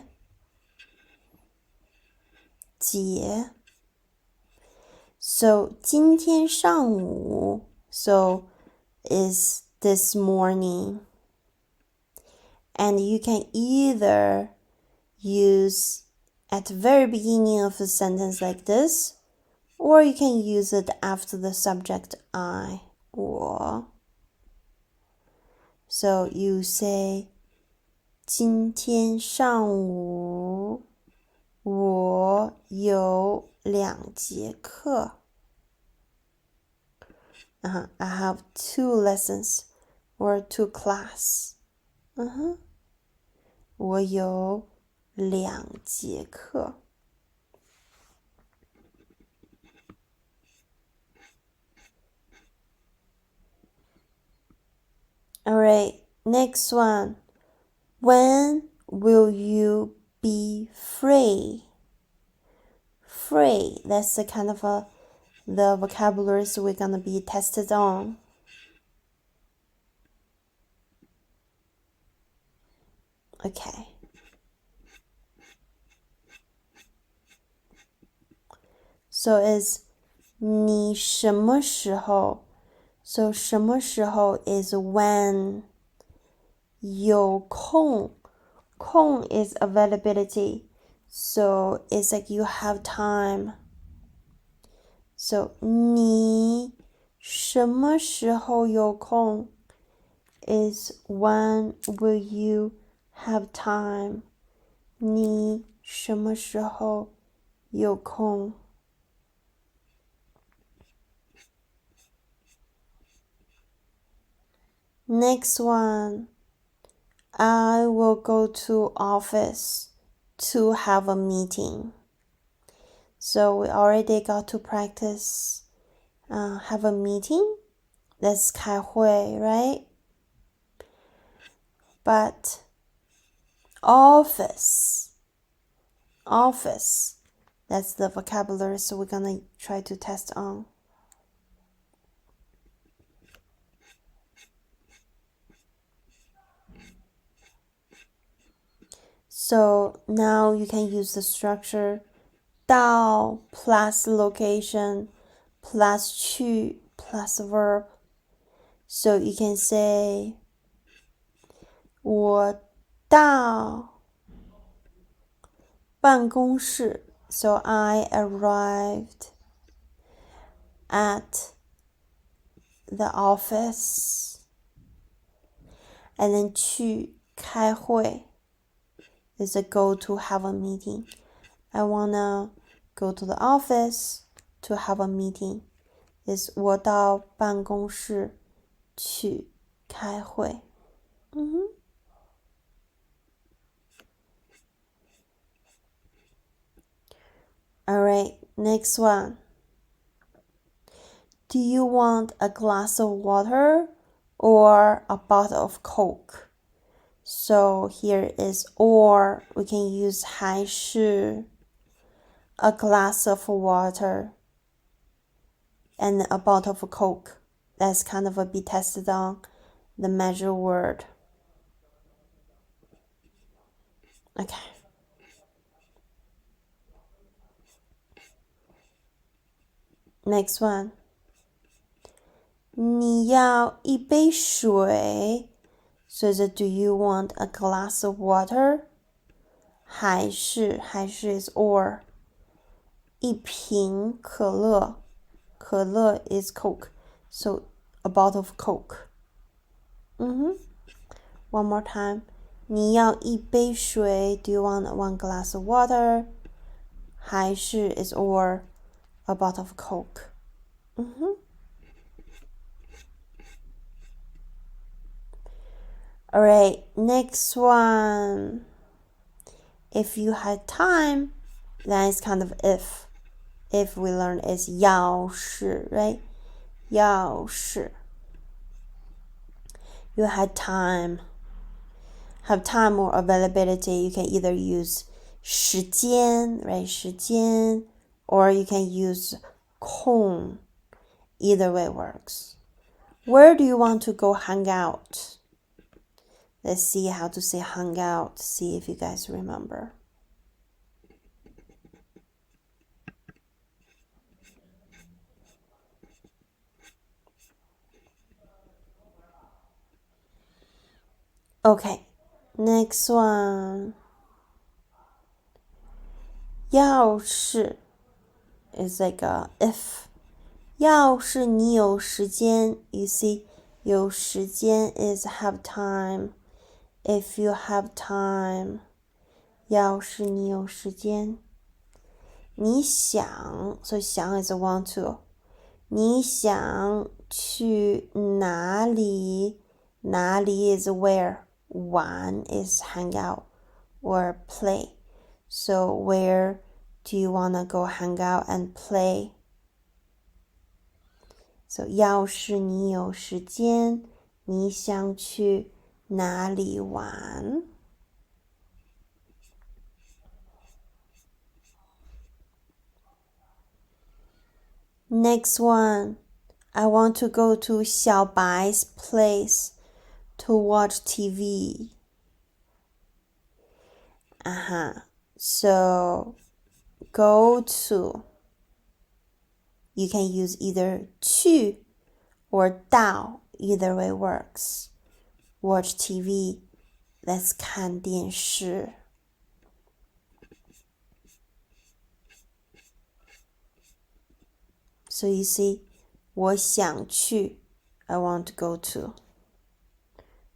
A: 节. So 今天上午 so is this morning. And you can either use at the very beginning of the sentence like this, or you can use it after the subject I, 我. So you say 今天上午我有2节课. I have 2 lessons or 2 class. 我有2节课. All right, next one. When will you be free? Free, that's the kind of the vocabularies we're gonna be tested on. Okay. So it's 你什么时候? So 什么时候 is when. 有空. 空 is availability. So it's like you have time. So 你什么时候有空? is when will you have time? 你什么时候有空？ Next one, I will go to office to have a meeting. So we already got to practice have a meeting. That's 开会, right? But office, that's the vocabulary, so we're gonna try to test on. So now you can use the structure 到 plus location plus 去 plus verb. So you can say 我到办公室 So I arrived at the office. And then 去开会 is a go to have a meeting. I wanna go to the office to have a meeting. Is 我到办公室去开会。Alright, next one. Do you want a glass of water or a bottle of Coke? So here is or. We can use 还是 a glass of water and a bottle of Coke. That's kind of a be tested on the measure word. Okay. Next one. 你要一杯水 So do you want a glass of water? 还是 is or. 一瓶可乐 可乐 is Coke. So a bottle of Coke. One more time. 你要一杯水 Do you want one glass of water? 还是 is or a bottle of Coke. Alright, next one. If you had time, then it's kind of if. If we learn is 要是, right? 要是 You had time. Have time or availability. You can either use 时间, right? 时间, or you can use 空. Either way works. Where do you want to go hang out? Let's see how to say hang out. See if you guys remember. Okay, next one. 要是 is like a if. 要是你有时间 You see, 有时间 is have time. If you have time. 要是你有时间你想 So 想 is a want to. 你想去哪里哪里 is where. 玩 is hang out or play. So where do you want to go hang out and play? So 要是你有时间你想去哪里玩？Next one, I want to go to 小白's place to watch TV. So go to. You can use either 去 or 到. Either way works. Watch TV. Let's 看电视。So you see, 我想去 I want to go to.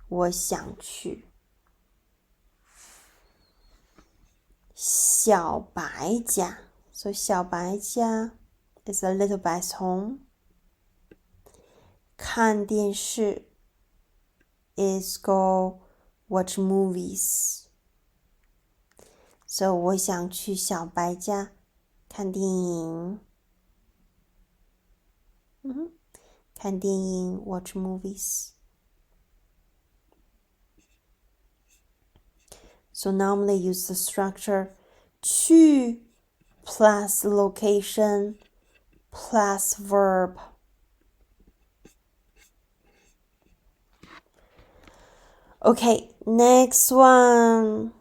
A: 我想去。小白家 So 小白家 is a little bite's home. 看电视 is go watch movies. So 我想去小白家看电影。看电影 watch movies. So normally use the structure 去 plus location plus verb. Okay, next one.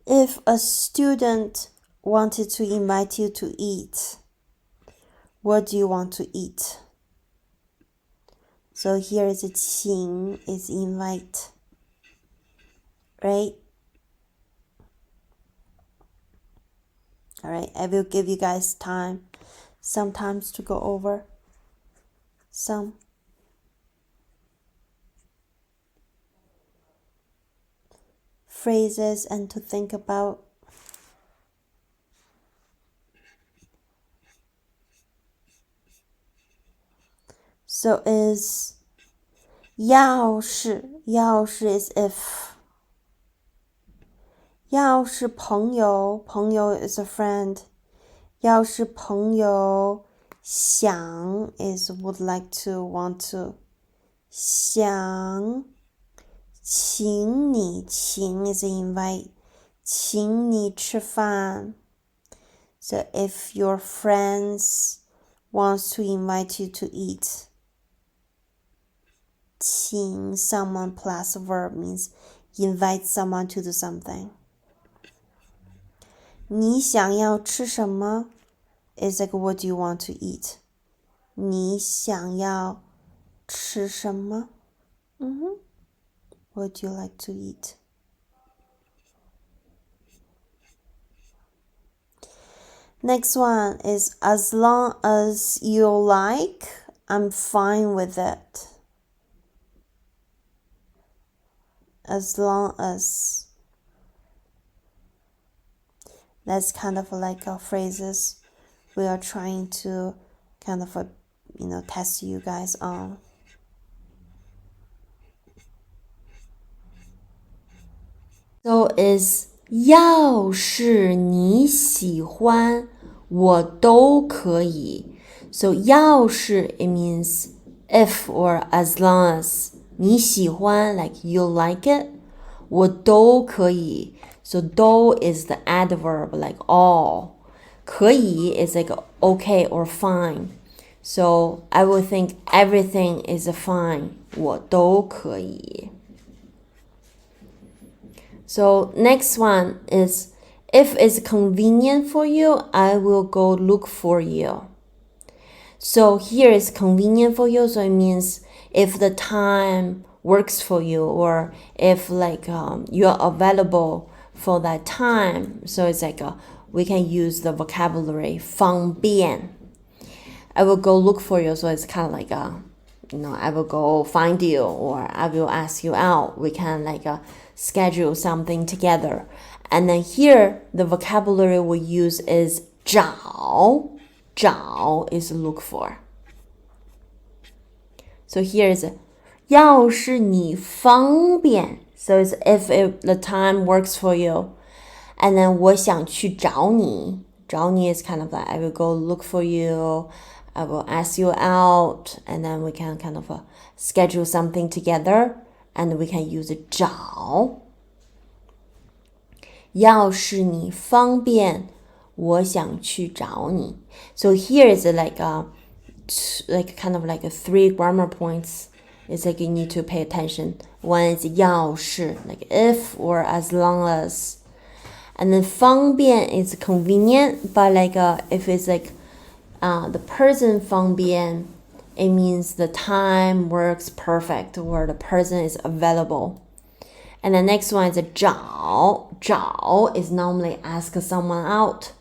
A: If a student wanted to invite you to eat, what do you want to eat? So here is 请 is invite, right? Alright, I will give you guys sometimes to go over some phrases and to think about. So is 要是 is if. 要是朋友 is a friend. 要是朋友想 is would like to, want to. 想请你请 is invite. 请你吃饭 So if your friends wants to invite you to eat, 请 someone plus verb means invite someone to do something. 你想要吃什么 is like what do you want to eat? 你想要吃什么 What do you like to eat? Next one is as long as you like, I'm fine with it. As long as. That's kind of like phrases we are trying to kind of test you guys on.
B: So is 要是你喜欢我都可以 So 要是 it means if or as long as 你喜欢 like you like it 我都可以 So 都 is the adverb like all 可以 is like okay or fine So I would think everything is fine 我都可以So next one is if it's convenient for you, I will go look for you. So here is convenient for you, so it means if the time works for you or if like you're available for that time. So it's like we can use the vocabulary 方便. I will go look for you, so it's kind of like I will go find you or I will ask you out. We can like schedule something together. And then here, the vocabulary we use is 找. 找 is look for. So here is 要是你方便. So it's if the time works for you. And then 我想去找你. 找你 is kind of like I will go look for you. I will ask you out. And then we can kind of schedule something together. And we can use 找. 要是你方便我想去找你 So here is like kind of like 3 grammar points. It's like you need to pay attention. One is 要是 like if or as long as. And then 方便 is convenient, but like if it's like the person 方便 it means the time works perfect or the person is available. And the next one is 找. 找 is normally ask someone out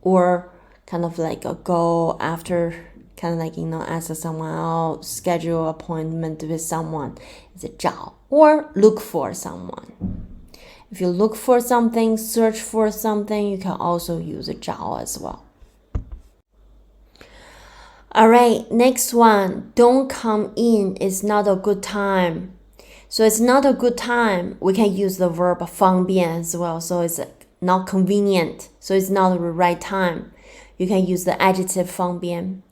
B: or kind of like a go after kind of like, ask someone out, schedule appointment with someone. It's 找 or look for someone. If you look for something, search for something, you can also use 找 as well. Alright, next one. Don't come in. It's not a good time. So it's not a good time. We can use the verb 方便 as well. So it's not convenient. So it's not the right time. You can use the adjective 方便.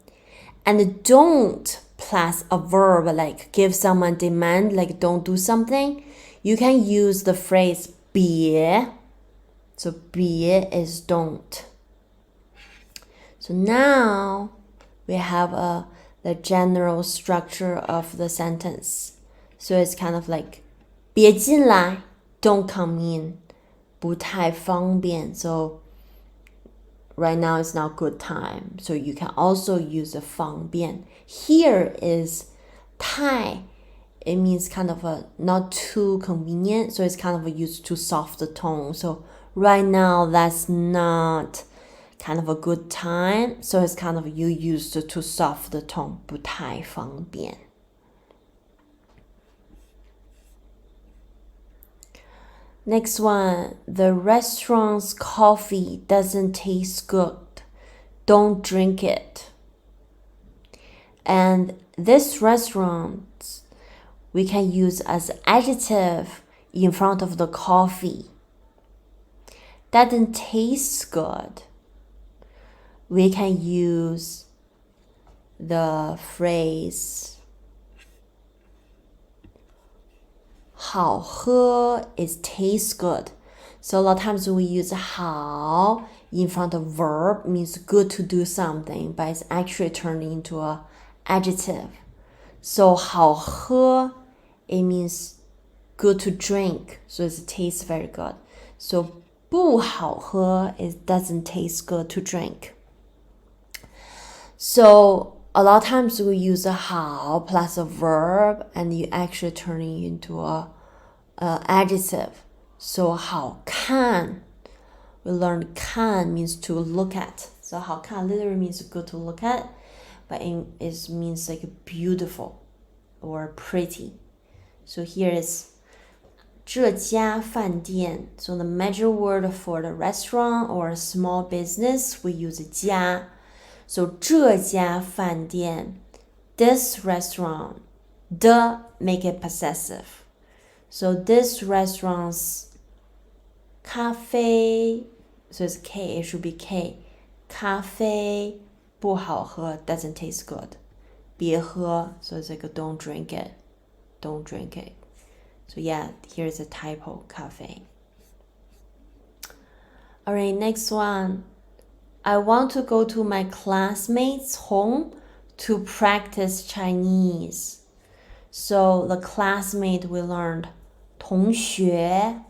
B: And don't plus a verb like give someone demand, like don't do something. You can use the phrase 别. So 别 is don't. So now we have the general structure of the sentence. So it's kind of like 别进来, don't come in, 不太方便. So right now it's not good time. So you can also use the 方便. Here is 太. It means kind of not too convenient. So it's kind of used to soft the tone. So right now that's not kind of a good time. So it's kind of you used to soft the tone. 不太方便. Next one, the restaurant's coffee doesn't taste good. Don't drink it. And this restaurant, we can use as adjective in front of the coffee. Doesn't taste good. We can use the phrase 好喝 is taste good. So a lot of times we use 好 in front of verb, means good to do something, but it's actually turned into an adjective. So 好喝, it means good to drink, so it tastes very good. So 不好喝, it doesn't taste good to drink. So a lot of times we use 好 plus a verb, and you actually turn it into a adjective. So 好看, we learned 看 means to look at. So 好看 literally means good to look at, but it means like beautiful or pretty. So here is 这家饭店. So the major word for the restaurant or small business, we use 家. So 这家饭店, this restaurant, the make it possessive. So this restaurant's 咖啡, so it's K, it should be K. 咖啡不好喝, doesn't taste good. 别喝, so it's like a don't drink it. Don't drink it. So yeah, here's a typo, 咖啡. Alright, next one. I want to go to my classmates' home to practice Chinese. So the classmate we learned 同学.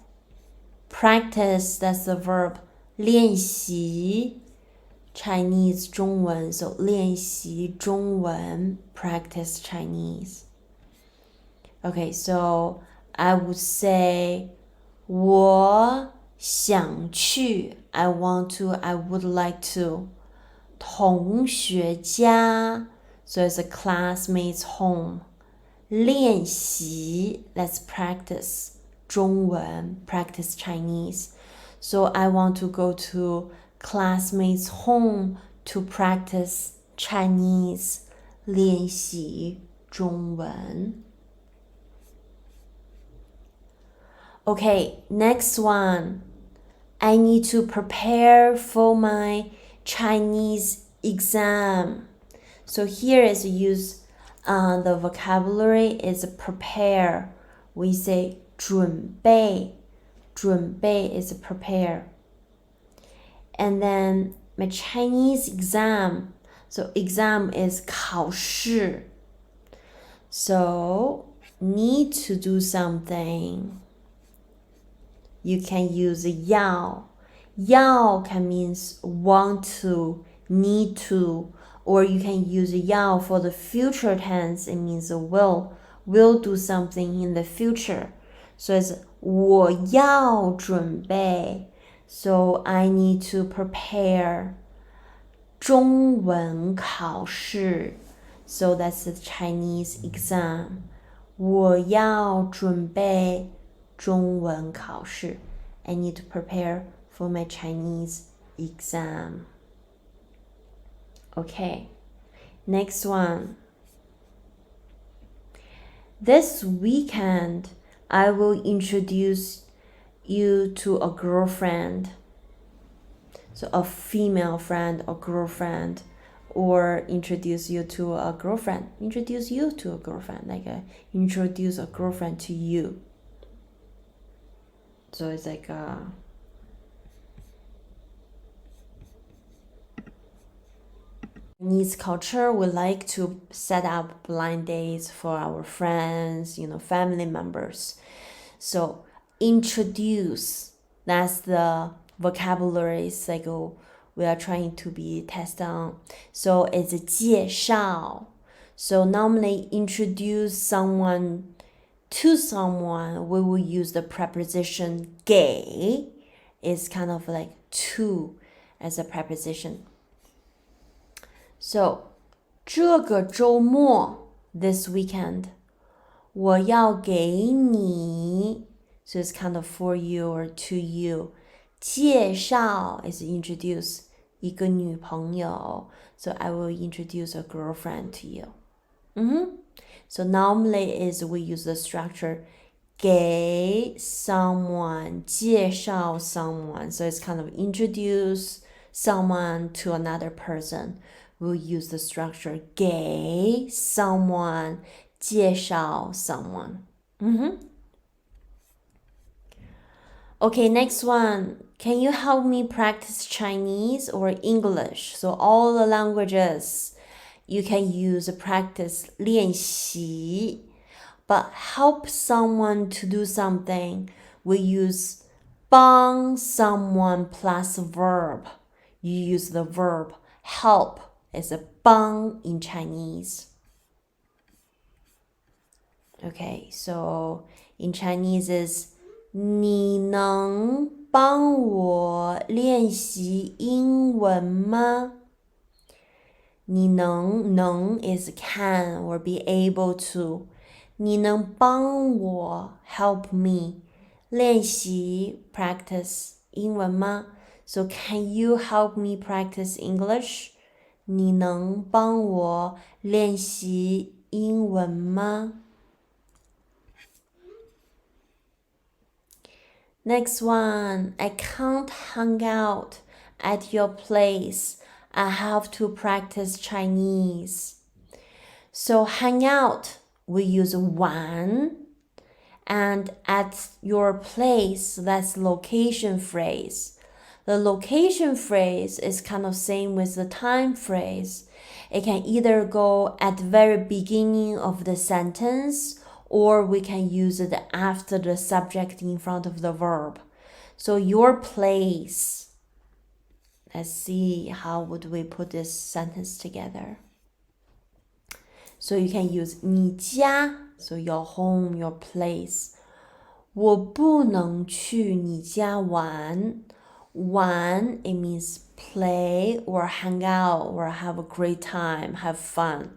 B: Practice, that's the verb 练习 Chinese 中文. So 练习中文 practice Chinese. Okay, so I would say 我想去 I want to, I would like to. 同学家 so it's a classmate's home. 练习 let's practice 中文 practice Chinese. So I want to go to classmate's home to practice Chinese. 练习中文. Okay, next one. I need to prepare for my Chinese exam. So here is use the vocabulary is prepare. We say 准备. 准备 is prepare. And then my Chinese exam. So exam is 考试. So need to do something. You can use 要. 要 can means want to, need to, or you can use 要for the future tense. It means will do something in the future. So it's 我要准备. So I need to prepare
A: 中文考试 so that's the Chinese exam. 我要准备中文考试 I need to prepare for my Chinese exam. Okay, next one. This weekend, I will introduce you to a girlfriend. So a female friend or girlfriend, or introduce you to a girlfriend. Introduce you to a girlfriend, like introduce a girlfriend to you. So it's like Chinese culture, we like to set up blind dates for our friends, family members. So introduce, that's the vocabulary cycle we are trying to be tested on. So it's 介绍. So normally introduce someone to someone, we will use the preposition 给. It's kind of like to as a preposition. So 这个周末 this weekend 我要给你 so it's kind of for you or to you. 介绍 is introduce 一个女朋友 so I will introduce a girlfriend to you. So normally is we use the structure 给 someone 介绍 someone, so it's kind of introduce someone to another person. We'll use the structure 给 someone 介绍 someone. Okay, next one. Can you help me practice Chinese or English? So all the languages you can use practice 练习, but help someone to do something, we use 帮 someone plus verb. You use the verb help as a 帮 in Chinese. Okay, so in Chinese is 你能帮我练习英文吗？你能 is can or be able to. 你能帮我 help me 练习 practice 英文吗？ So can you help me practice English? 你能帮我练习英文吗？ Next one, I can't hang out at your place. I have to practice Chinese. So hang out, we use 玩, and at your place, that's location phrase. The location phrase is kind of same with the time phrase. It can either go at the very beginning of the sentence, or we can use it after the subject in front of the verb. So your place. Let's see how would we put this sentence together. So you can use 你家, so your home, your place. 我不能去你家玩. 玩, it means play or hang out or have a great time, have fun.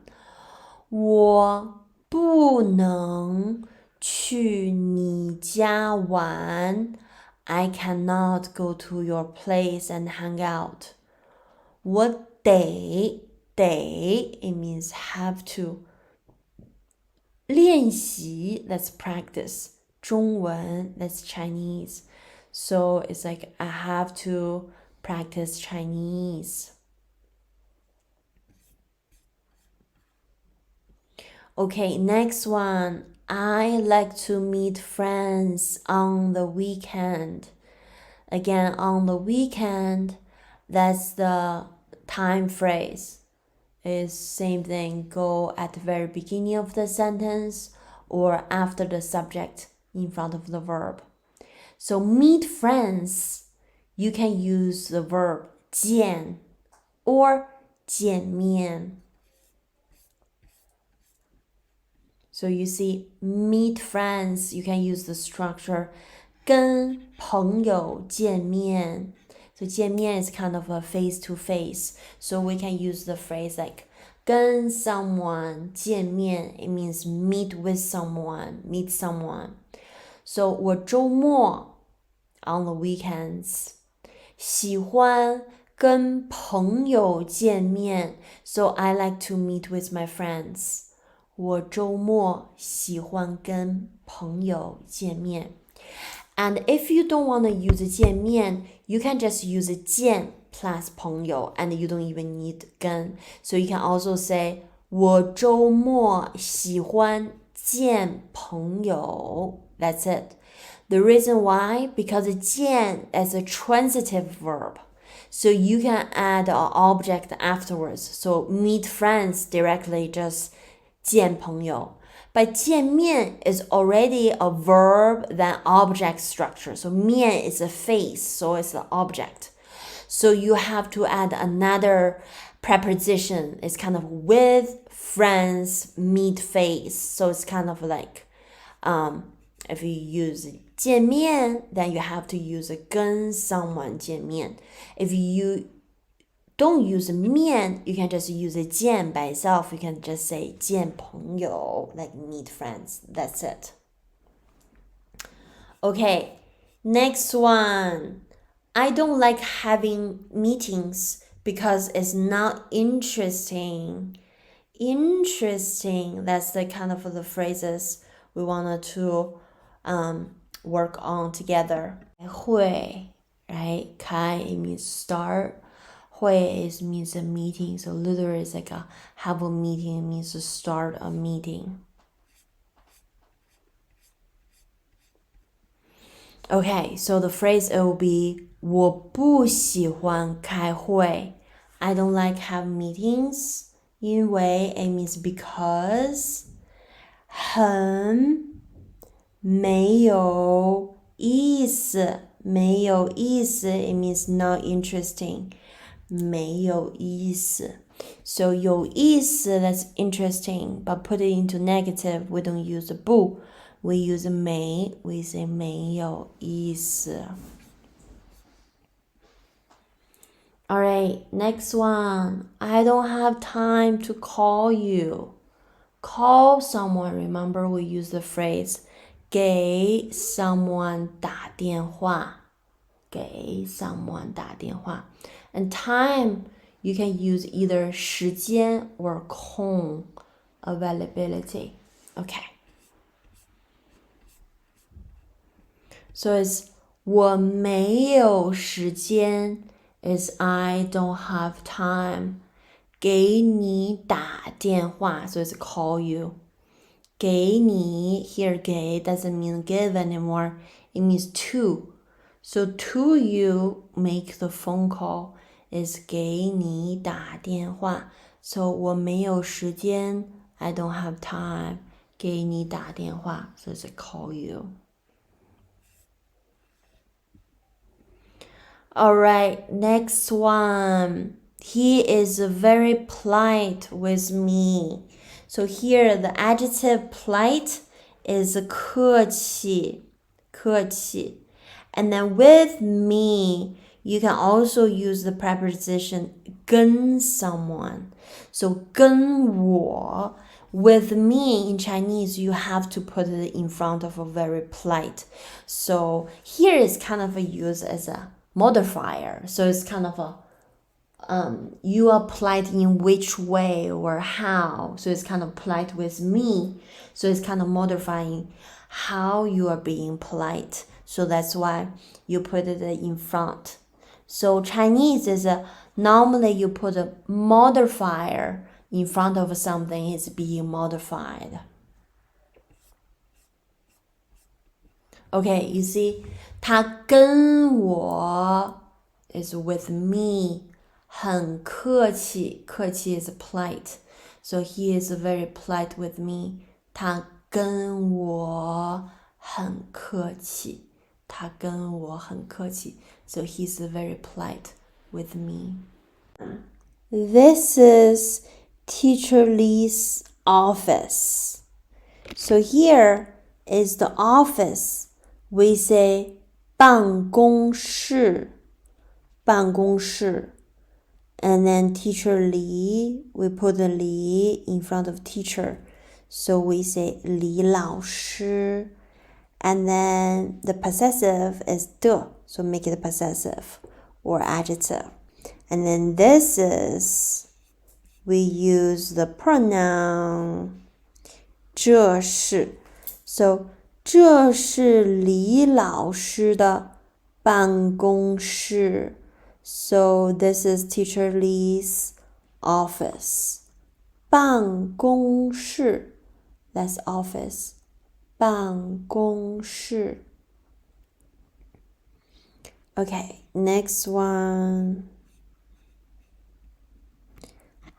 A: 我不能去你家玩. I cannot go to your place and hang out. 我得, it means have to. 练习, that's practice. 中文, that's Chinese. So it's like I have to practice Chinese. Okay, next one. I like to meet friends on the weekend. Again, on the weekend, that's the time phrase. Is same thing, go at the very beginning of the sentence or after the subject in front of the verb. So meet friends, you can use the verb 见 or 见面. So you see, meet friends, you can use the structure 跟朋友见面.
B: So 见面 is kind of a face to face. So we can use the phrase like 跟 someone 见面. It means meet with someone, meet someone. So 我周末 on the weekends 喜欢跟朋友见面 So I like to meet with my friends. 我周末喜欢跟朋友见面 And if you don't want to use 见面 you can just use 见 plus 朋友 and you don't even need 跟 So you can also say 我周末喜欢见朋友 That's it. The reason why? Because 见 is a transitive verb. So you can add an object afterwards. So meet friends directly, just 见朋友. But 见面 is already a verb than object structure. So 面 is a face, so it's the object. So you have to add another preposition. It's kind of with friends, meet face. So it's kind of like if you use 见面 then you have to use 跟 someone 见面 If you don't use 面 you can just use 见 by itself. You can just say 见朋友 like meet friends. That's it. Okay, next one. I don't like having meetings because it's not interesting. Interesting, that's the kind of the phrases we wanted to work on together. 会, right? 开 it means start. 会 is means a meeting. So literally it's like have a meeting. It means to start a meeting. Okay, so the phrase it will be 我不喜欢开会. I don't like have meetings. 因为 it means because 很没有意思没有意思 it means not interesting 没有意思 So 有意思 that's interesting but put it into negative we don't use 不 we use 没 we say 没有意思 Alright, next one. I don't have time to call you. Call someone. Remember we use the phrase 给 someone 打电话给 someone 打电话 And time, you can use either 时间 or 空 availability. Okay. So it's 我没有时间 is I don't have time. 给你打电话 so it's call you. 给你 here 给 doesn't mean give anymore. It means to. So to you make the phone call is 给你打电话 So 我没有时间 I don't have time. 给你打电话 so it's call you. Alright, next one. He is very polite with me. So here the adjective polite is 客气 And then with me, you can also use the preposition 跟 someone. So 跟我 with me in Chinese, you have to put it in front of a very polite. So here is kind of used as a modifier. So it's kind of a you are polite in which way or how. So it's kind of polite with me. So it's kind of modifying how you are being polite. So that's why you put it in front. So Chinese is normally you put a modifier in front of something is being modified. Okay, you see, 他跟我 is with me. 很客气 客气 is polite. So he is very polite with me. 他跟我很客气 他跟我很客气 So he's very polite with me.
A: This is Teacher Lee's office. So here is the office. We say 办公室办公室 and then teacher Li, we put the Li in front of teacher. So we say 李老师 and then the possessive is 的 so make it a possessive or adjective. And then this is, we use the pronoun 这是 so 这是李老师的办公室 so this is teacher Li's office 办公室 that's office 办公室 Okay, next one.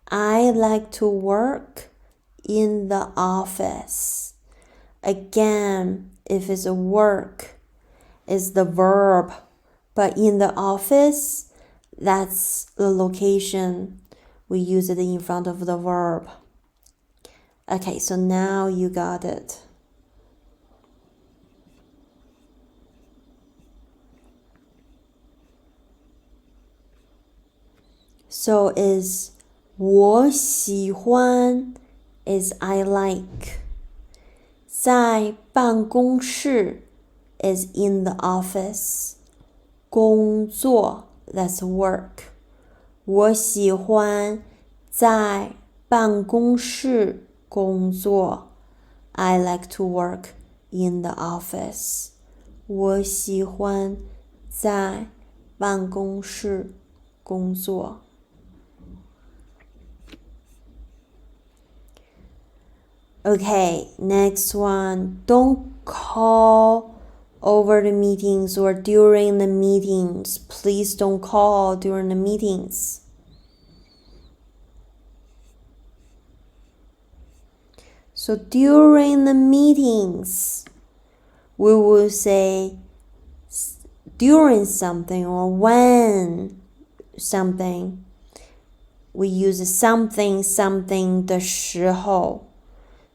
A: I like to work in the office. Again, if it's a work, it's the verb. But in the office, that's the location. We use it in front of the verb. Okay, so now you got it. So is 我喜欢 is I like. 在办公室 is in the office. 工作 that's work. 我喜欢在办公室工作 I like to work in the office. 我喜欢在办公室工作Okay, next one. Don't call over the meetings or during the meetings. Please don't call during the meetings. So during the meetings, we will say during something or when something. We use something 的时候。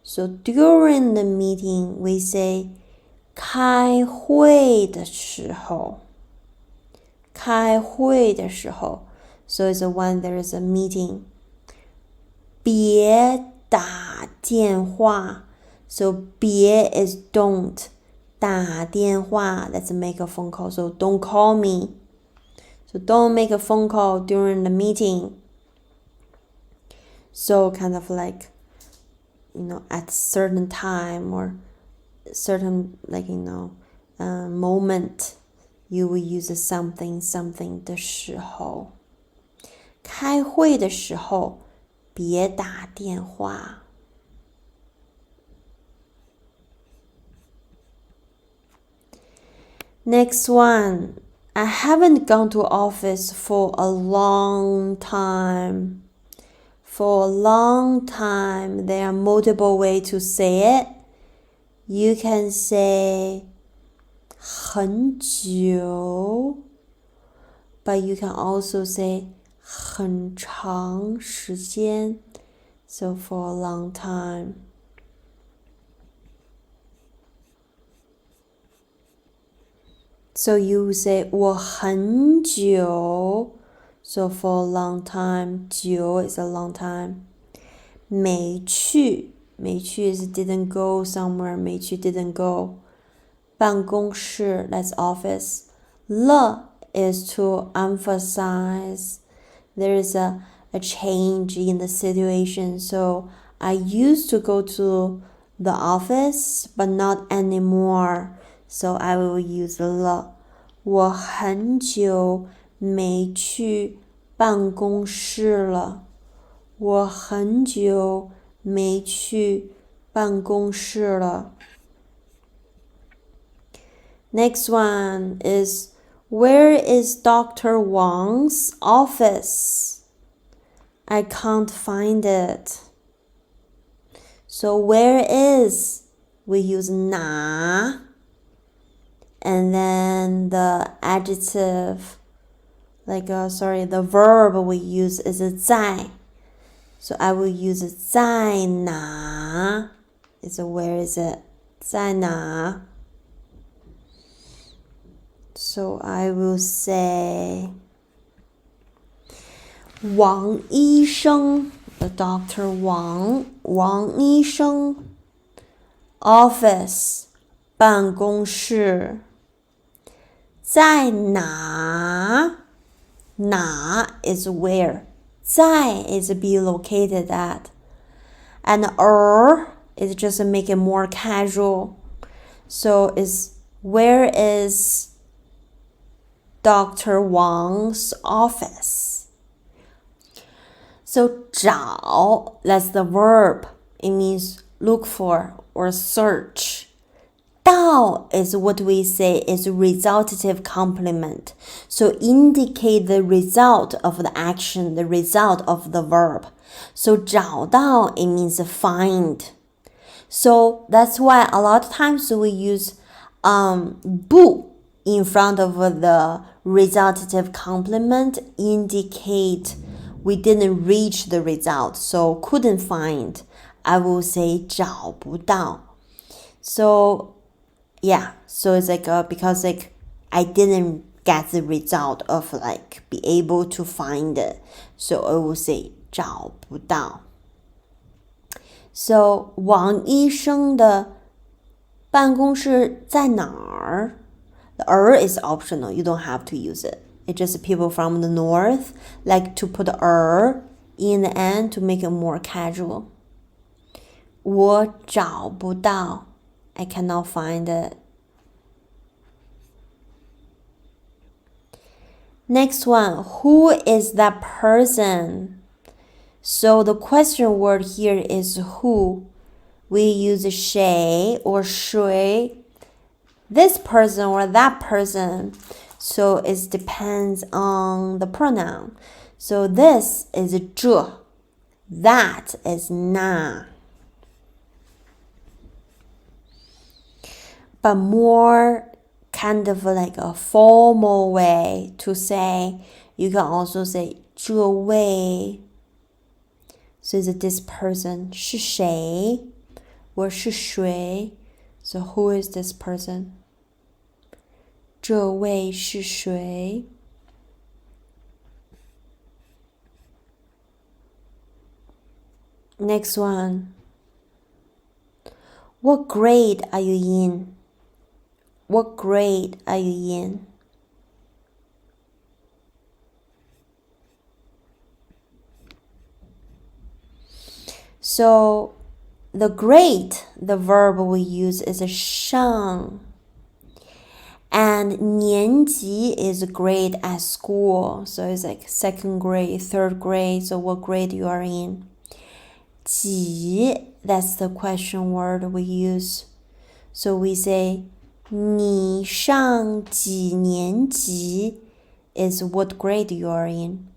A: So during the meeting, we say 开会的时候。开会的时候。So it's when there is a meeting. 别打电话。So 别 is don't. 打电话 that's make a phone call. So don't call me. So don't make a phone call during the meeting. So kind of like at a certain time or certain moment you will use something 的时候开会的时候别打电话Next one I haven't gone to office for a long time For a long time, there are multiple ways to say it. You can say 很久 but you can also say 很长时间 So for a long time. So you say 我很久So for a long time, 久 is a long time. 没去 is didn't go somewhere. 没去 didn't go. 办公室 that's office. 了 is to emphasize. There is a change in the situation. So I used to go to the office, but not anymore. So I will use 了。我很久没去办公室了。我很久没去办公室了。Next one is Where is Dr. Wang's office? I can't find it. So where is? We use 哪 and then the adjective the verb we use is 在 So I will use 在哪 It's where is it 在哪 So I will say 王医生 the doctor王医生 office 办公室在哪is where 在 is be located at and is just make it more casual so is where is Dr. Wang's office so 找 that's the verb it means look for or search 到 is what we say is resultative complement. So indicate the result of the action, the result of the verb. So 找到 it means find. So that's why a lot of times we use 不 in front of the resultative complement indicate we didn't reach the result. So couldn't find. I will say 找不到. So yeah, so it's like because like I didn't get the result of like be able to find it, so I will say 找不到. So 王医生的办公室在哪儿? The is optional, you don't have to use it. It's just people from the north like to put in the end to make it more casual. 我找不到I cannot find it. Next one, who is that person? So the question word here is who. We use 谁 or 谁. This person or that person. So it depends on the pronoun. So this is 这. That is 那. But more kind of like a formal way to say, you can also say 这位. So is it this person 是谁 or 是谁? So who is this person? 这位是谁? Next one. What grade are you in? What grade are you in? So the grade, the verb we use is 上. And 年级 is grade at school. So it's like second grade, third grade. So what grade you are in? 几 that's the question word we use. So we say 你上几年级 is what grade you are in.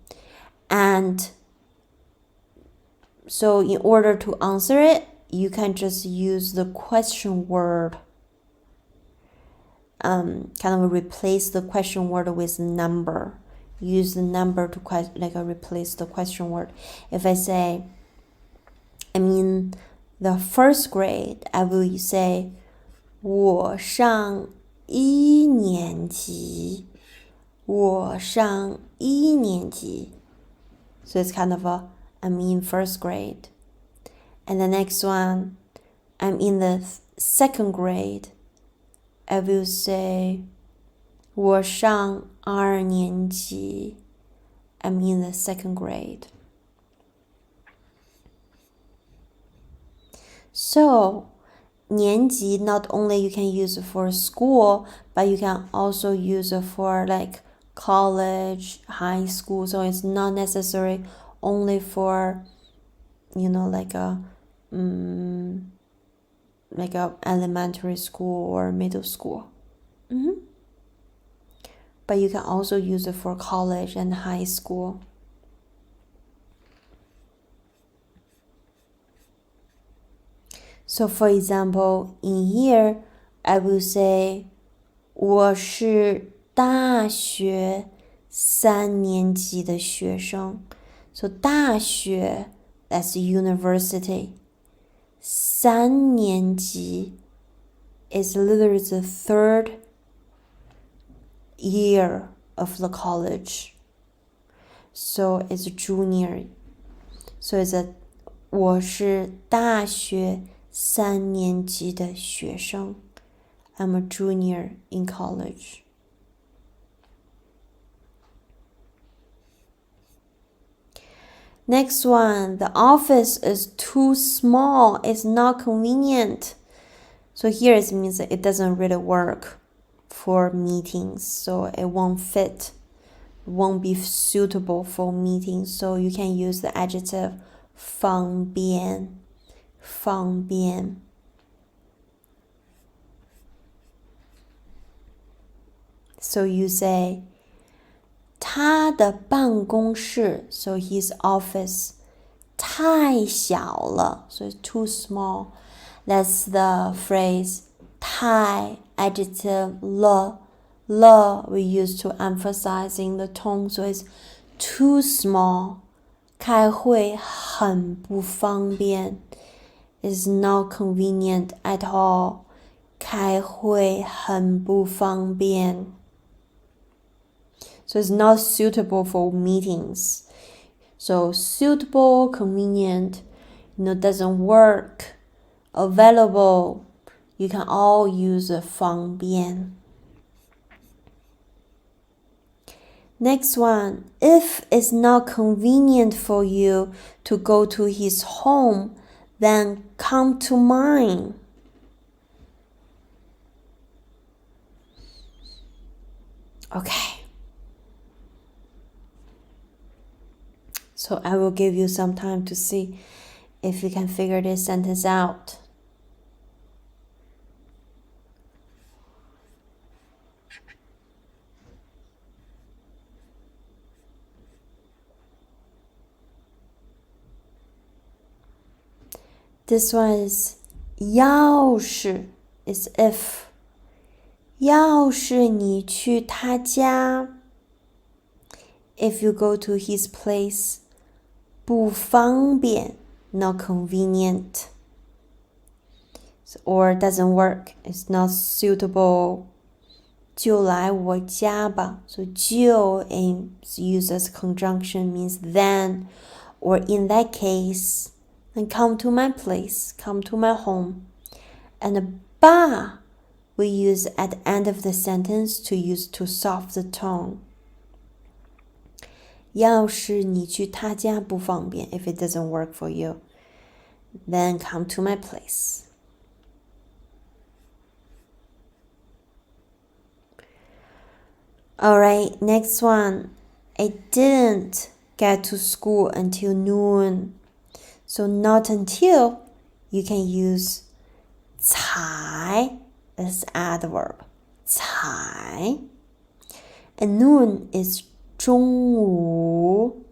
A: And so in order to answer it, you can just use the question word. Kind of replace the question word with number. Use the number to replace the question word. If I say, I'm in the first grade, I will say 我上一年级. 我上一年级. So it's kind of I'm in first grade. And the next one, I'm in the second grade. I will say 我上二年级. I'm in the second grade. So 年级 not only you can use it for school, but you can also use it for like college, high school. So it's not necessary only for like a elementary school or middle school. But you can also use it for college and high school. So for example, in here, I will say 我是大学三年级的学生. So 大学 that's university. 三年级 is literally the third year of the college. so it's junior. So it's a 我是大学3年级的学生。I'm a junior in college. Next one, the office is too small. It's not convenient. So here it means that it doesn't really work for meetings. So it won't fit, won't be suitable for meetings. So you can use the adjective 方便. 方便. So you say 他的办公室 so his office 太小了 so it's too small. That's the phrase 太 adjective 了 we use to emphasizing the tone, so it's too small. 开会很不方便 is not convenient at all. 开会很不方便 So it's not suitable for meetings. So suitable, convenient, doesn't work, available. You can all use 方便. Next one, if it's not convenient for you to go to his home, then come to mine. Okay. So I will give you some time to see if you can figure this sentence out. This one is 要是 is if. 要是你去他家 if you go to his place 不方便 not convenient or doesn't work, it's not suitable 就来我家吧 so 就 is used as conjunction means then or in that case then come to my place, come to my home. And 吧 we use at the end of the sentence to use to soften the tone. 要是你去他家不方便 if it doesn't work for you, then come to my place. Alright, next one. I didn't get to school until noon. So not until, you can use 才 as adverb. 才. And noon is 中午.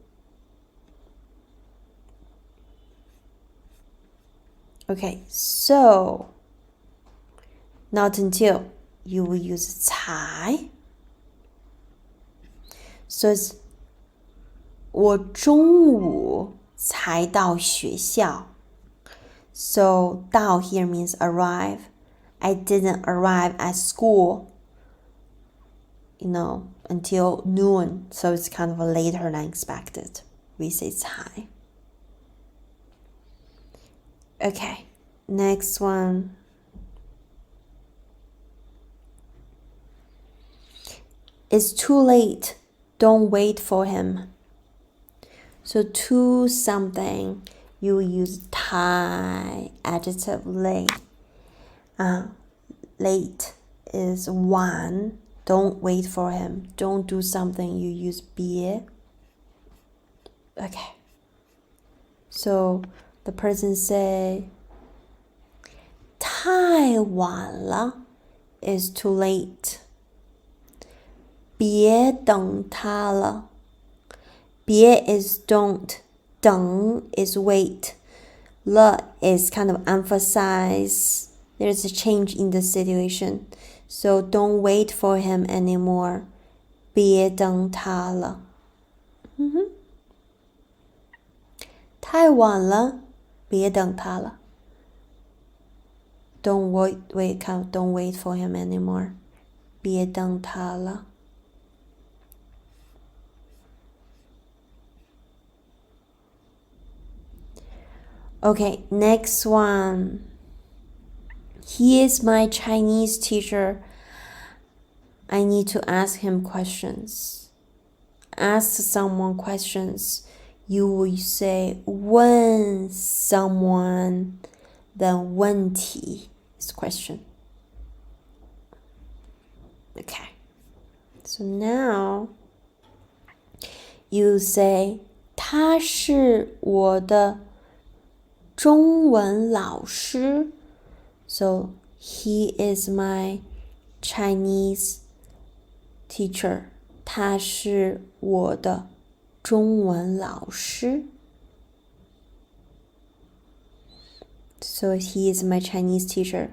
A: Okay, so not until, you will use 才. So it's 我中午才到学校. So 到 here means arrive. I didn't arrive at school, until noon. So it's kind of later than expected. We say 才. Okay, next one. It's too late. Don't wait for him. So to something, you use 太 adjective late. Late is 晚. Don't wait for him. Don't do something, you use 别. Okay. So the person say 太晚了 is too late. 别等他了. 别 is don't. 等 is wait. 了 is kind of emphasize. There's a change in the situation. So don't wait for him anymore. 别等他了. 太晚了，别等他了. Don't wait for him anymore. 别等他了. Okay, next one. He is my Chinese teacher. I need to ask him questions. Ask someone questions. You will say 问 someone, then 问题 is question. Okay. So now you say 他是我的中文老师. So he is my Chinese teacher. 他是我的中文老师. So he is my Chinese teacher.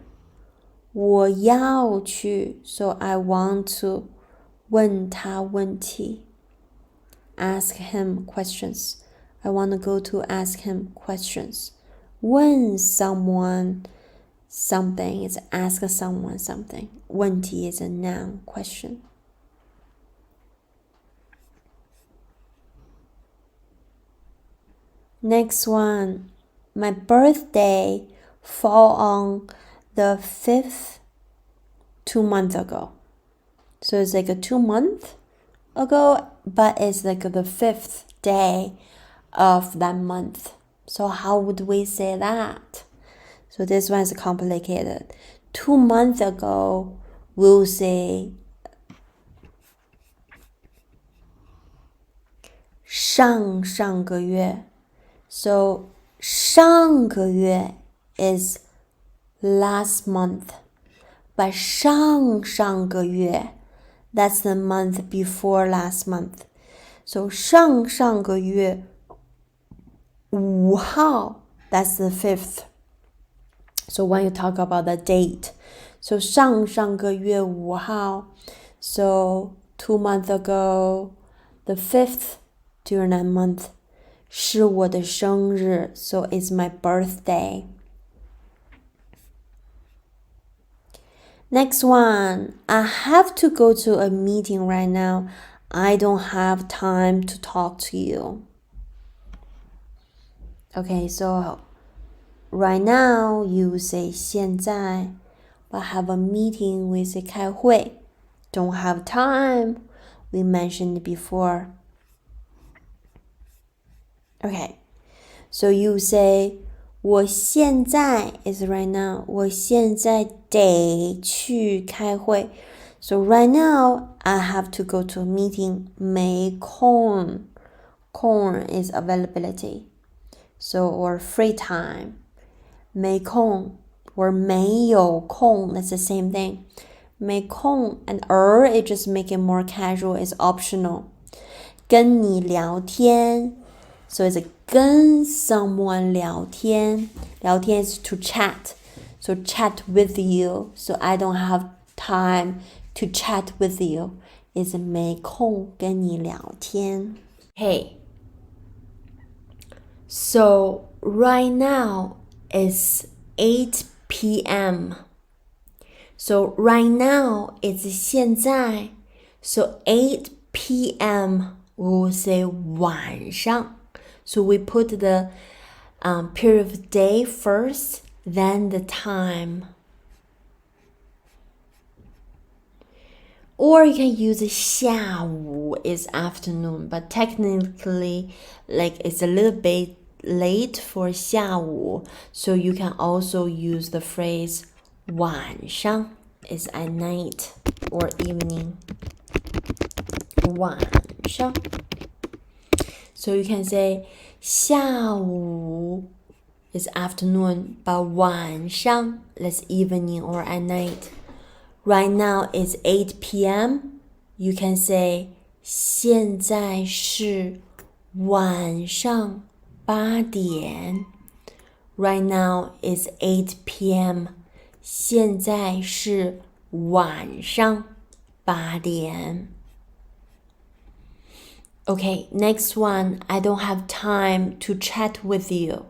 A: 我要去 So I want to 问他问题 Ask him questions. I want to go to ask him questions. 问 someone something is ask someone something. 问题 is a noun question. Next one. My birthday fall on the 5th 2 months ago. So it's like a 2 month ago, but it's like the 5th day of that month. So how would we say that? So this one is complicated. 2 months ago, we'll say 上个月. So 上个月 is last month. But 上个月 that's the month before last month. So 上个月5号 that's the 5th. So when you talk about the date, so 上个月5号, so 2 months ago, the 5th during that month, 是我的生日, so it's my birthday. Next one, I have to go to a meeting right now. I don't have time to talk to you. Okay, so right now you say 现在, but have a meeting, we say 开会. Don't have time, we mentioned before. Okay, so you say 我现在 is right now. 我现在得去开会. So right now, I have to go to a meeting. 没空. 空 is availability. So, or free time. 没空 or 没有空. That's the same thing. 没空 and it just make it more casual. It's optional. 跟你聊天. So it's a 跟 someone 聊天. 聊天 is to chat. So chat with you. So I don't have time to chat with you. Is 没空跟你聊天. Hey. So right now it's 8 p.m. So right now it's 现在. So 8 p.m. we will say 晚上. So we put the period of day first, then the time. Or you can use 下午 is afternoon, but technically, like it's a little bit late for 下午. So you can also use the phrase 晚上 is at night or evening. 晚上. So you can say 下午 is afternoon, but 晚上 is evening or at night. Right now it's 8 p.m. You can say 现在是晚上8点. Right now it's 8 p.m. 现在是晚上8点. Okay, next one. I don't have time to chat with you.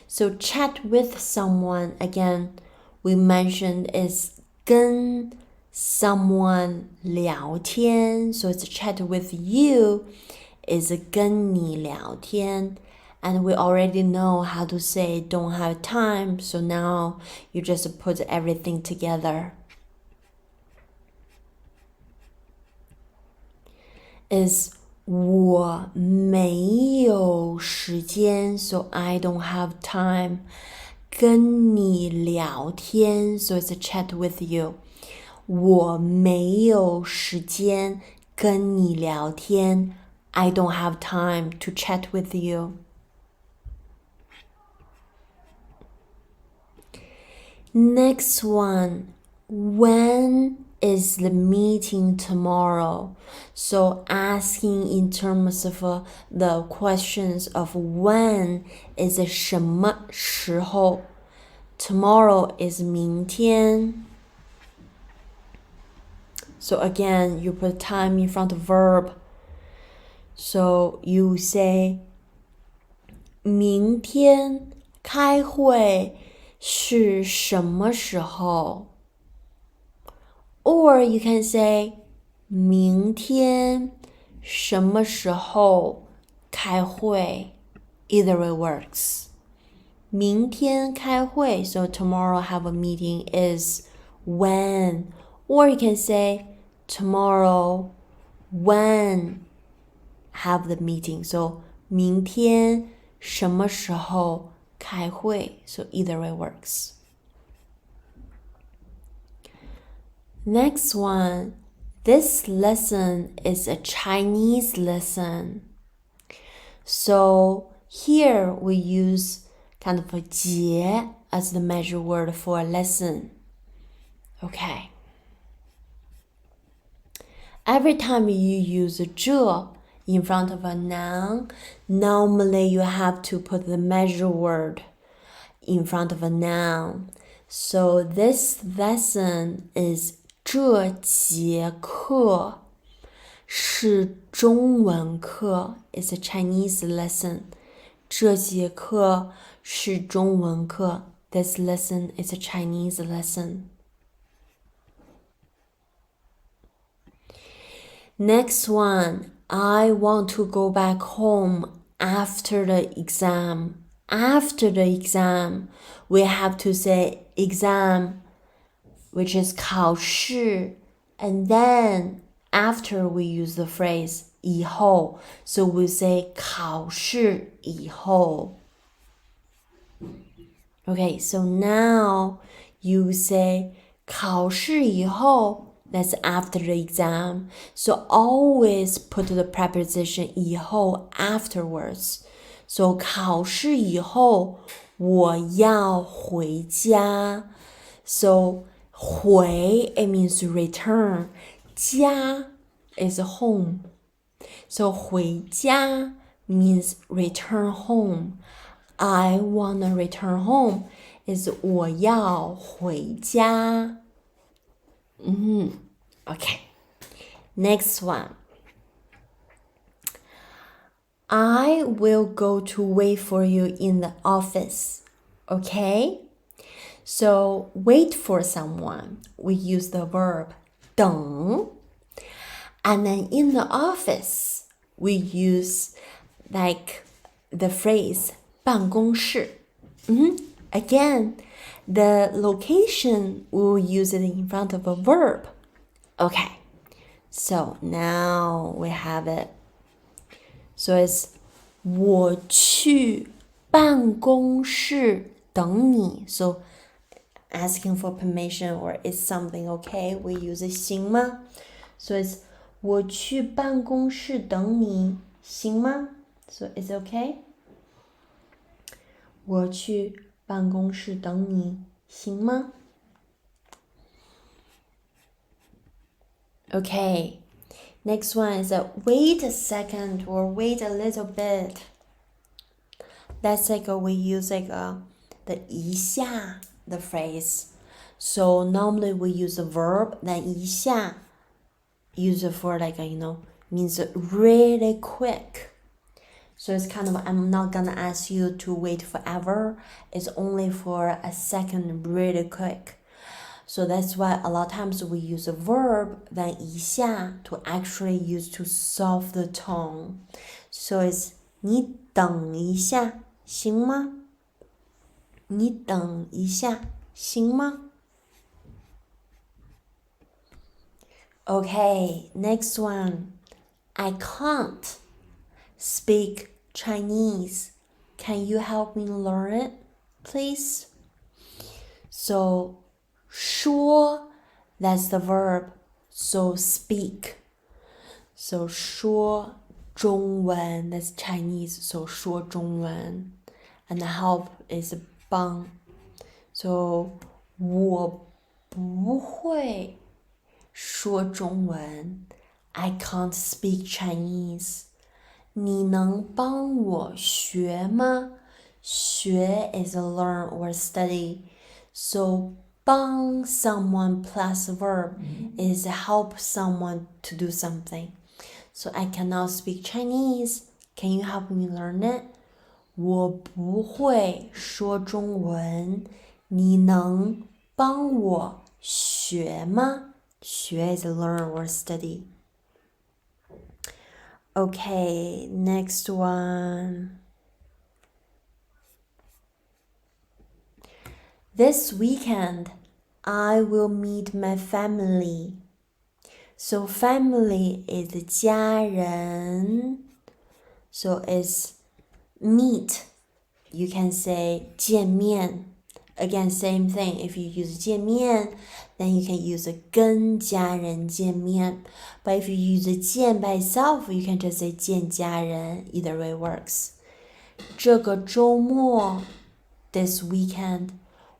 A: So chat with someone, again, we mentioned is 跟 someone 聊天. So it's chat with you is 跟你聊天.
B: And we already know how to say don't have time, so now you just put everything together. Is 我没有时间 so I don't have time 跟你聊天 so it's a chat with you 我没有时间跟你聊天 I don't have time to chat with you. Next one, when is the meeting tomorrow? So asking in terms of the questions of when is 什么时候 Tomorrow is 明天 So again, you put time in front of verb. So you say 明天开会是什么时候 Or you can say 明天什么时候开会 Either way works. 明天开会 So tomorrow have a meeting is when. Or you can say tomorrow when have the meeting. So 明天什么时候开会 So either way works. Next one. This lesson is a Chinese lesson. So here we use kind of a 节 as the measure word for a lesson. Okay. Every time you use 这 in front of a noun, normally you have to put the measure word in front of a noun. So this lesson is 这节课是中文课 It's a Chinese lesson. 这节课是中文课 This lesson is a Chinese lesson. Next one. I want to go back home after the exam. After the exam, we have to say exam, which is 考试, and then after we use the phrase 以后, so we say 考试以后. Okay, so now you say 考试以后, that's after the exam. So always put the preposition 以后 afterwards. So 考试以后我要回家. So 回 it means return. 家 is home. So 回家 means return home. I wanna return home is 我要回家. Okay. Next one. I will go to wait for you in the office. Okay? So wait for someone. We use the verb 等. And then in the office, we use like the phrase 办公室. Again, the location, we'll use it in front of a verb. Okay, so now we have it. So it's 我去办公室等你. So asking for permission or is something okay? We use 行吗? So it's 我去办公室等你行吗? So it's okay? 我去办公室等你行吗? Okay, next one is wait a second or wait a little bit. That's like we use like the 一下 the phrase. So normally we use the verb, then 一下 use it for like means really quick. So it's kind of I'm not gonna ask you to wait forever. It's only for a second, really quick. So that's why a lot of times we use a verb then 一下 to actually use to soften the tone. So it's
A: 你等一下，行吗？你等一下，行吗？Okay, next one. I can't speak Chinese. Can you help me learn it, please? So, 说 that's the verb. So speak. So 说中文 that's Chinese. So 说中文 and help is 帮。So 我不会说中文 I can't speak Chinese. 你能帮我学吗？学 is learn or study. So 帮 someone plus verb is help someone to do something. So I cannot speak Chinese. Can you help me learn it? 我不会说中文，你能帮我学吗？学 is learn or study. Okay, next one. This weekend, I will meet my family. So family is 家人. So it's meet. You can say 见面. Again, same thing. If you use 见面, then you can use 跟家人见面. But if you use 见 by itself, you can just say 见家人. Either way works. 这个周末 this weekend,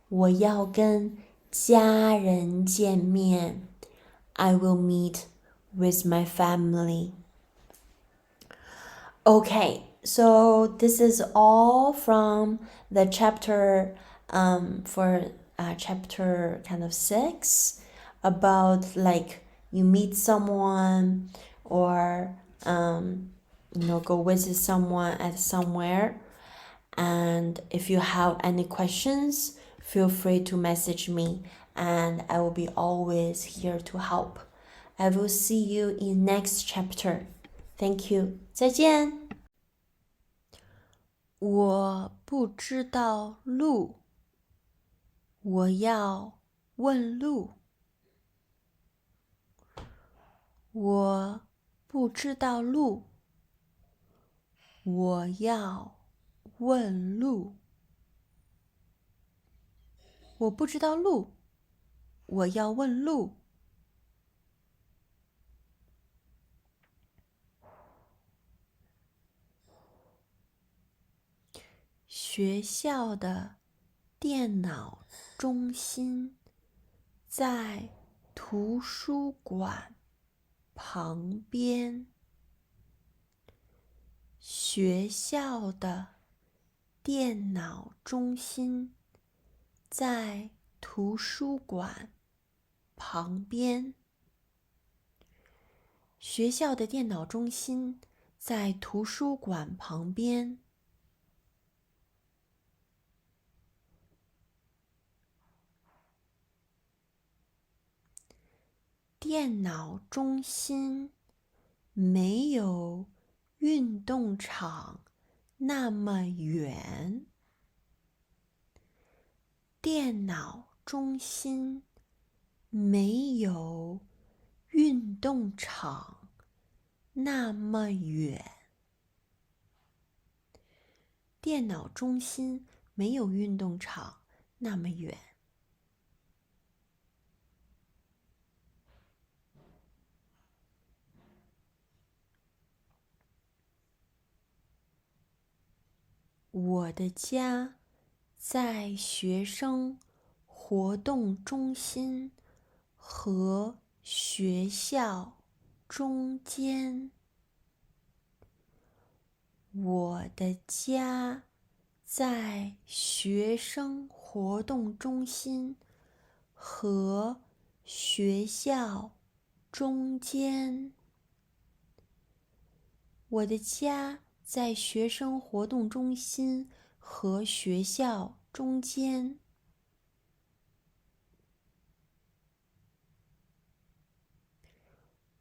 A: 我要跟家人见面. I will meet with my family. Okay, so this is all from the chapter for chapter kind of 6 about like you meet someone or go visit someone at somewhere. And if you have any questions, feel free to message me and I will be always here to help. I will see you in next chapter. Thank you. 再见。我不知道路，我要问路。我不知道路，我要问路。我不知道路，我要问路。学校的电脑中心在图书馆旁边。学校的电脑中心在图书馆旁边。学校的电脑中心在图书馆旁边。电脑中心没有运动场那么远。电脑中心没有运动场那么远。电脑中心没有运动场那么远。我的家在学生活动中心和学校中间。我的家在学生活动中心和学校中间。我的家在学生活动中心和学校中间。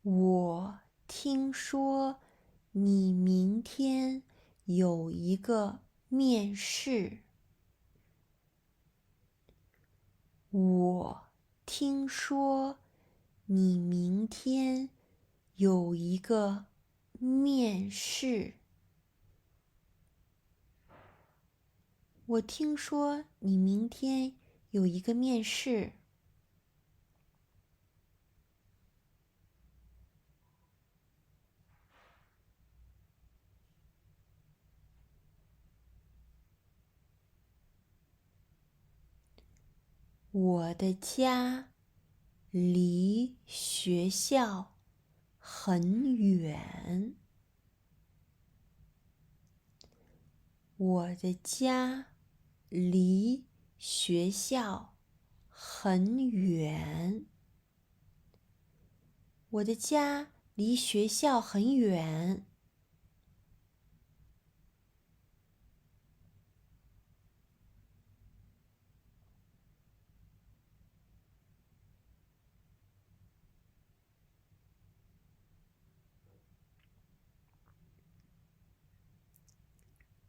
A: 我听说你明天有一个面试。我听说你明天有一个面试。我听说你明天有一个面试。我的家离学校很远。我的家离学校很远。我的家离学校很远。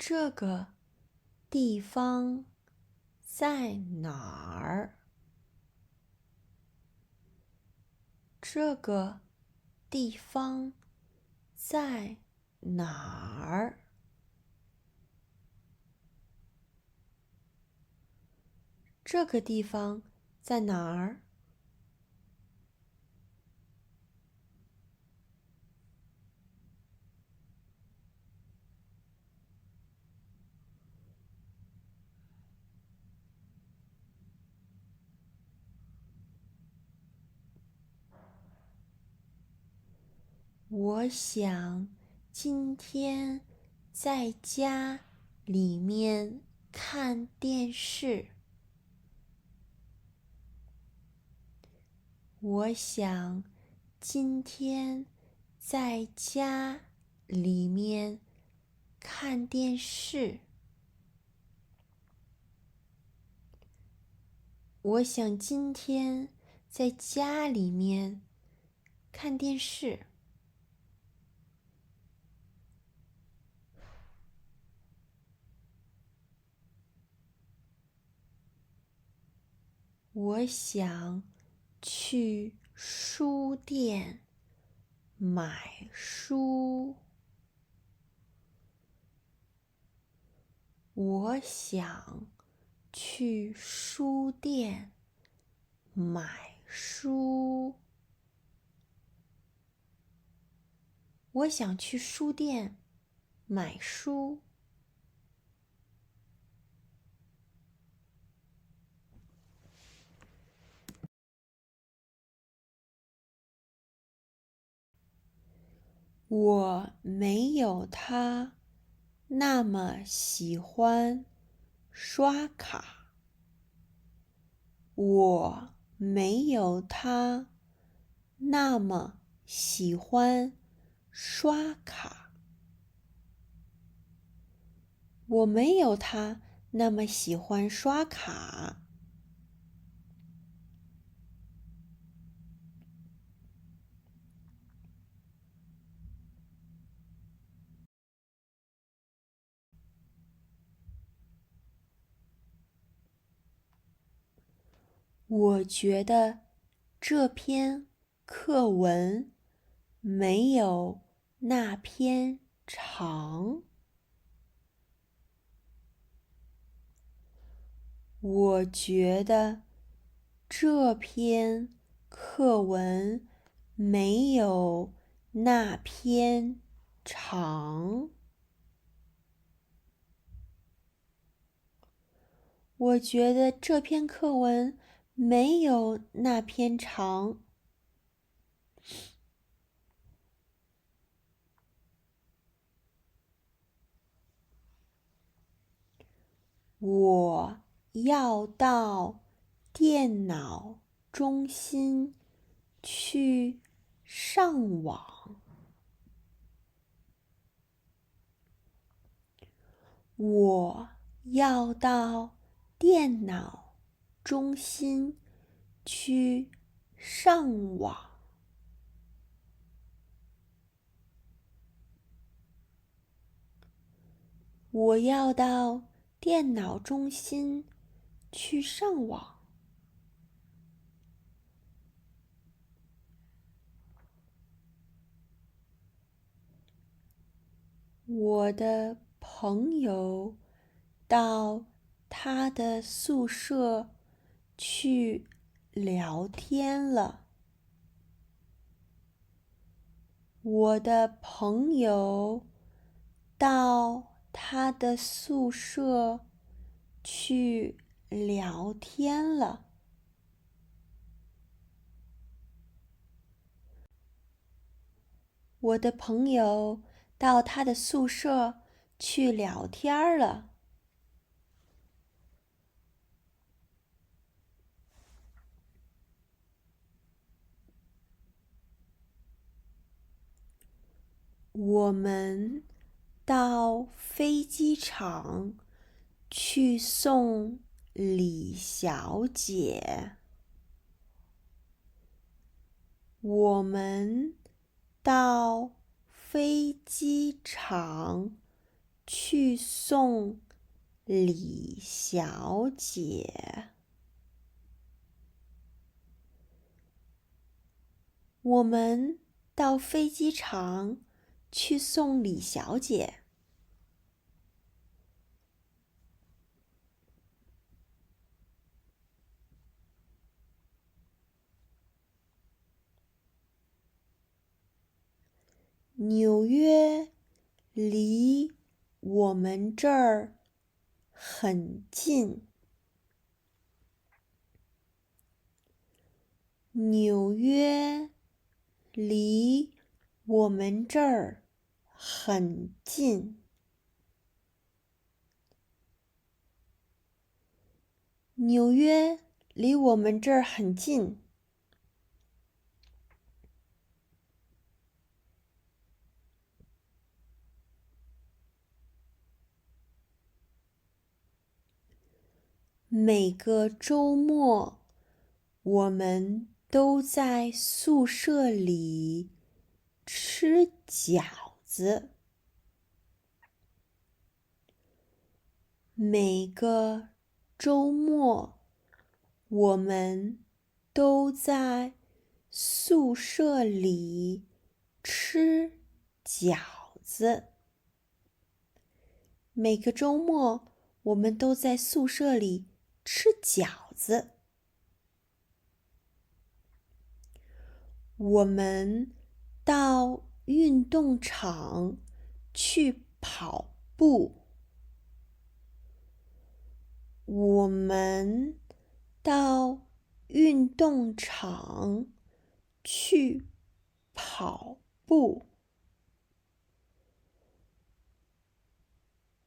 A: 这个地方在哪儿？这个地方在哪儿？这个地方在哪儿？我想今天在家里面看电视。我想今天在家里面看电视。我想今天在家里面看电视。我想去书店买书。我想去书店买书。我想去书店买书。我没有他那么喜欢刷卡。我没有他那么喜欢刷卡。我没有他那么喜欢刷卡。我觉得这篇课文没有那篇长。我觉得这篇课文没有那篇长。我觉得这篇课文没有那篇长。我要到电脑中心去上网。我要到电脑中心去上网。我要到电脑中心去上网。我的朋友到他的宿舍去聊天了。我的朋友到他的宿舍去聊天了。我的朋友到他的宿舍去聊天了。我们到飞机场去送李小姐。我们到飞机场去送李小姐。我们到飞机场去送李小姐。纽约离我们这儿很近。纽约离我们这儿很近。纽约离我们这儿很近。每个周末，我们都在宿舍里吃饺子。每个周末，我们都在宿舍里吃饺子。每个周末，我们都在宿舍里吃饺子。我们到运动场去跑步。我们到运动场去跑步。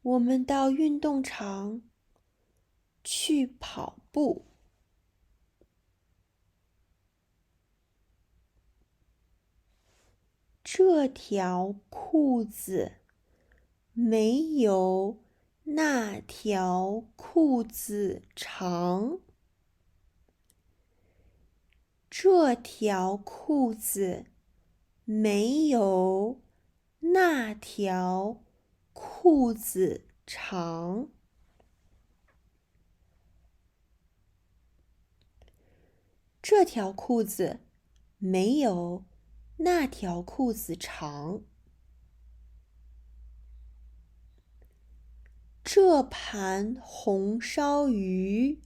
A: 我们到运动场去跑步。这条裤子没有那条裤子长。这条裤子没有那条裤子长。这条裤子没有那条裤子长。这盘红烧鱼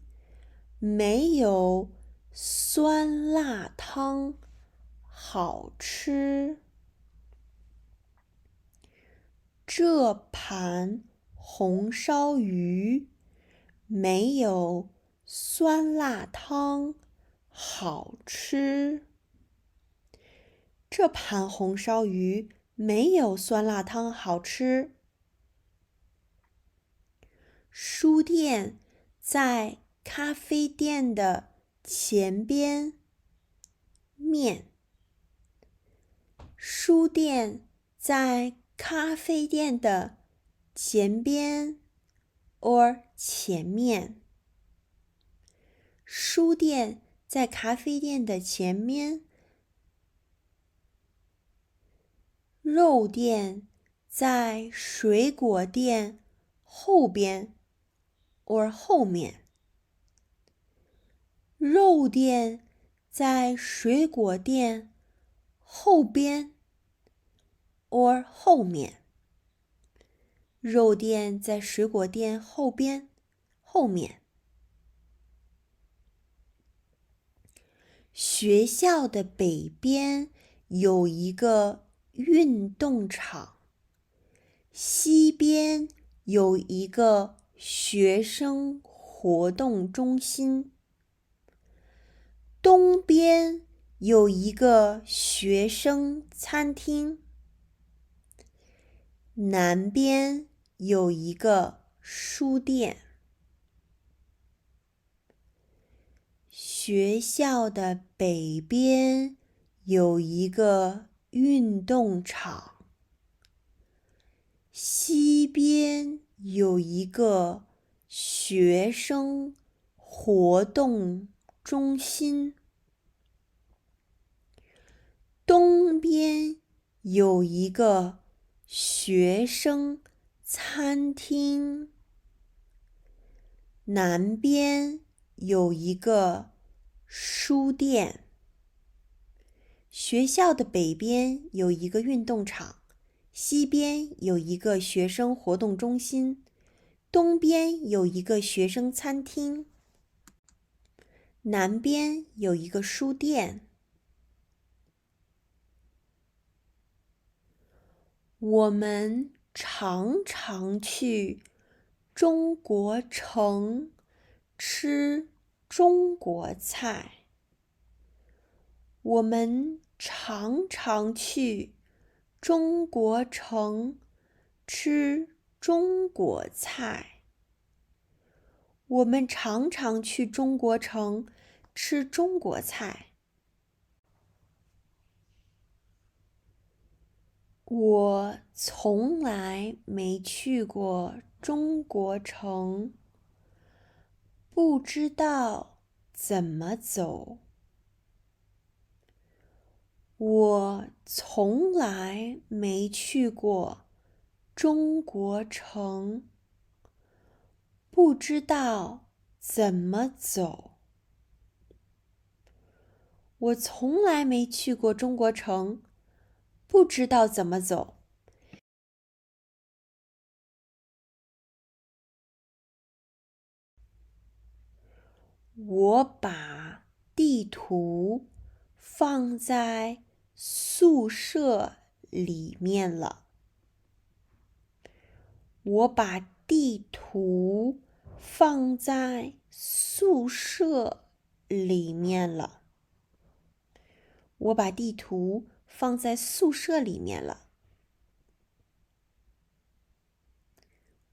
A: 没有酸辣汤好吃。这盘红烧鱼没有酸辣汤好吃。这盘红烧鱼没有酸辣汤好吃。书店在咖啡店的前边面。书店在咖啡店的前边 or 前面。书店在咖啡店的前面。肉店在水果店后边 or 后面。肉店在水果店后边 or 后面。肉店在水果店后边，后面。学校的北边有一个运动场，西边有一个学生活动中心，东边有一个学生餐厅，南边有一个书店。学校的北边有一个运动场，西边有一个学生活动中心，东边有一个学生餐厅，南边有一个书店。学校的北边有一个运动场，西边有一个学生活动中心，东边有一个学生餐厅，南边有一个书店。我们常常去中国城吃中国菜。我们常常去中国城吃中国菜。我们常常去中国城吃中国菜。我从来没去过中国城，不知道怎么走。我从来没去过中国城，不知道怎么走。我从来没去过中国城，不知道怎么走。我把地图放在宿舍里面了。我把地图放在宿舍里面了。我把地图放在宿舍里面了。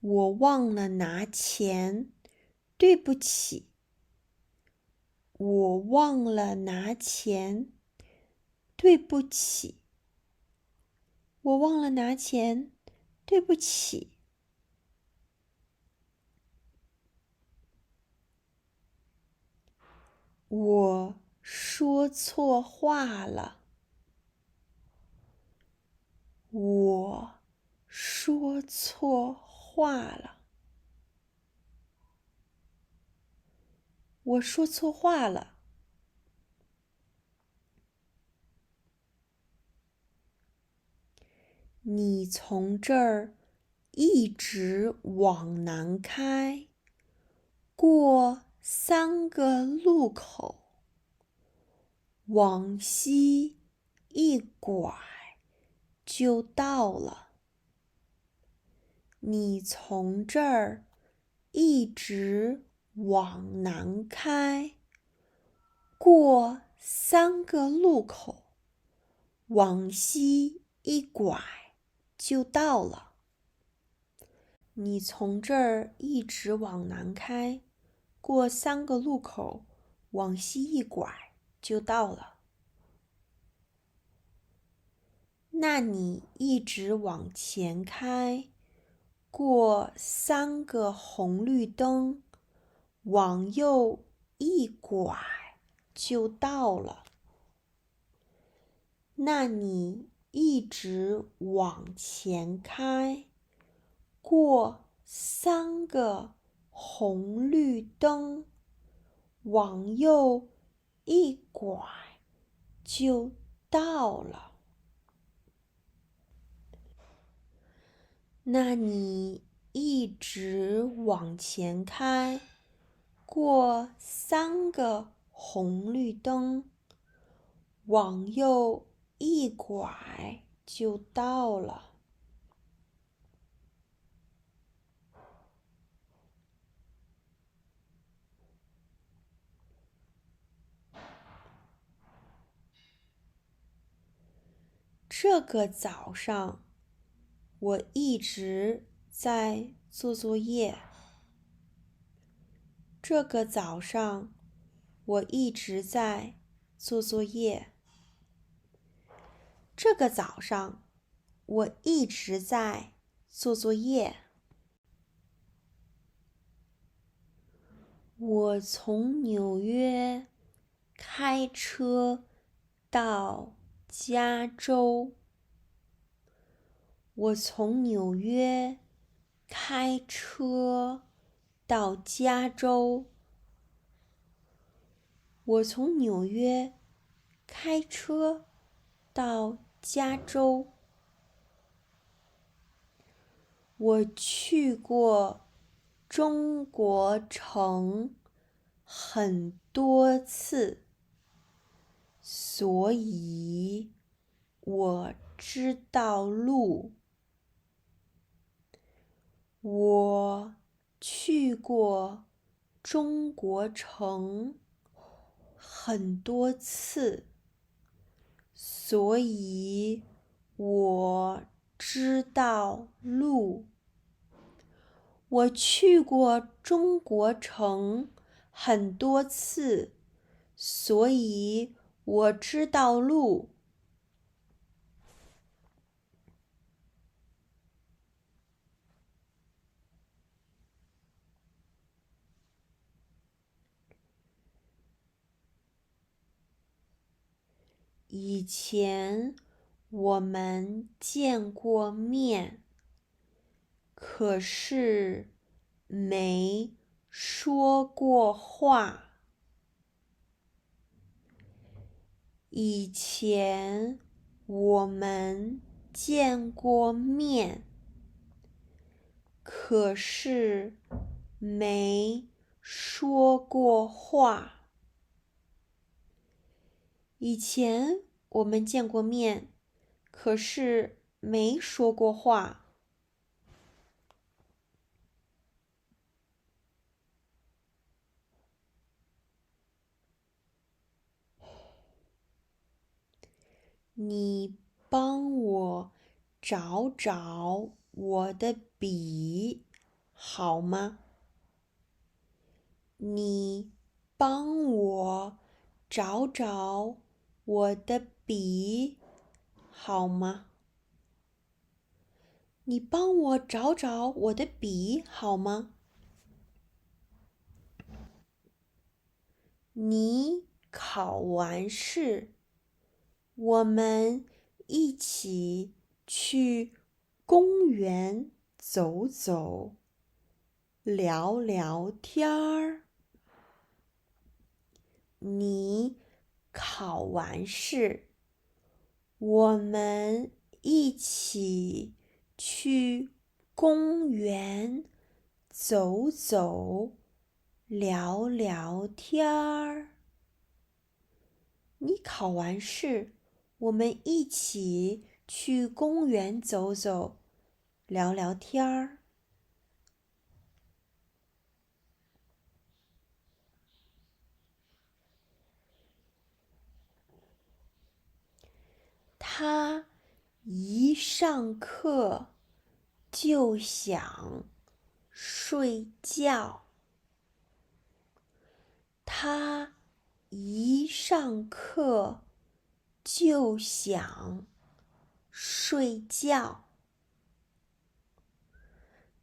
A: 我忘了拿钱，对不起。我忘了拿钱，对不起。我忘了拿钱，对不起。我说错话了。我说错话了。我说错话了。你从这儿一直往南开，过3个路口，往西一拐就到了。你从这儿一直往南开，过3个路口，往西一拐就到了。你从这儿一直往南开，过3个路口，往西一拐就到了。那你一直往前开，过3个红绿灯，往右一拐就到了。那你一直往前开，过3个红绿灯，往右一拐就到了。那你一直往前开，过3个红绿灯，往右一拐就到了。这个早上，我一直在做作业。这个早上，我一直在做作业。这个早上，我一直在做作业。我从纽约开车到加州。我从纽约开车到加州。我从纽约开车到加州。我去过中国城很多次，所以我知道路。我去过中国城很多次，所以我知道路。我去过中国城很多次，所以我知道路。以前我们见过面，可是没说过话。以前我们见过面，可是没说过话。以前我们见过面，可是没说过话。你帮我找找我的笔，好吗？你帮我找找我的笔，好吗？你帮我找找我的笔，好吗？你考完试，我们一起去公园走走，聊聊天儿。你考完试，我们一起去公园走走，聊聊天儿。你考完试，我们一起去公园走走，聊聊天儿。他一上课就想睡觉。他一上课就想睡觉。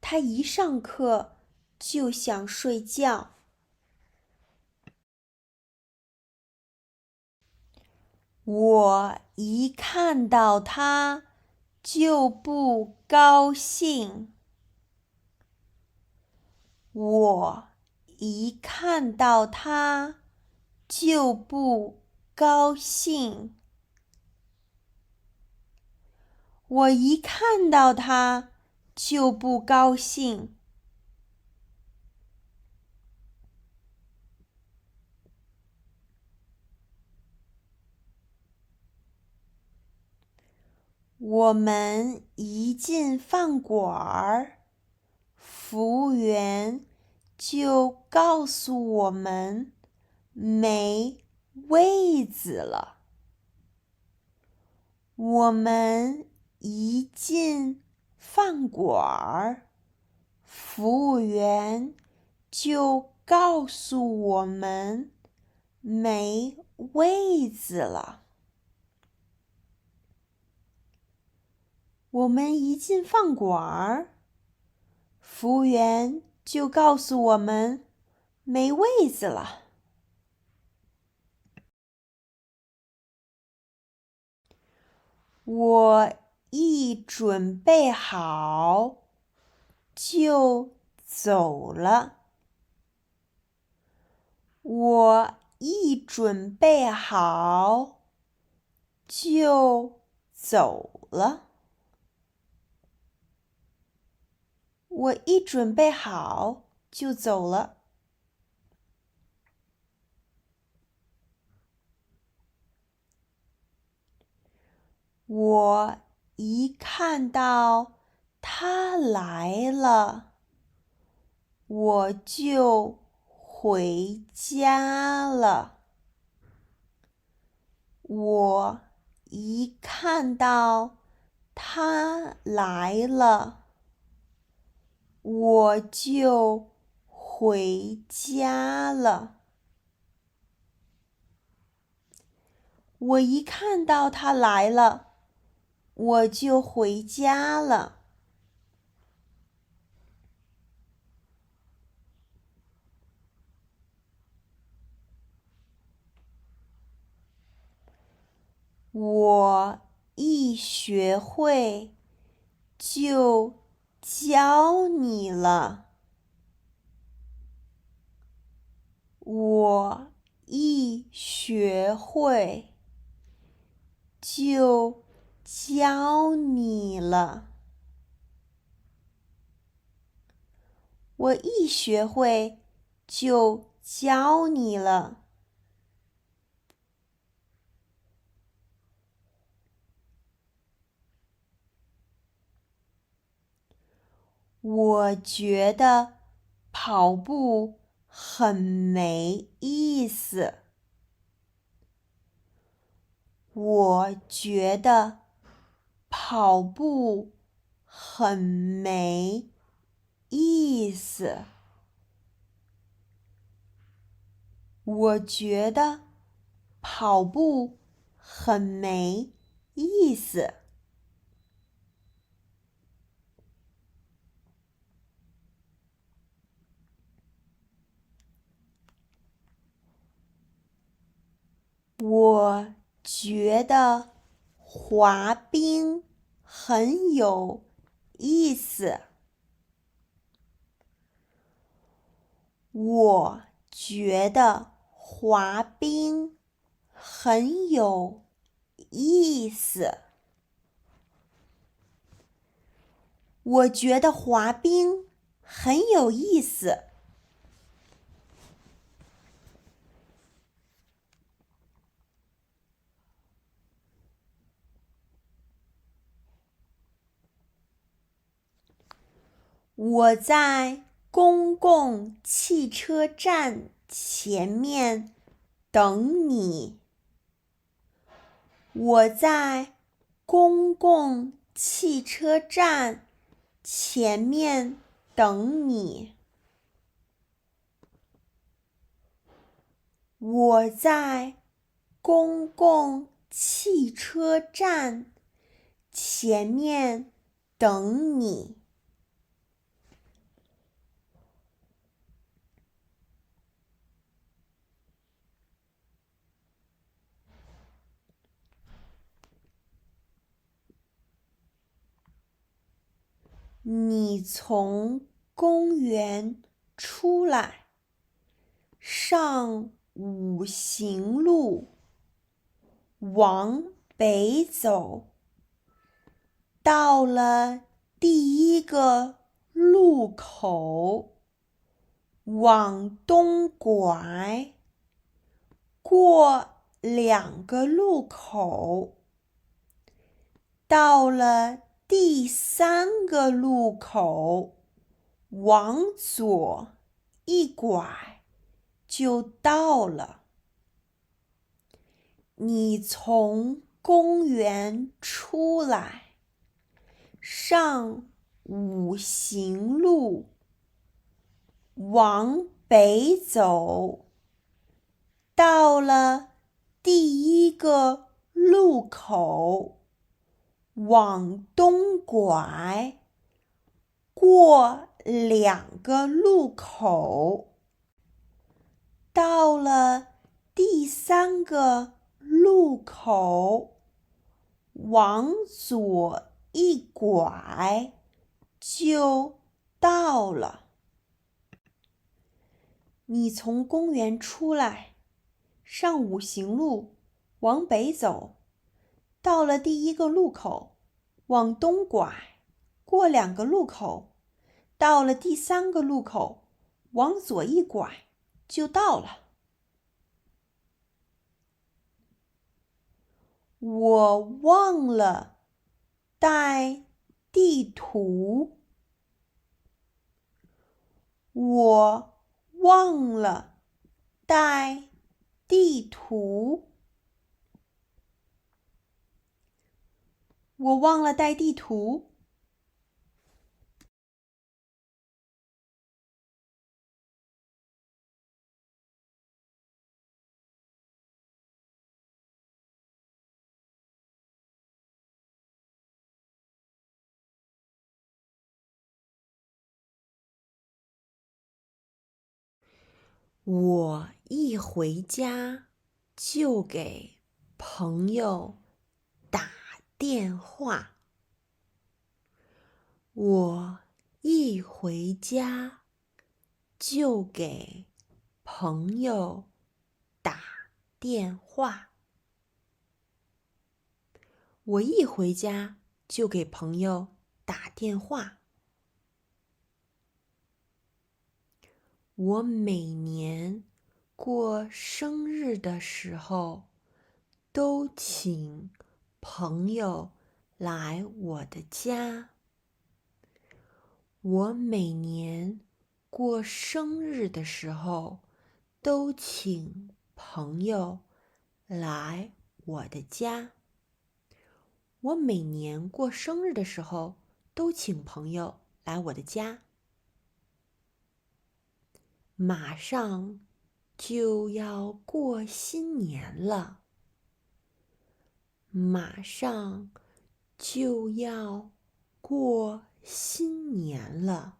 A: 他一上课就想睡觉。我一看到他就不高兴。我一看到他就不高兴。我一看到他就不高兴。我们一进饭馆，服务员就告诉我们没位子了。我们一进饭馆，服务员就告诉我们没位子了。我们一进饭馆，服务员就告诉我们没位子了。我一准备好就走了。我一准备好就走了。我一准备好就走了。我一看到他来了，我就回家了。我一看到他来了，我就回家了。我一看到他来了，我就回家了。我一学会就教你了。我一学会就教你了。我一学会就教你了。我觉得跑步很没意思。我觉得跑步很没意思。我觉得跑步很没意思。我觉得滑冰很有意思。我觉得滑冰很有意思。我觉得滑冰很有意思。我在公共汽车站前面等你。我在公共汽车站前面等你。我在公共汽车站前面等你。你从公园出来，上五行路，往北走，到了第一个路口，往东拐，过2个路口，到了第3个路口，往左一拐就到了。你从公园出来，上五行路，往北走，到了第一个路口，往东拐，过2个路口，到了第3个路口，往左一拐就到了。你从公园出来，上五行路，往北走，到了第一个路口，往东拐，过2个路口，到了第3个路口，往左一拐就到了。我忘了带地图。我忘了带地图。我忘了带地图。我一回家就给朋友打电话。我一回家就给朋友打电话。我一回家就给朋友打电话。我每年过生日的时候，都请朋友来我的家。我每年过生日的时候，都请朋友来我的家。我每年过生日的时候，都请朋友来我的家。马上就要过新年了，马上就要过新年了，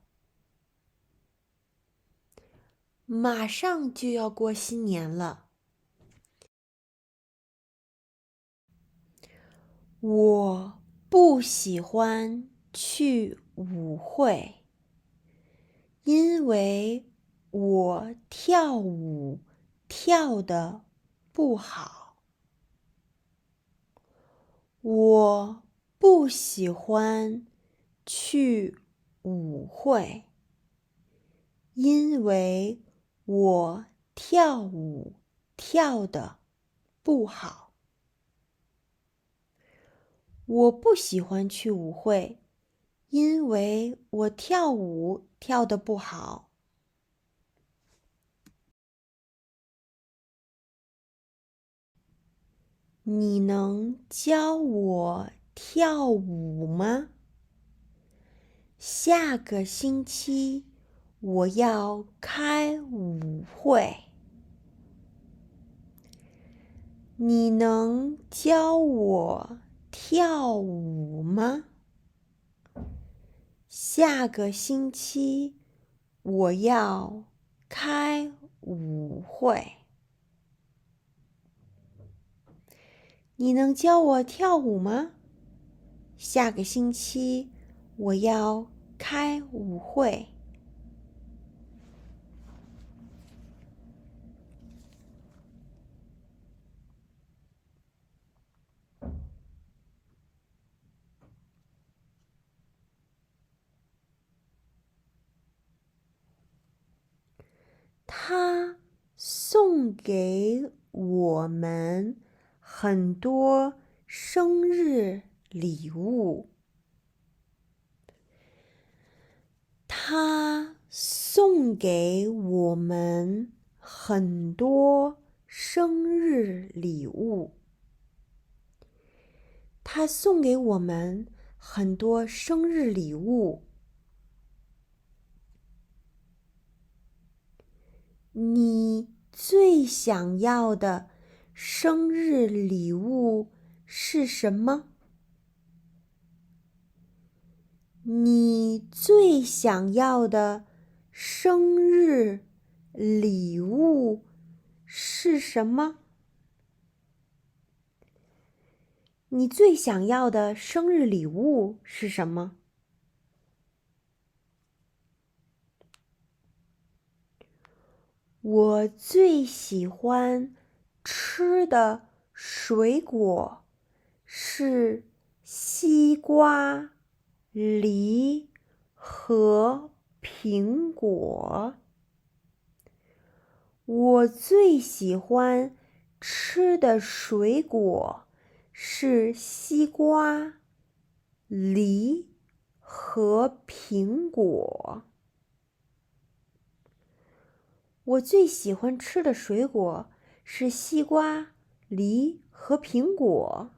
A: 马上就要过新年了。我不喜欢去舞会，因为我跳舞跳得不好。我不喜欢去舞会，因为我跳舞跳得不好。我不喜欢去舞会，因为我跳舞跳得不好。你能教我跳舞吗？下个星期我要开舞会。你能教我跳舞吗？下个星期我要开舞会。你能教我跳舞吗？下个星期我要开舞会。他送给我们很多生日礼物。他送给我们很多生日礼物。他送给我们很多生日礼物。你最想要的生日礼物是什么？你最想要的生日礼物是什么？你最想要的生日礼物是什么？我最喜欢吃的水果是西瓜、梨和苹果。我最喜欢吃的水果是西瓜、梨和苹果。我最喜欢吃的水果是西瓜、梨和苹果。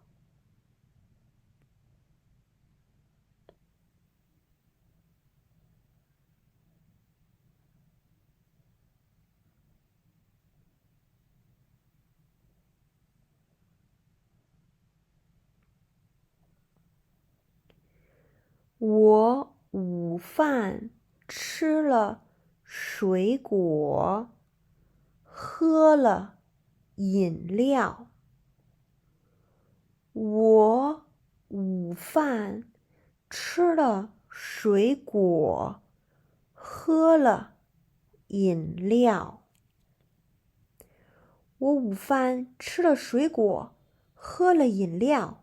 A: 我午饭吃了水果，喝了饮料。我午饭吃了水果，喝了饮料。我午饭吃了水果，喝了饮料。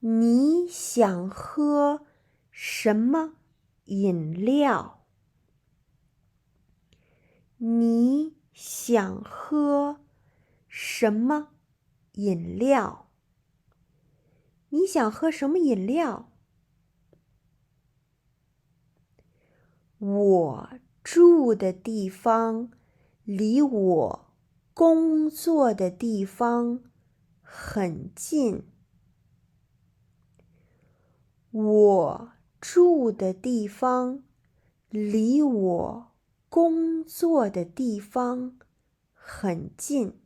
A: 你想喝什么饮料？你想喝什么饮料？你想喝什么饮料？我住的地方离我工作的地方很近。我住的地方离我工作的地方很近。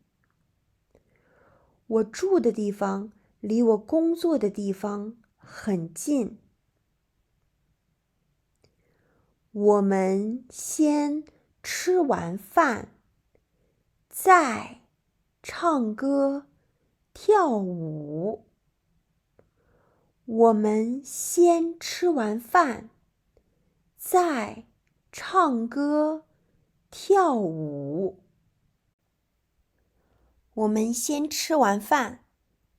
A: 我住的地方离我工作的地方很近。我们先吃完饭，再唱歌跳舞。我们先吃完饭，再唱歌跳舞。我们先吃完饭，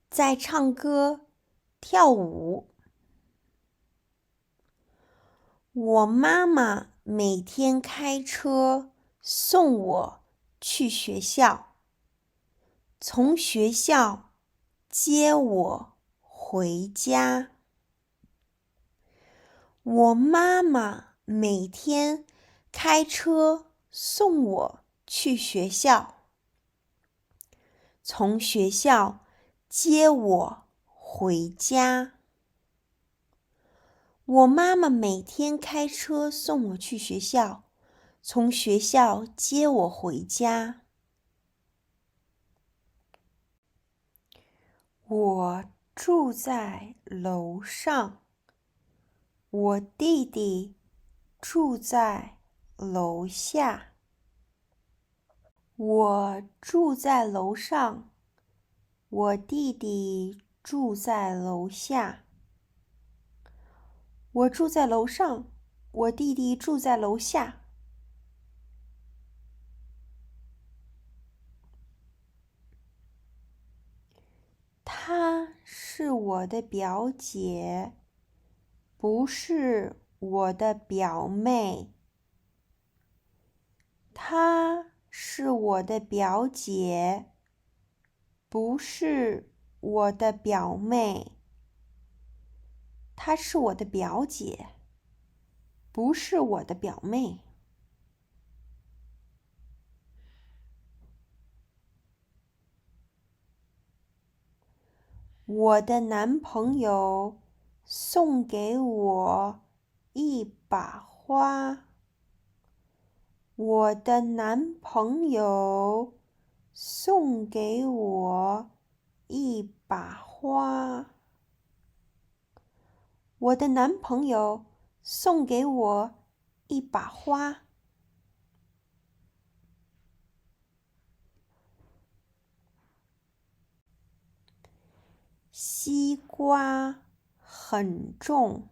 A: 再唱歌跳舞。我妈妈每天开车送我去学校，从学校接我回家。我妈妈每天开车送我去学校，从学校接我回家。我妈妈每天开车送我去学校，从学校接我回家。我住在楼上，我弟弟住在楼下。我住在楼上，我弟弟住在楼下。我住在楼上，我弟弟住在楼下。她是我的表姐，不是我的表妹。她是我的表姐，不是我的表妹。她是我的表姐，不是我的表妹。我的男朋友送给我一把花。我的男朋友送给我一把花。我的男朋友送给我一把花。西瓜很重，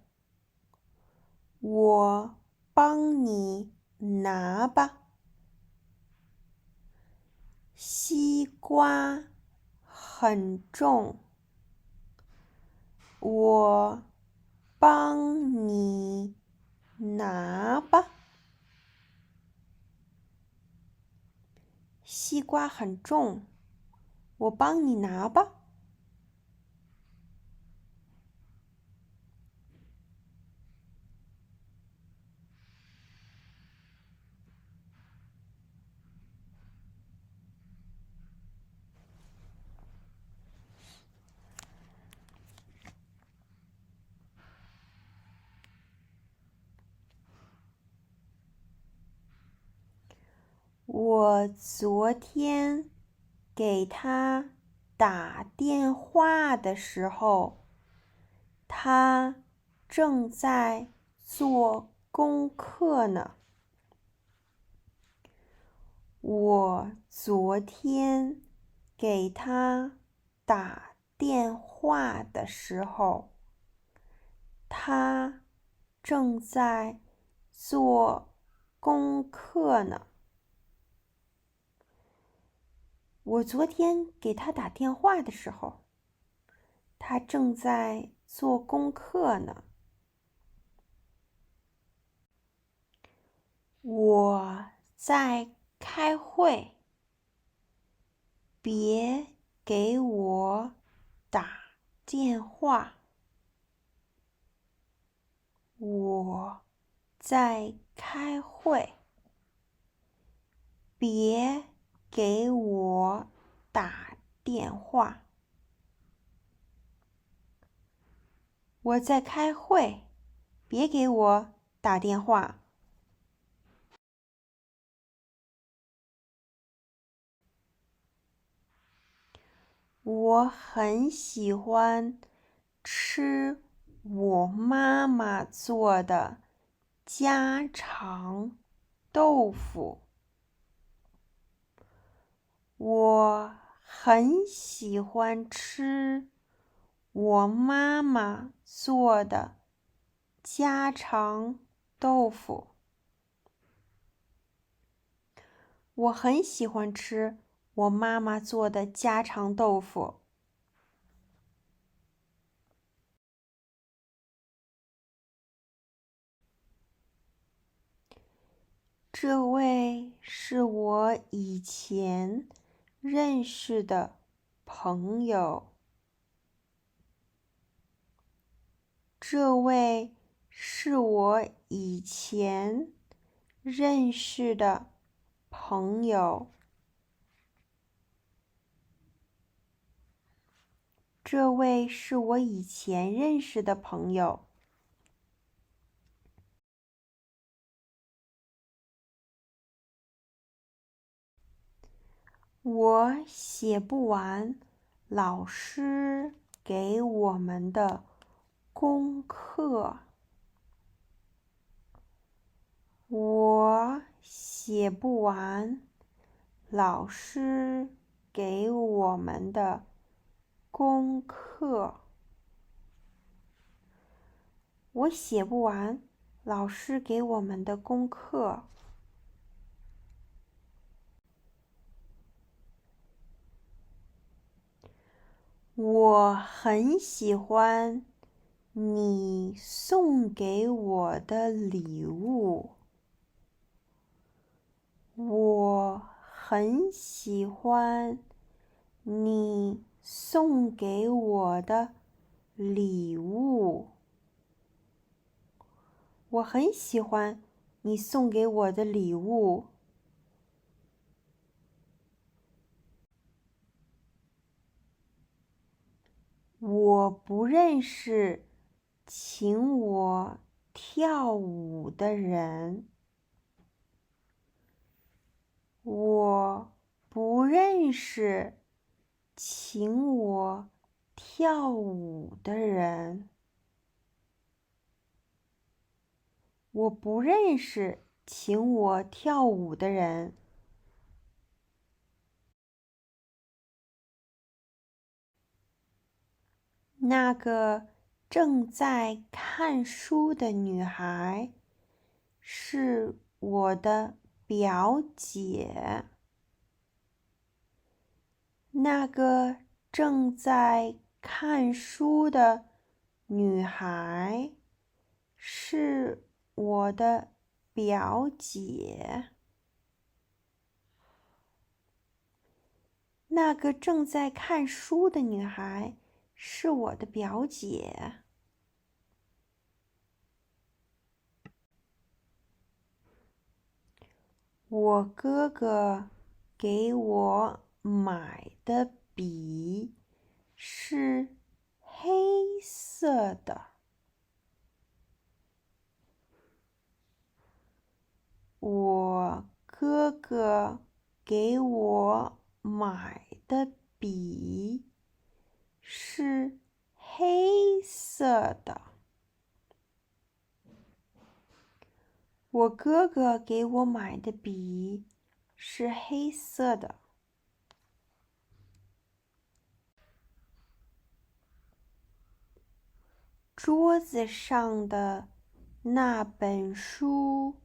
A: 我帮你拿吧。西瓜很重，我帮你拿吧。西瓜很重，我帮你拿吧。我昨天给他打电话的时候，他正在做功课呢。我昨天给他打电话的时候，他正在做功课呢。我昨天给他打电话的时候，他正在做功课呢。我在开会，别给我打电话。我在开会，别给我打电话。我在开会，别给我打电话。我很喜欢吃我妈妈做的家常豆腐。我很喜欢吃我妈妈做的家常豆腐。我很喜欢吃我妈妈做的家常豆腐。这位是我以前认识的朋友。这位是我以前认识的朋友。这位是我以前认识的朋友。我写不完老师给我们的功课。我写不完老师给我们的功课。我写不完老师给我们的功课。我很喜欢你送给我的礼物。我很喜欢你送给我的礼物。我很喜欢你送给我的礼物。我不认识请我跳舞的人。我不认识请我跳舞的人。我不认识请我跳舞的人。那个正在看书的女孩是我的表姐。那个正在看书的女孩是我的表姐。那个正在看书的女孩是我的表姐。我哥哥给我买的笔是黑色的。我哥哥给我买的笔是黑色的。我哥哥给我买的笔是黑色的。桌子上的那本书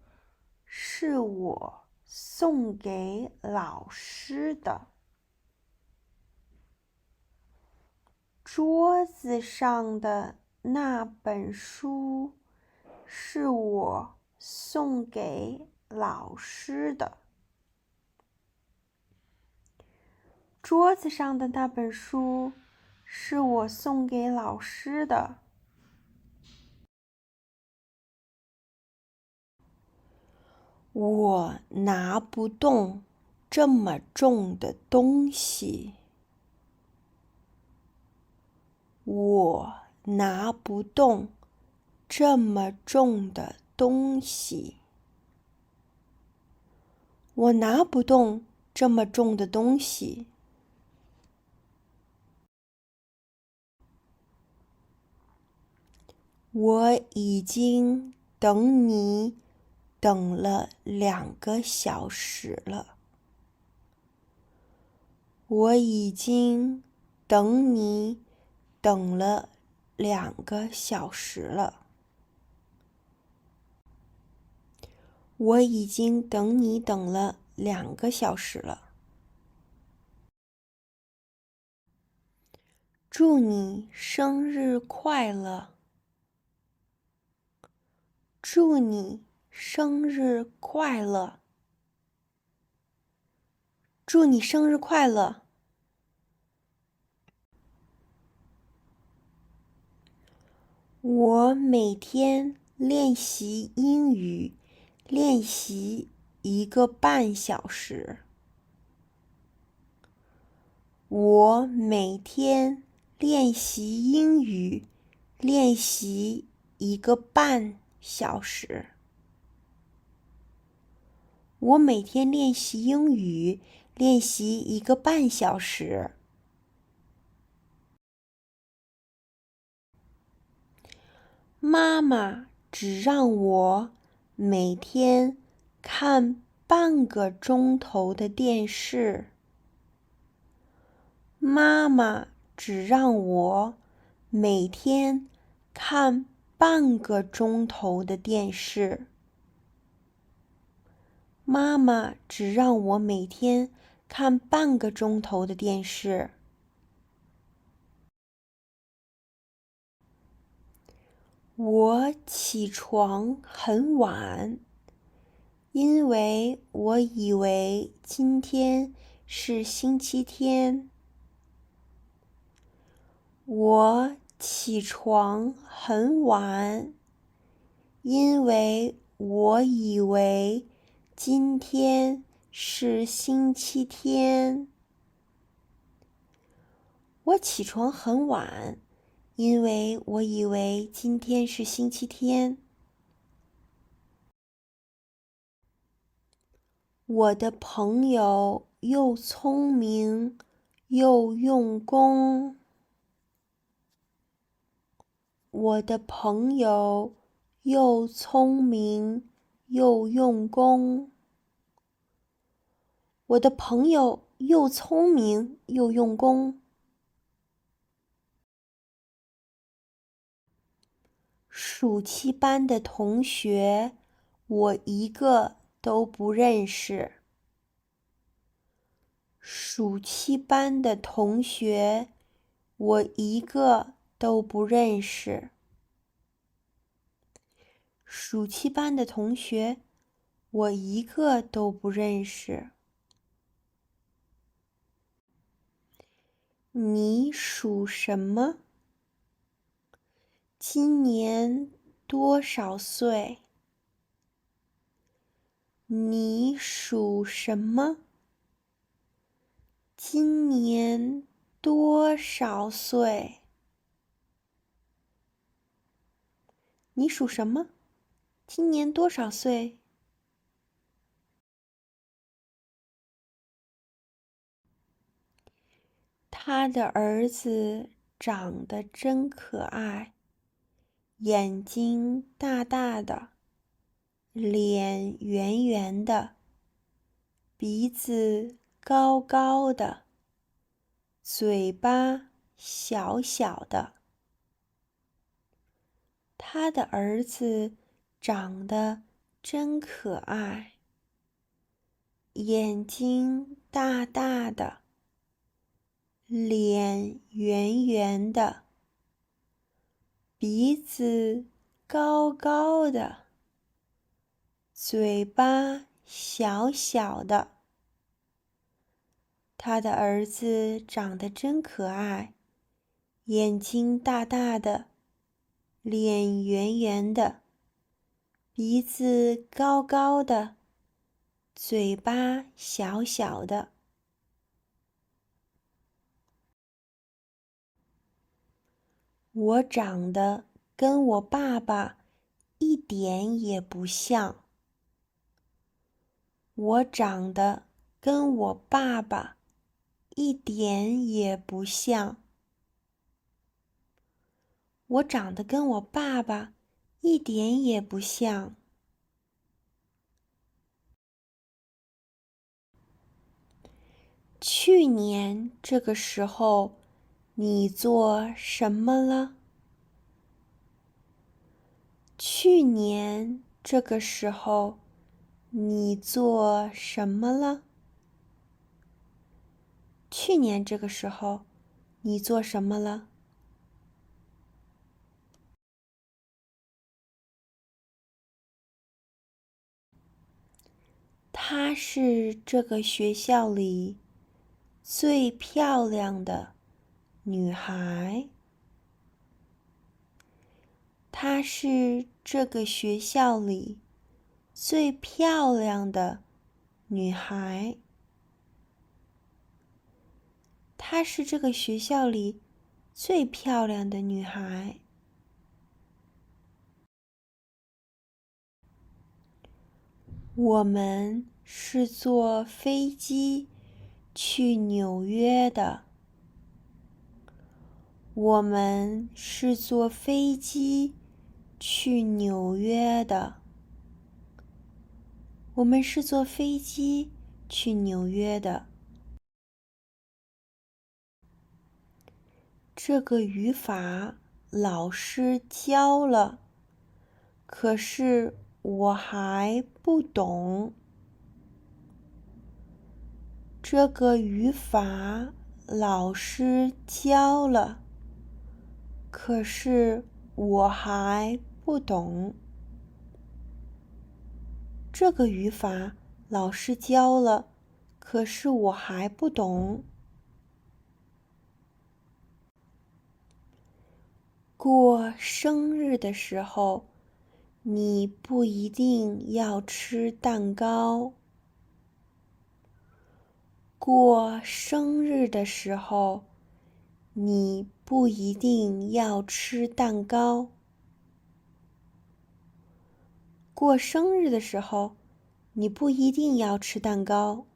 A: 是我送给老师的。桌子上的那本书是我送给老师的。桌子上的那本书是我送给老师的。我拿不动这么重的东西。我拿不动这么重的东西。我拿不动这么重的东西。我已经等你等了2个小时了。我已经等你等了2个小时了。我已经等你等了2个小时了。祝你生日快乐！祝你生日快乐！祝你生日快乐！我每天练习英语，练习1个半小时。我每天练习英语，练习1个半小时。我每天练习英语，练习1个半小时。妈妈只让我每天看半个钟头的电视。妈妈只让我每天看半个钟头的电视。妈妈只让我每天看半个钟头的电视。我起床很晚，因为我以为今天是星期天。我起床很晚，因为我以为今天是星期天。我起床很晚，因为我以为今天是星期天。我的朋友又聪明又用功。我的朋友又聪明又用功。我的朋友又聪明又用功。暑期班的同学，我一个都不认识。暑期班的同学，我一个都不认识。暑期班的同学，我一个都不认识。你属什么？今年多少岁？你属什么？今年多少岁？你属什么？今年多少岁？他的儿子长得真可爱，眼睛大大的，脸圆圆的，鼻子高高的，嘴巴小小的。他的儿子长得真可爱，眼睛大大的，脸圆圆的，鼻子高高的，嘴巴小小的。他的儿子长得真可爱，眼睛大大的，脸圆圆的，鼻子高高的，嘴巴小小的。我长得跟我爸爸一点也不像。我长得跟我爸爸一点也不像。我长得跟我爸爸一点也不像。去年这个时候，你做什么了？去年这个时候，你做什么了？去年这个时候，你做什么了？她是这个学校里最漂亮的女孩。她是这个学校里最漂亮的女孩。她是这个学校里最漂亮的女孩。我们是坐飞机去纽约的。我们是坐飞机去纽约的。我们是坐飞机去纽约的。这个语法老师教了，可是我还不懂。这个语法老师教了，可是我还不懂。这个语法老师教了，可是我还不懂。过生日的时候，你不一定要吃蛋糕。过生日的时候，你不一定要吃蛋糕。过生日的时候，你不一定要吃蛋糕。